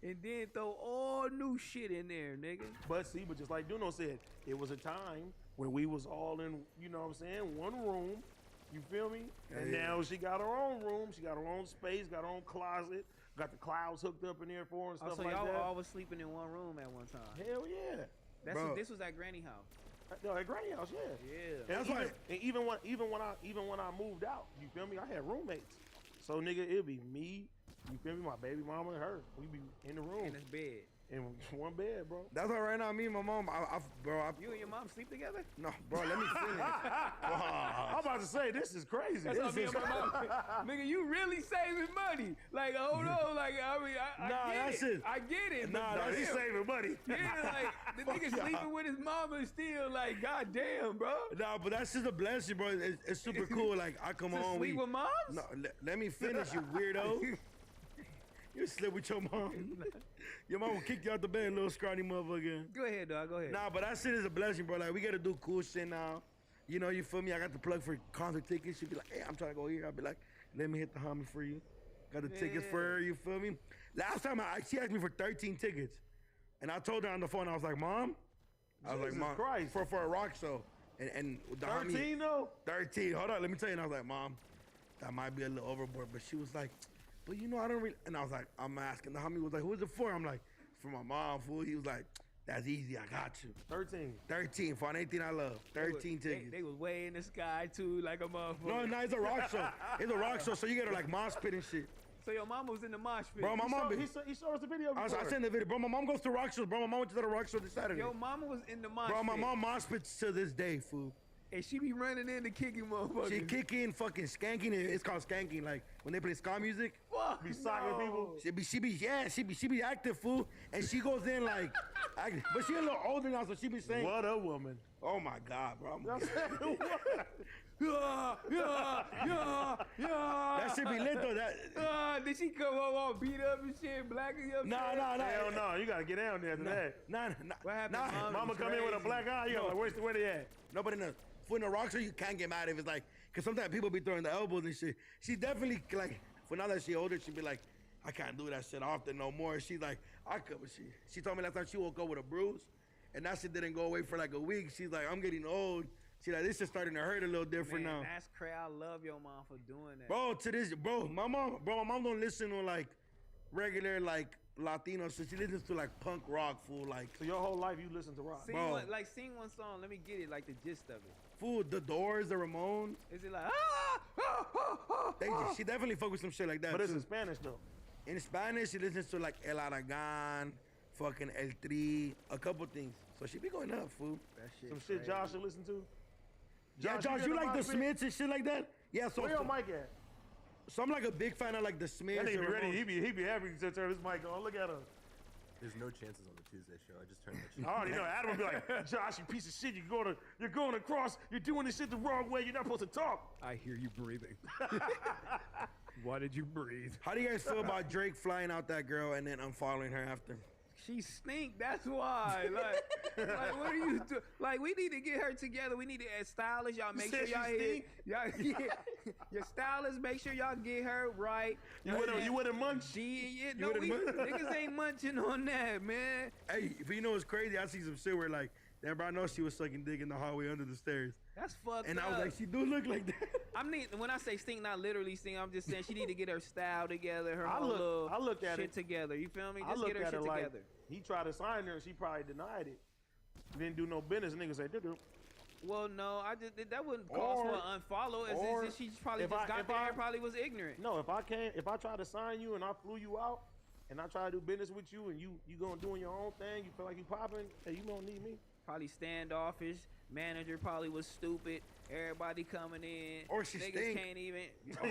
and then throw all new shit in there, nigga. But see, just like Duno said, it was a time when we was all in, you know what I'm saying, one room. You feel me? And Yeah. now she got her own room. She got her own space, got her own closet, got the clouds hooked up in there for her and Oh, stuff so like y'all that. were all was sleeping in one room at one time. Hell yeah. Bro. This was at Granny house. No, at Granny House, yeah. Yeah. That's and why- even when I moved out, you feel me? I had roommates. So nigga, it'd be me, you feel me, my baby mama and her. We be in the room. In this bed. in one bed, bro. That's why right now, me and my mom, You and your mom sleep together? no, bro, let me finish. I'm about to say, this is crazy. That's what me and my mom. Nigga, you really saving money. Like, hold on. Like, I mean, I Nah, get that's it. it. I get it. Nah, but that's He's damn. saving money. Yeah, like, the nigga sleeping with his mama is still like, goddamn, bro. Nah, but that's just a blessing, bro. It's super cool. Like, I come To home. sleep with moms? No, let me finish, you weirdo. You sleep with your mom. Your mom will kick you out the bed, little scrawny motherfucker. Go ahead, dog. Go ahead. Nah, but that shit is a blessing, bro. Like, we gotta do cool shit now. You know, you feel me? I got the plug for concert tickets. She'd be like, hey, I'm trying to go here. I'll be like, let me hit the homie for you. Got the tickets for her, you feel me? Last time, she asked me for 13 tickets. And I told her on the phone, I was like, Mom? I was like, Jesus Mom, Christ. for a rock show. And the 13 though? 13. Hold on, let me tell you. And I was like, Mom, that might be a little overboard. But she was like, but you know, I don't really. And I was like, I'm asking. The homie was like, who's it for? I'm like, for my mom, fool. He was like, that's easy. I got you. 13. 13 for anything I love. 13 tickets. They was way in the sky too, like a motherfucker. No, it's a rock show. It's a rock show, so you gotta like mosh pit and shit. So your mama was in the mosh pit. Bro, my mom. He showed us the video I before. sent the video. Bro, my mom goes to rock shows. Bro, my mom went to the rock show this Saturday. Your mama was in the mosh Bro, my pit. mom mosh pits to this day, fool. And she be running in to kicking motherfuckers. She kicking, fucking skanking. It's called skanking. Like when they play ska music. Fuck, Be socking people. She be active, fool. And she goes in like, but she a little older now, so she be saying, What a woman. oh my God, bro. Yeah. That shit be lit though. That Did she come home all beat up and shit, blacking up? nah. Hell no, you gotta get down there after that. Nah. What happened, Nah. Mom? Mama come in with a black eye, you like, where they at? Nobody knows. For the rock show, you can't get mad if it's like, cause sometimes people be throwing the elbows and shit. She definitely like, for now that she older, she be like, I can't do that shit often no more. She's like, I could, but she told me last time she woke up with a bruise, and that shit didn't go away for like a week. She's like, I'm getting old. She's like, this is starting to hurt a little different Man, now. that's crazy. I love your mom for doing that. Bro, my mom don't listen to like regular like Latino shit. She listens to like punk rock, fool. Like, So your whole life you listen to rock. Sing bro. sing one song. Let me get it, like the gist of it. fool, the Doors, the Ramones. Is it like She definitely fuck with some shit like that. But it's too. in Spanish though. In Spanish, she listens to like El Aragon, fucking El Tri, a couple things. So she be going up, fool. that shit? Some shit Josh should listen to. Yeah, Josh, get you the like the mosh pit? Smiths and shit like that? Yeah, so Where your mic at? I'm like a big fan of like the Smiths. That nigga and be ready. Ramones. He be happy to turn his mic on. Look at him. There's no chances on the Tuesday show. I just turned that shit. I already know. Adam would be like, Josh, you piece of shit. You're going across. You're doing this shit the wrong way. You're not supposed to talk. I hear you breathing. Why did you breathe? How do you guys feel about Drake flying out that girl and then unfollowing her after? She stink. That's why. Like what are you do? Like, we need to get her together. We need to add stylists. Y'all make sure said y'all she hit. Your stylists, make sure y'all get her right. You wouldn't munch. No, wouldn't munch? niggas ain't munching on that, man. Hey, if you know what's crazy, I see some shit where like, damn, bro, I know she was sucking dick in the hallway under the stairs. That's fucked And up. I was like, she do look like that. When I say stink, not literally stink. I'm just saying she need to get her style together, her I whole little look at shit it. together. You feel me? I Just look get her at shit it like together. he tried to sign her and she probably denied it. Didn't do no business. Niggas say, "Dude, Well, no, that wouldn't cause for an unfollow. or She probably if just I- got if there I- and probably was ignorant. No, if I try to sign you and I flew you out and I try to do business with you and you gonna doing your own thing, you feel like you popping, hey, you don't need me. Probably standoffish. Manager probably was stupid. Everybody coming in. Or she Niggas stink. can't even.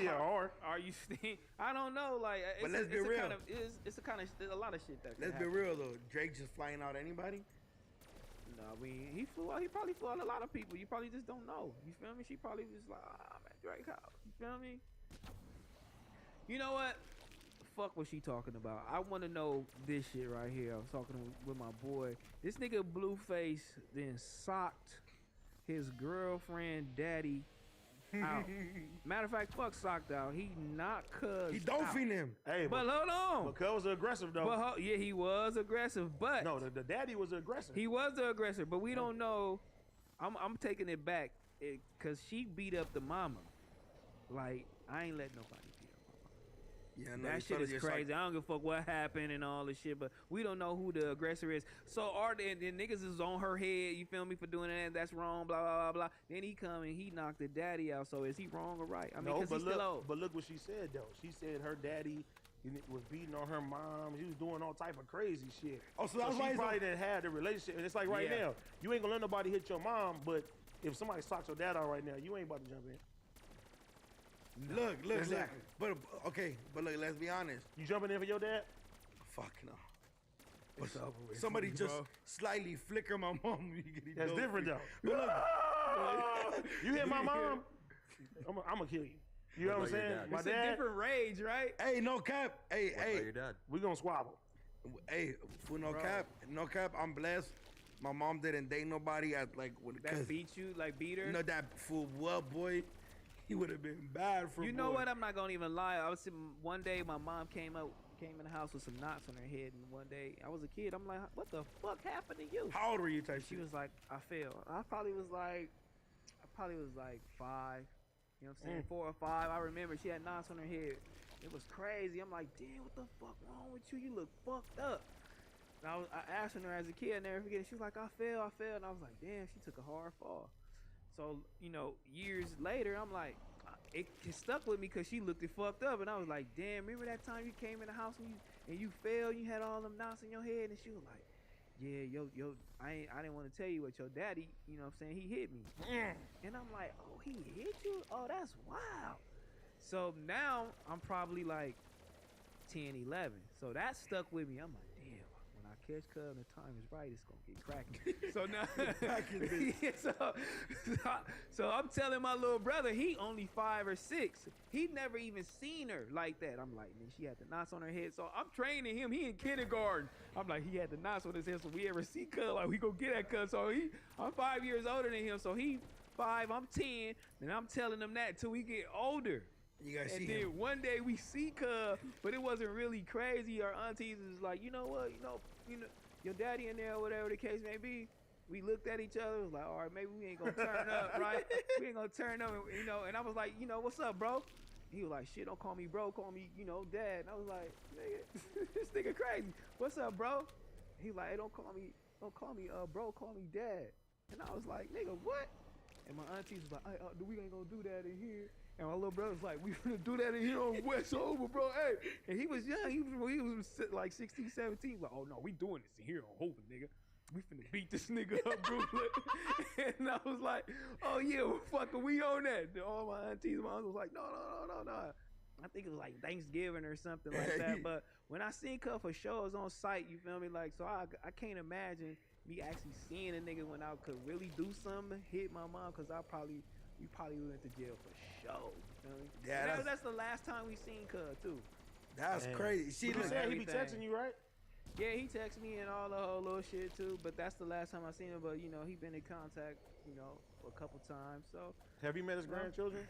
Yeah, or Are you stink? I don't know. Like, But it's let's be a real. Kind of, it's a kind of there's a lot of shit that. Let's be real though. Drake just flying out anybody? No, he flew out. He probably flew out a lot of people. You probably just don't know. You feel me? She probably was like, I'm at Drake house. You feel me? You know what? Fuck what she talking about. I want to know this shit right here. I was talking with my boy. This nigga Blueface then socked his girlfriend daddy out. Matter of fact, fuck socked out. He knocked cuz He don't out. feed him. hey, But hold on. but Cuz was aggressive though. But yeah, he was aggressive. But no, the daddy was aggressive. he was the aggressor, but we don't know. I'm taking it back because she beat up the mama. Like, I ain't letting nobody beat up my mama. Yeah, no, That shit is crazy. I don't give a fuck what happened and all this shit, but we don't know who the aggressor is. So the niggas is on her head, you feel me, for doing that. That's wrong, blah, blah, blah, blah. Then he come and he knocked the daddy out. So is he wrong or right? I mean, no, because but he's still look, old. but look what she said though. She said her daddy He was beating on her mom. He was doing all type of crazy shit. Oh, so that's why she he's probably didn't have the relationship. And it's like right now, you ain't gonna let nobody hit your mom, but if somebody socks your dad out right now, you ain't about to jump in. Look. Exactly. But okay, but look, let's be honest. You jumping in for your dad? Fuck no. It's over with. Somebody Bro. just slightly flicker my mom. That's different though. Look, You hit my mom, I'm gonna kill you. You know what I'm saying? My It's a dad, different rage, right? hey, no cap. Hey, What about your dad? we gonna squabble. hey, for no cap. I'm blessed. My mom didn't date nobody at like when That beat you, like beat her. no that fool. Well, boy, he would have been bad for. You know boy. what? I'm not gonna even lie. I was sitting, one day my mom came in the house with some knots on her head, and one day I was a kid. I'm like, what the fuck happened to you? How old were you? Type She shit? was like, I fell. I probably was like 5. You know what I'm saying? 4 or 5. I remember she had knots on her head. It was crazy. I'm like, damn, what the fuck wrong with you? You look fucked up. And I asked her as a kid, I never forget it. She was like, I fell. And I was like, damn, she took a hard fall. So, you know, years later, I'm like, it stuck with me because she looked it fucked up. And I was like, damn, remember that time you came in the house and you fell, you had all them knots in your head? And she was like, yeah, I didn't want to tell you what your daddy, you know what I'm saying, he hit me. And I'm like, oh, he hit you? Oh, that's wild. So now I'm probably like 10, 11. So that stuck with me. I'm like, damn, when I catch Cub and the time is right, it's going to get cracking. So now, so I'm telling my little brother, he only 5 or 6. He never even seen her like that. I'm like, man, she had the knots on her head. So I'm training him. He in kindergarten. I'm like, he had the knots on his head. So we ever see Cub, like we go get that Cub. So I'm 5 years older than him. So he 5, I'm 10, and I'm telling him that till we get older. You guys see And then him. one day we see Cub, but it wasn't really crazy. Our aunties was like, you know what, you know, your daddy in there or whatever the case may be. We looked at each other, was like, all right, maybe we ain't gonna turn up, right? We ain't gonna turn up, you know. And I was like, you know, what's up, bro? He was like, shit, don't call me bro, call me, you know, dad. And I was like, nigga, this nigga crazy. What's up, bro? He like, hey, don't call me bro, call me dad. And I was like, nigga, what? And my aunties was like, hey, we ain't gonna do that in here. And my little brother was like, we finna do that in here on West Over, bro. Hey. And he was young. He was like 16, 17. He was like, oh, no, we doing this in here on Hope, nigga. We finna beat this nigga up, bro. And I was like, oh, yeah, well, fucking we on that. And all my aunties and my uncles was like, no. I think it was like Thanksgiving or something like that. But when I seen Cub for shows on site, you feel me? Like, so I can't imagine me actually seeing a nigga when I could really do something, hit my mom, because we probably went to jail for sure. You feel me? Yeah, that's the last time we seen Cub too. That's crazy. See, You look, said he be everything. texting you, right? Yeah, he texted me and all the whole little shit too, but that's the last time I seen him. But you know, he been in contact, you know, a couple times. So Have you met his grandchildren?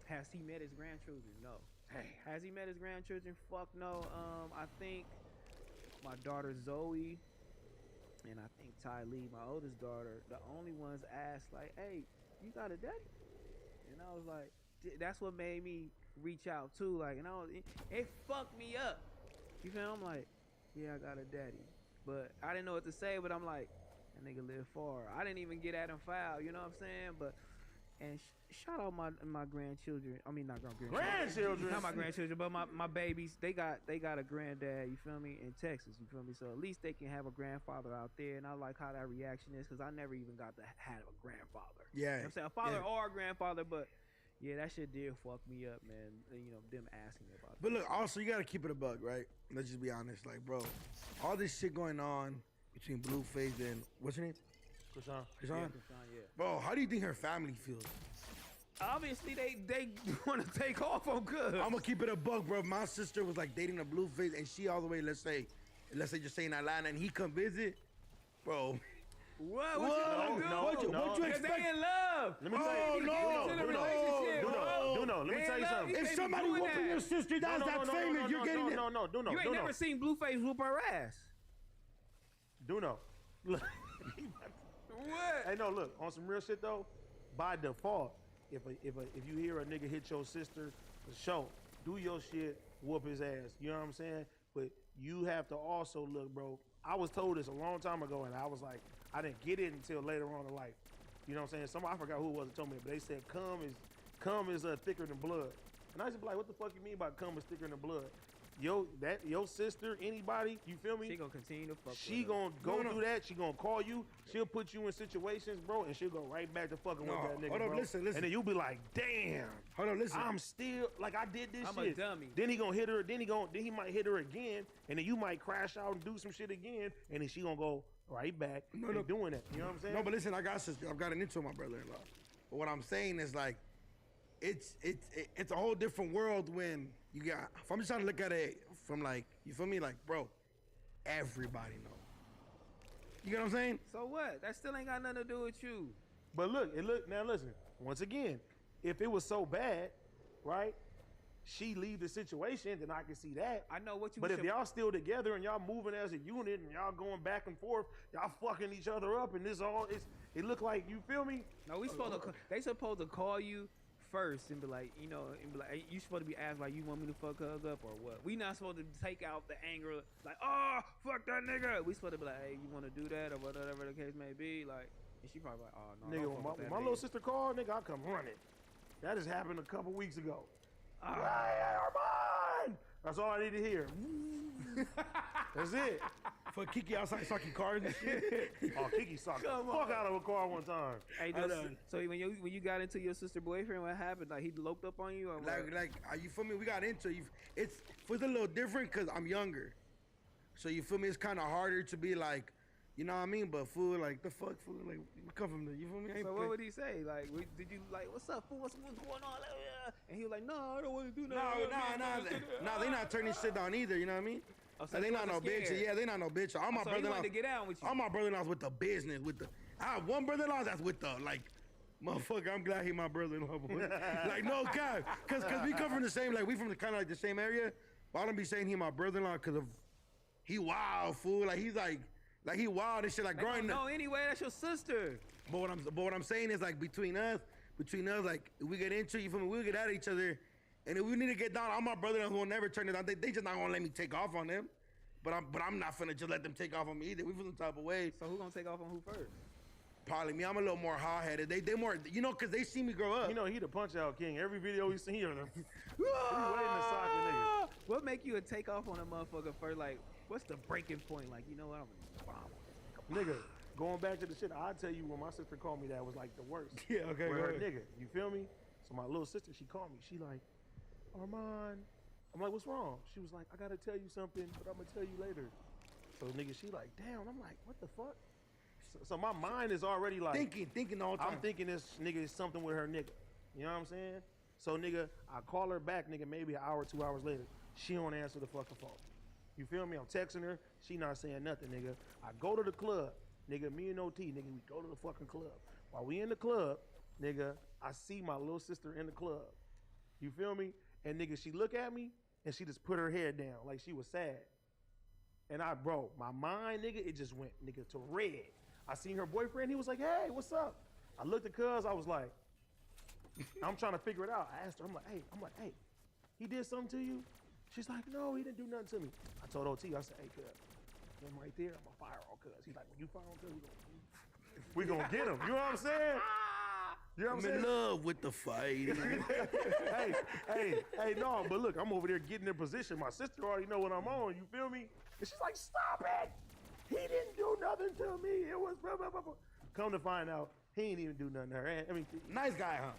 has he met his grandchildren? No. Has he met his grandchildren? Fuck no. I think my daughter Zoe and I think Ty Lee, my oldest daughter, the only ones asked like, hey, you got a daddy? And I was like, that's what made me reach out too. Like, and it fucked me up. You feel? I'm like, yeah, I got a daddy, but I didn't know what to say. But I'm like, that nigga live far. I didn't even get at him foul. You know what I'm saying? But shout out my grandchildren. I mean, not Grandchildren? not my grandchildren, but my babies. They got a granddad. You feel me? In Texas. You feel me? So at least they can have a grandfather out there. And I like how that reaction is because I never even got to have a grandfather. Yeah. You know what I'm saying? A father yeah. or a grandfather, but yeah, that shit did fuck me up, man. You know, them asking me about But that. look, also you gotta keep it a bug, right? Let's just be honest, like, bro, all this shit going on between Blueface and what's her name? Krishan. Yeah, Krishan? Krishan, yeah. Bro, how do you think her family feels? Obviously, they want to take off on good. I'm gonna keep it a bug, bro. My sister was like dating a Blueface, and she all the way, let's say just say in Atlanta, and he come visit, bro. What Whoa, you gonna do? no, what you Because expect? they in love. Let me tell you. Oh, It's in a no, relationship, bro. Duno, let me They tell in you love. something. You If can't somebody be doing whooping that. your sister, that's famous. You're getting it. No, Duno. You ain't never seen Blueface whoop her ass. Duno. Look. What? Hey, no, look, on some real shit though, by default, if you hear a nigga hit your sister, for sure, do your shit, whoop his ass. You know what I'm saying? But you have to also look, bro. I was told this a long time ago, and I was like, I didn't get it until later on in life. You know what I'm saying? Somebody, I forgot who it was that told me, but they said cum is thicker than blood. And I used to be like, what the fuck you mean by cum is thicker than blood? your sister, anybody, you feel me? She gonna continue to fuck. She with her. gonna go through that. She gonna call you. She'll put you in situations, bro, and she'll go right back to fucking with that nigga, hold on, bro. listen. And then you'll be like, damn. Hold on, listen. I'm still like I did this I'm shit. a dummy. Then he gonna hit her. Then he might hit her again, and then you might crash out and do some shit again, and then she gonna go right back and doing that. You know what I'm saying? No, but listen, I've gotten into my brother-in-law. But what I'm saying is like, it's a whole different world when you got. If I'm just trying to look at it from like, you feel me, like, bro, everybody know. You get what I'm saying? So what? That still ain't got nothing to do with you. But look, now listen. Once again, if it was so bad, right? She leave the situation, then I can see that. I know what you. But if y'all still together and y'all moving as a unit and y'all going back and forth, y'all fucking each other up, and it look like, you feel me? No, we supposed to. They supposed to call you first and be like, you know, and be like, hey, you supposed to be asked like, you want me to fuck her up or what? We not supposed to take out the anger, like, oh, fuck that nigga. We supposed to be like, hey, you want to do that or whatever the case may be, like. And she probably like, oh no. Nigga, don't fuck with when that my nigga. little sister called, nigga, I come running. That just happened a couple weeks ago. Hey, Armand! That's all I need to hear. That's it. For Kiki outside sucking cars and shit. Oh, Kiki sucked the fuck out of a car one time. Hey, so when you got into your sister boyfriend, what happened? Like he loped up on you or what? Like, you feel me? We got into it. It's a little different because I'm younger. So you feel me? It's kind of harder to be like, you know what I mean? But fool, like, the fuck, fool? Like, we come from the, you feel me? So what would he say? Like, did you like, what's up, fool? What's going on? And he was like, no, I don't want to do that. No, they not turning shit down either. You know what I mean? Oh, so they he not no wasn't bitch. scared. Yeah, they not no bitch. All my So he brother-in-laws wanted to get out with you. All my brother-in-laws with the business, I have one brother-in-law that's with the like, motherfucker. I'm glad he my brother-in-law. Boy. Like no God, cause we come from the same, like we from the kind of like the same area. But I don't be saying he my brother-in-law because of he wild fool. Like he's like he wild and shit. Like growing up. No, anyway, that's your sister. But what I'm saying is like between us, like if we get into it, you feel me? We'll get at each other, and if we need to get down, all my brother-in-laws will never turn it down. They just not gonna let me take off on them. But I'm not finna just let them take off on me either. We feel some type of way. So who gonna take off on who first? Probably me. I'm a little more hard-headed. They more, you know, cause they see me grow up. You know, he the punch-out king. Every video we see here, he waiting to sock the nigga. What make you a take off on a motherfucker first? Like, what's the breaking point? Like, you know what? Nigga, going back to the shit, I'll tell you when my sister called me that was like the worst. Yeah, okay, Where go her ahead. nigga, you feel me? So my little sister, she called me. She like, Armand. I'm like, what's wrong? She was like, I gotta tell you something, but I'm gonna tell you later. So nigga, she like, damn. I'm like, what the fuck? So my mind is already like thinking the whole time. I'm thinking this nigga is something with her nigga. You know what I'm saying? So nigga, I call her back, nigga, maybe an hour, 2 hours later. She don't answer the fucking phone. You feel me? I'm texting her. She not saying nothing, nigga. I go to the club, nigga. Me and OT, nigga, we go to the fucking club. While we in the club, nigga, I see my little sister in the club. You feel me? And nigga, she look at me and she just put her head down like she was sad. And bro, my mind, nigga, it just went, nigga, to red. I seen her boyfriend. He was like, hey, what's up? I looked at cuz. I was like, I'm trying to figure it out. I asked her, I'm like, hey, he did something to you? She's like, no, he didn't do nothing to me. I told OT, I said, hey, cuz, him right there, I'm gonna fire on cuz. He's like, when you fire on cuz, we gonna get him. You know what I'm saying? You know what I'm saying? I'm in love with the fight. hey, no, but look, I'm over there getting in position. My sister already know what I'm on, you feel me? And she's like, stop it! He didn't do nothing to me. It was blah, blah, blah, blah. Come to find out, he ain't even do nothing to her. I mean, nice guy, huh?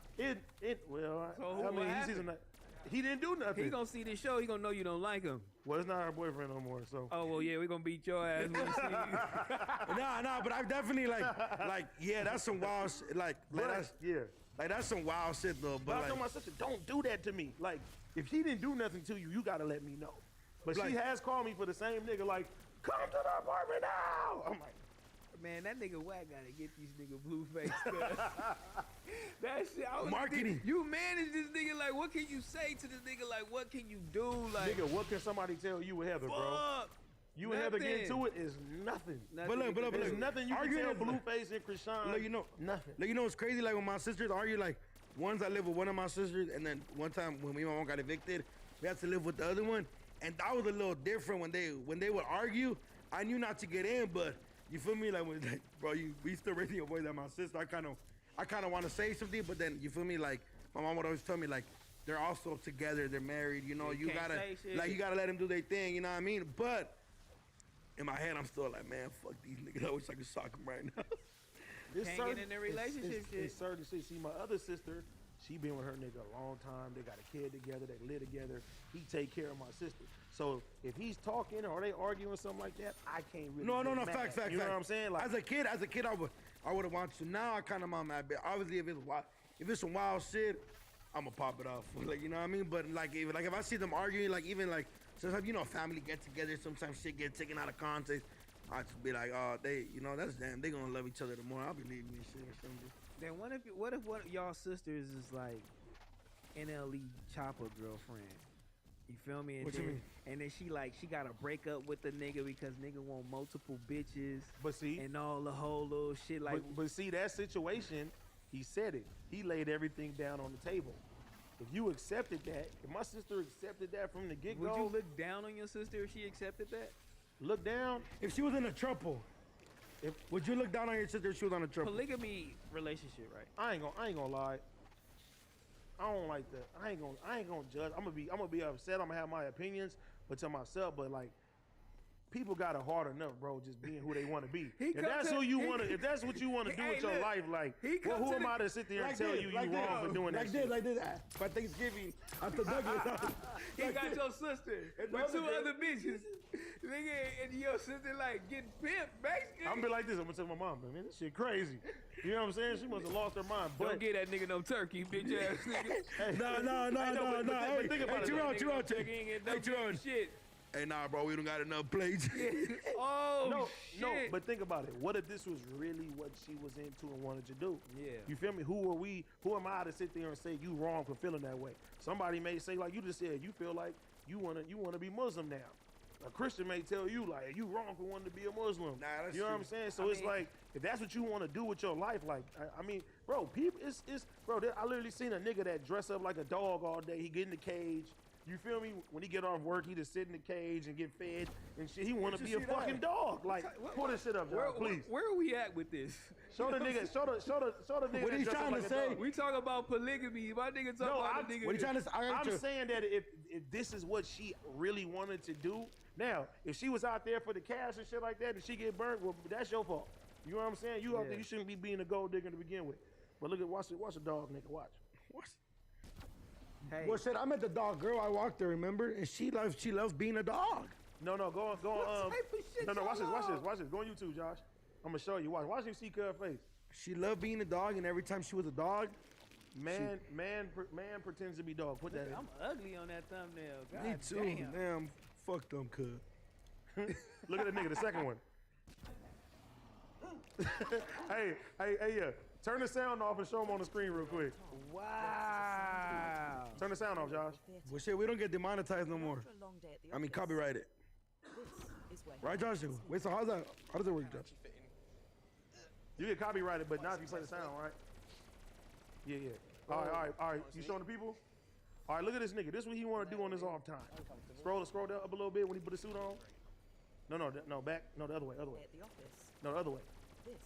He didn't do nothing. He gonna see this show. He gonna know you don't like him. Well, it's not her boyfriend no more. So. Oh well, yeah, we gonna beat your ass when we see you. Nah, but I definitely like, yeah, that's some wild shit. Like that's some wild shit though. But I like, told my sister, don't do that to me. Like, if he didn't do nothing to you, you gotta let me know. But like, she has called me for the same nigga. Like, come to the apartment now. I'm like. Man, that nigga Wack gotta get these nigga Blueface. That shit, marketing. You manage this nigga, like, what can you say to this nigga? Like, what can you do? Like, nigga, what can somebody tell you with Heather, bro? You and Heather get into it is nothing. But look, there's nothing you can tell Blueface and Krishan. Look, you know, nothing. Like, you know what's crazy? Like when my sisters argue, like once I lived with one of my sisters, and then one time when me and my mom got evicted, we had to live with the other one, and that was a little different. When they would argue, I knew not to get in, but you feel me? Like, when, bro, we still raising your boy that my sister. I kind of want to say something, but then you feel me? Like my mom would always tell me, like, they're also together. They're married. You know, You you can't gotta say shit. like you gotta let them do their thing. You know what I mean? But in my head, I'm still like, man, fuck these niggas. I wish I could sock them right now. It's Can't certain- get in the it's- relationship it's, shit. It's certain shit. See, my other sister, she been with her nigga a long time. They got a kid together. They live together. He take care of my sister. So if he's talking or they arguing something like that, I can't really. No, get no, mad. facts. You know what I'm saying? Like, as a kid, I would have wanted to. Now I kind of on that bit. Obviously, if it's some wild shit, I'ma pop it off. Like, you know what I mean? But like if I see them arguing, like even like sometimes family get together. Sometimes shit get taken out of context. I just be like, oh, that's them. They gonna love each other tomorrow. I'll be leaving this shit or something. Then what if one of y'all sisters is like NLE Chopper girlfriend? You feel me? And What you then, mean? And then she got to break up with the nigga because nigga want multiple bitches. But see, and all the whole little shit like. but see that situation, he said it. He laid everything down on the table. If you accepted that, if my sister accepted that from the get Would you go, look down on your sister if she accepted that? look down. If she was in a trouble, would you look down on your sister if she was on a trouble? Polygamy relationship, right? I ain't gonna lie. I don't like that. I ain't gonna judge. I'm gonna be upset. I'm gonna have my opinions, but to myself. But like, people got it hard enough, bro. Just being who they want to be. If that's what you want to do with your life, like, well, who am I to sit there and tell you like wrong for doing that shit? Like this. By Thanksgiving, after Douglas. He got your sister with two other bitches. Nigga, and your sister like getting pimped, basically. I'm gonna be like this. I'm gonna tell my mom, man, this shit crazy. You know what I'm saying? She must have lost her mind. But Don't get that nigga no turkey, bitch ass nigga. No. But think about it. Jerome. Hey, Jerome. Shit. Hey, nah, bro, we don't got enough plates. Oh, No, shit. but think about it. What if this was really what she was into and wanted to do? Yeah. You feel me? Who are we? Who am I to sit there and say you wrong for feeling that way? Somebody may say, like you just said, you feel like you wanna be Muslim now. A Christian may tell you like you wrong for wanting to be a Muslim. Nah, that's you know true. what I'm saying? So it's like if that's what you want to do with your life, like I mean, bro, people, it's bro. I literally seen a nigga that dress up like a dog all day. He get in the cage. You feel me? When he get off work, he just sit in the cage and get fed and shit. He want to be a fucking dog. Like, pull this shit up, John, please. Where are we at with this? Show the nigga. Show the nigga. What that he's dress up trying like to a say? dog. We talk about polygamy. My nigga talk about the nigga. What he trying to say? I'm saying that if this is what she really wanted to do, now if she was out there for the cash and shit like that and she get burnt, well, that's your fault. You know what I'm saying? You out there, you shouldn't be being a gold digger to begin with. But look at watch the dog, nigga. Watch. Hey. Well, shit, I met the dog girl. I walked her, remember? And she loves being a dog. No, go on. type of shit No, watch y'all this. Go on YouTube, Josh. I'm gonna show you. Watch you see her face. She loved being a dog, and every time she was a dog, Man pretends to be dog. Put that in. I'm ugly on that thumbnail. God me too. Damn. Damn, fuck them, cuz. Look at the nigga, the second one. hey, yeah. Turn the sound off and show him on the screen real quick. Wow. Turn the sound off, Josh. Well, shit, we don't get demonetized no more. I mean, copyrighted. Right, Josh? Wait, so how does it work, Josh? You get copyrighted, but not if you play the sound, right? Yeah. All right. You showing the people? All right, look at this nigga. This is what he want to do on his off time. Scroll down up a little bit when he put the suit on. No, back. No, the other way. No, the other way.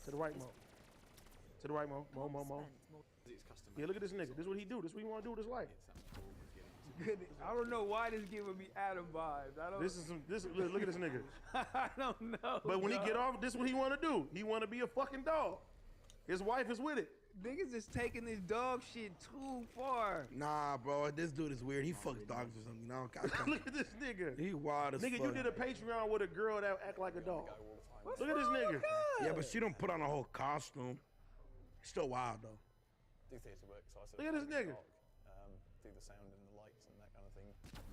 To the right, Mo. To the right, Mo. Mo. Yeah, look at this nigga. This is what he do. This is what he want to do with his life. I don't know why this giving me Adam vibes. I don't. Look at this nigga. I don't know. But when he dog. get off, this is what he want to do. He want to be a fucking dog. His wife is with it. Niggas is taking this dog shit too far. Nah, bro, this dude is weird. He fucks dogs or something. No, Look at this nigga. he wild as Nigga, fuck. you did a Patreon with a girl that act like a dog. What's Look at this wrong nigga. with that? Yeah, but she don't put on a whole costume. Still wild though. Do theatre work, so I sort Look of at this nigga. do the sound and the lights and that kind of thing.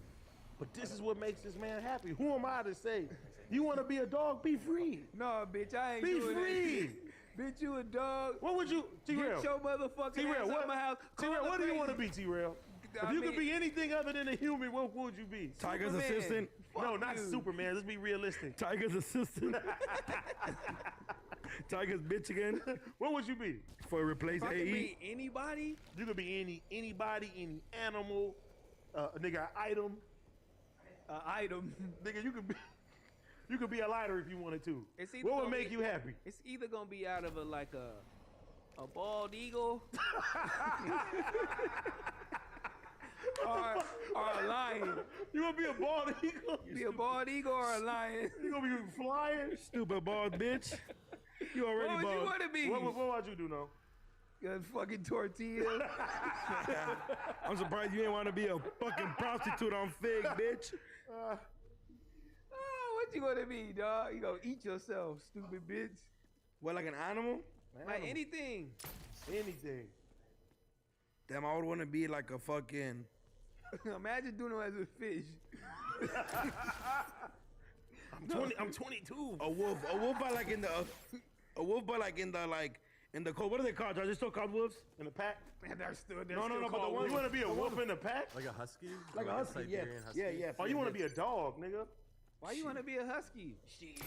But this is what makes this man happy. Who am I to say? You want to be a dog? Be free. No, bitch, I ain't Be doing free. that. Bitch, you a dog. What would you, T-Rail? Get your motherfucking T-Rail, ass what? out my house. T-Rail, what do you want to be, crazy. T-Rail? If you could be anything other than a human, what would you be? Tiger's Superman. assistant. No, not you. Superman. Let's be realistic. Tiger's assistant. Tiger's bitch again. What would you be? For replace If I could AE. be anybody, You could be anybody, any animal, nigga, item. item. Nigga, you could be a lighter if you wanted to. It's either What would gonna make be- you happy? It's either gonna be out of a bald eagle. or a lion. You gonna be a bald eagle? Be a bald eagle or a lion. You gonna be flying? Stupid bald bitch. You already What would bald. you want to be? What would you do, no? Got fucking tortilla. I'm surprised you ain't want to be a fucking prostitute on Fig, bitch. Oh, what you want to be, dog? You gonna eat yourself, stupid bitch. What, like an animal? Like anything. Anything. Damn, I would want to be like a fucking. Imagine doing it as a fish. I'm 22. A wolf. A wolf, but like in the. A wolf, but like in the cold. What are they called? Are they still called wolves? In the pack? They're still No, but the Oh, one you want to be a wolf in the pack? Like a husky? like a husky. Yeah, Siberian husky? yeah. Oh, you want to be a dog, nigga? Why you want to be a husky? Shit.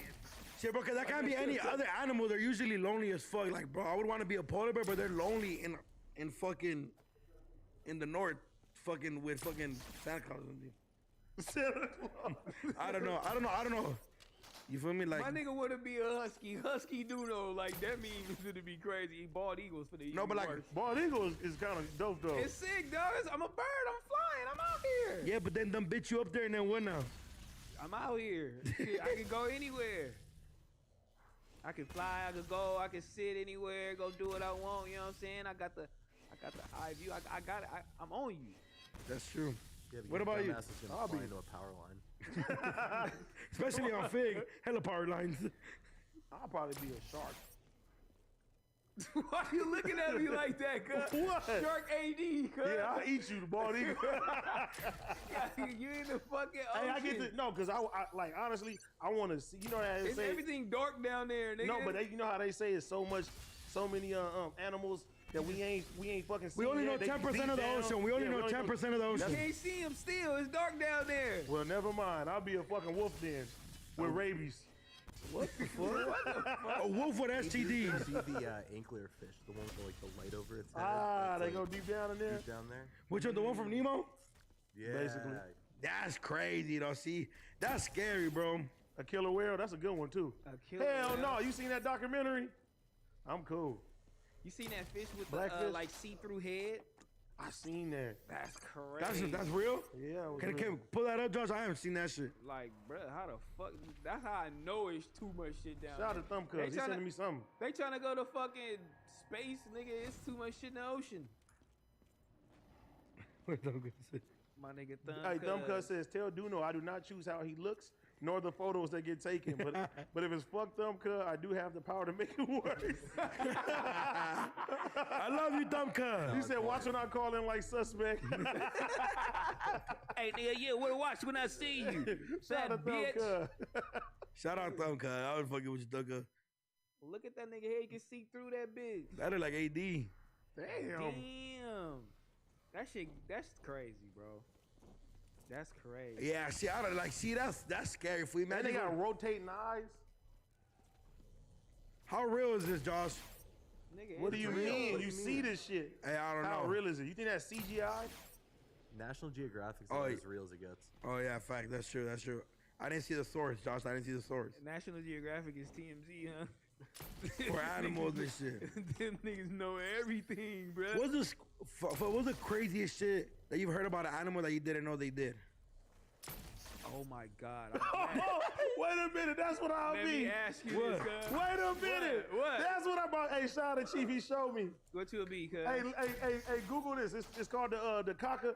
Shit, bro, because that can't be any other animal. They're usually lonely as fuck. Like, bro, I would want to be a polar bear, but they're lonely in fucking in the north, fucking with fucking Santa Claus and shit. I don't know. You feel me? Like, My nigga want to be a husky. Husky do know, like, that means it's gonna be crazy. Bald eagles for the No, but like- Bald eagle is kind of dope, though. It's sick, dog. I'm a bird. I'm flying. I'm out here. yeah, but then them bitch you up there and then what now? I'm out here. Shit, I can go anywhere. I can fly. I can go. I can sit anywhere. Go do what I want. You know what I'm saying? I got the high view. I got it. I'm on you. That's true. Yeah, but What your about you? dumbass is gonna fly into a power line. Especially on Fig, hella power lines. I'll probably be a shark. Why you looking at me like that, cuz? What? Shark AD, cuz. Yeah, I'll eat you, the bald eagle. You in the fucking ocean. Hey, I get to no, cause I like honestly, I want to see. You know how they It's say everything dark down there, nigga. no, but you know how they say it's so many animals that we ain't fucking. We seen only know yet. They 10% deep of the down. ocean. We only Yeah, know 10% of the you ocean. can't see him still. It's dark down there. Well, never mind. I'll be a fucking wolf then, with rabies. What the fuck? A wolf with Did you STDs. see the angler fish, the one with like the light over its head? Ah, It's, they like, go deep down in there. deep down there. Which one? The one from Nemo? Yeah. Basically. That's crazy, though. See, that's scary, bro. A killer whale. That's a good one too. A killer Hell whale. no! You seen that documentary? I'm cool. You seen that fish with Blackfish? the like see-through head? I seen that. That's crazy. That's real? Yeah. it was Can real. you pull that up, Josh? I haven't seen that shit. Like, bruh, how the fuck? That's how I know it's too much shit down Shout out there. to Thumb They Cuz. He tryna- sending me something. They trying to go to fucking space, nigga. It's too much shit in the ocean. My nigga Thumb Hey, Thumb Cuz. Cuz says, tell Duno I do not choose how he looks nor the photos that get taken. But if it's fuck Thumb Cuz, I do have the power to make it worse. I love you, Thumb Cuz. He said, watch when I call in like suspect. Hey, nigga, yeah, what to watch when I see you? Shout out Fat to Thumb bitch. Cuz. Shout out Thumb Cuz. I was fucking with you, Thumb Cuz. Look at that nigga here. You can see through that bitch. That look like AD. Damn. Damn. That shit, that's crazy, bro. That's crazy. Yeah, see, I don't like. See, that's scary. If we And imagine, they got rotating eyes. how real is this, Josh? Nigga, What do it's you real. mean? What do You you see mean? this shit. Hey, I don't How know. real is it? You think that's CGI? National Geographic's Oh, about yeah. as real as it gets. Oh yeah, fact. That's true. That's true. I didn't see the source, Josh. I didn't see the source National Geographic is TMZ, huh? for animals and shit. Them niggas know everything, bro. What's the craziest shit that you've heard about an animal that you didn't know they did? Oh my God. Wait a minute, that's what I'll Let be. me ask you What? this, cuz. Wait a minute. What? That's what I'm about. Hey, shout out to Chief. He showed me. What you be, cuz? Hey, Google this. It's called the cockapoo.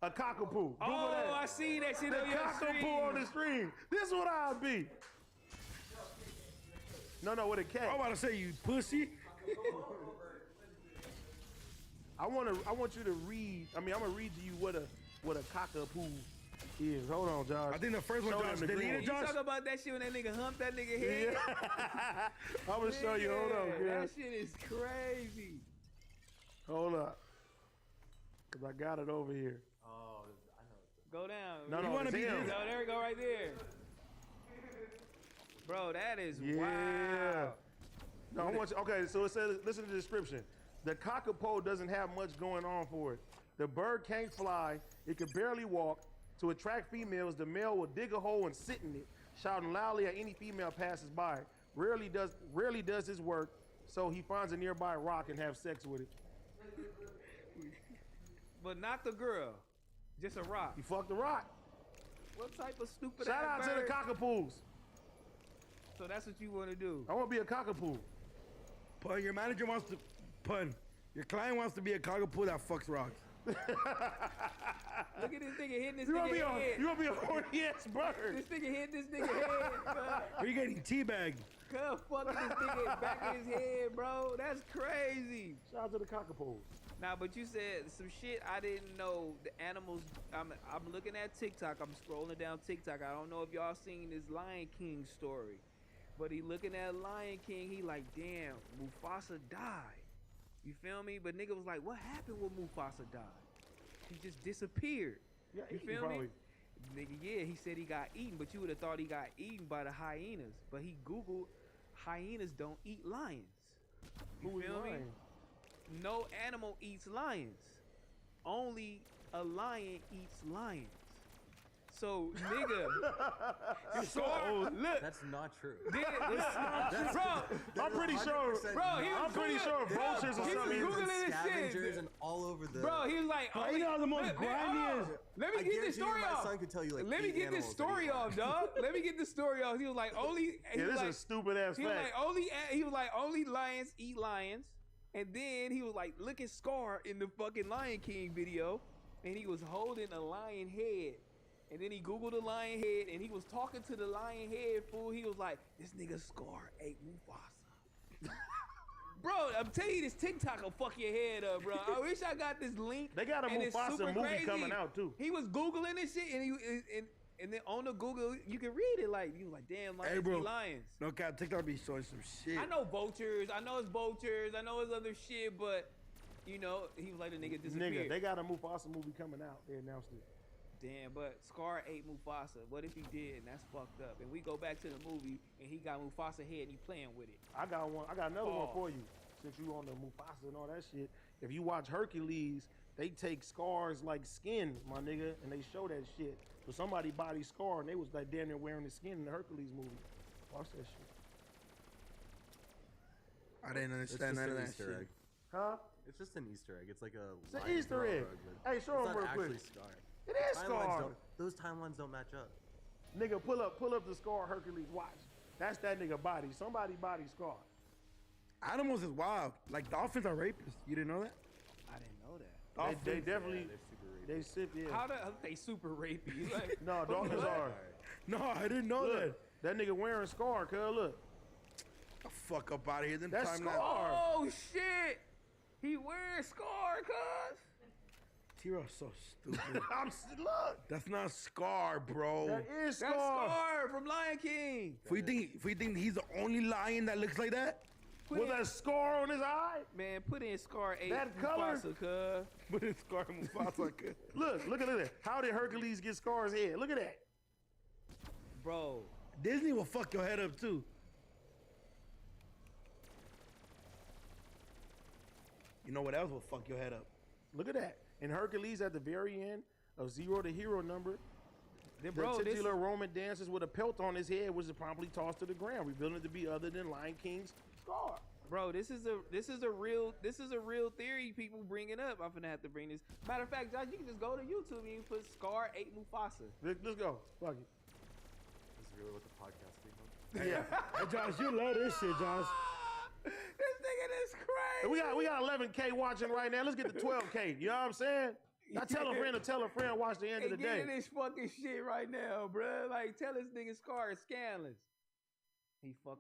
Google Oh, that. I see that shit The on your cockapoo stream. on the stream. This is what I'll be. No, with a cat. I'm about to say, you pussy. I want you to read. I mean, I'm gonna read to you what a cockapoo is. Hold on, Josh. I think the first one, Show Josh, them the green deleted, one. You Josh. talk about that shit when that nigga humped that nigga head? Yeah. I'm gonna show you. Hold on, Nigga, girl. That shit is crazy. Hold up. Cause I got it over here. Oh, I know. Go down. No, You wanna it's be him. this- No, there we go, right there. Bro, that is Yeah. wow. No, I want you. Okay, so it says, listen to the description. The cockapoo doesn't have much going on for it. The bird can't fly. It can barely walk. To attract females, the male will dig a hole and sit in it, shouting loudly at any female passes by. Rarely does his work, so he finds a nearby rock and have sex with it. But not the girl. Just a rock. You fucked the rock. What type of stupid Shout ass out to the bird? cockapoos. So that's what you want to do. I want to be a cockapoo. Pun, your manager wants to, pun, your client wants to be a cockapoo that fucks rocks. Look at this nigga hitting this You gonna nigga be a head. you gonna be a horny ass bird. This nigga hit this nigga head. Are you getting teabagged? Cuz fucking this nigga back of his head, bro. That's crazy. Shout out to the cockapoo. Nah, but you said some shit I didn't know. The animals. I'm looking at TikTok. I'm scrolling down TikTok. I don't know if y'all seen this Lion King story, but he looking at Lion King. He like, damn, Mufasa died. You feel me? But nigga was like, what happened when Mufasa died? He just disappeared. Yeah, You eaten feel probably. me? Nigga, yeah, he said he got eaten, but you would have thought he got eaten by the hyenas. But he Googled, hyenas don't eat lions. You Who is feel me? lying? No animal eats lions. Only a lion eats lions. So, nigga, look, That's not true. bro, I'm pretty sure. Bro, he was I'm pretty Googling- sure vultures or he was something. Googling this Scavengers shit. and all over the. Bro, he was like, Hyenas are the most grimiest. Let I me get guarantee this you story my off. son could tell you, like, Let me 8 get this animals story that he off, dog. Let me get the story off. He was like, only. Yeah, this like, is a stupid ass He was fact. like only lions eat lions. And then he was like, look at Scar in the fucking Lion King video, and he was holding a lion head. And then he Googled a lion head, and he was talking to the lion head fool. He was like, this nigga Scar ate Mufasa. Bro, I'm telling you, this TikTok will fuck your head up, bro. I wish I got this link. They got a and it's Mufasa super movie crazy. coming out too. He was Googling this shit, and then on the Google, you can read it. Like, he was like, damn, lions Hey, bro. eat lions. No cap, TikTok be showing some shit. I know vultures. I know it's vultures. I know it's other shit, but, you know, he was like, the nigga disappeared. Nigga, they got a Mufasa movie coming out. They announced it. Damn, but Scar ate Mufasa. What if he did? And that's fucked up. And we go back to the movie, and he got Mufasa head, and he playing with it. I got one. I got another one Oh. for you. Since you on the Mufasa and all that shit, if you watch Hercules, they take Scar's like skin, my nigga, and they show that shit. So somebody body Scar, and they was like damn near wearing the skin in the Hercules movie. Watch that shit. I didn't It's just understand none of an that Easter shit. egg. Huh? It's just an Easter egg. It's like a. It's an lion Easter throw egg. rug, but Hey, show it's him not real quick. actually Scar. It is Timelines Scar. don't- Those timelines don't match up. Nigga, pull up the Scar Hercules. Watch. That's that nigga body. Somebody body Scar. Animals is wild. Like dolphins are rapists. You didn't know that? I didn't know that. Dolphins. They definitely. Yeah, they're super rapey. They sip. Yeah. How they super rapey? Like, No, dolphins are. No, I didn't know Look, that nigga wearing Scar, cuz look. that. Fuck up out of here. Them That's time Scar. oh, shit. He wearing Scar, cuz. T-Ro's so stupid. Look. That's not Scar, bro. That is That's Scar. Scar from Lion King. If we think he's the only lion that looks like that, With a scar on his eye? Man, put in Scar 8 That color? Mufasa, cuz. but it's Scar Mufasa. Look at that. How did Hercules get Scar's head? Look at that. Bro. Disney will fuck your head up too. You know what else will fuck your head up? Look at that. And Hercules at the very end of Zero to Hero number, Bro, the this titular Roman dances with a pelt on his head was promptly tossed to the ground, revealing it to be other than Lion King's Scar. Bro, this is a real theory people bringing up. I'm gonna have to bring this. Matter of fact, Josh, you can just go to YouTube and you can put Scar 8 Mufasa. Let's go. Fuck it. This is really what the podcast became. Yeah. Hey, Josh, you love this shit, Josh. This nigga is crazy. We got 11K watching right now. Let's get to 12K. You know what I'm saying? Now tell a friend to tell a friend. Watch the end of the Get day. in this fucking shit right now, bro. Like, tell this nigga Scar is scandalous. He fucking.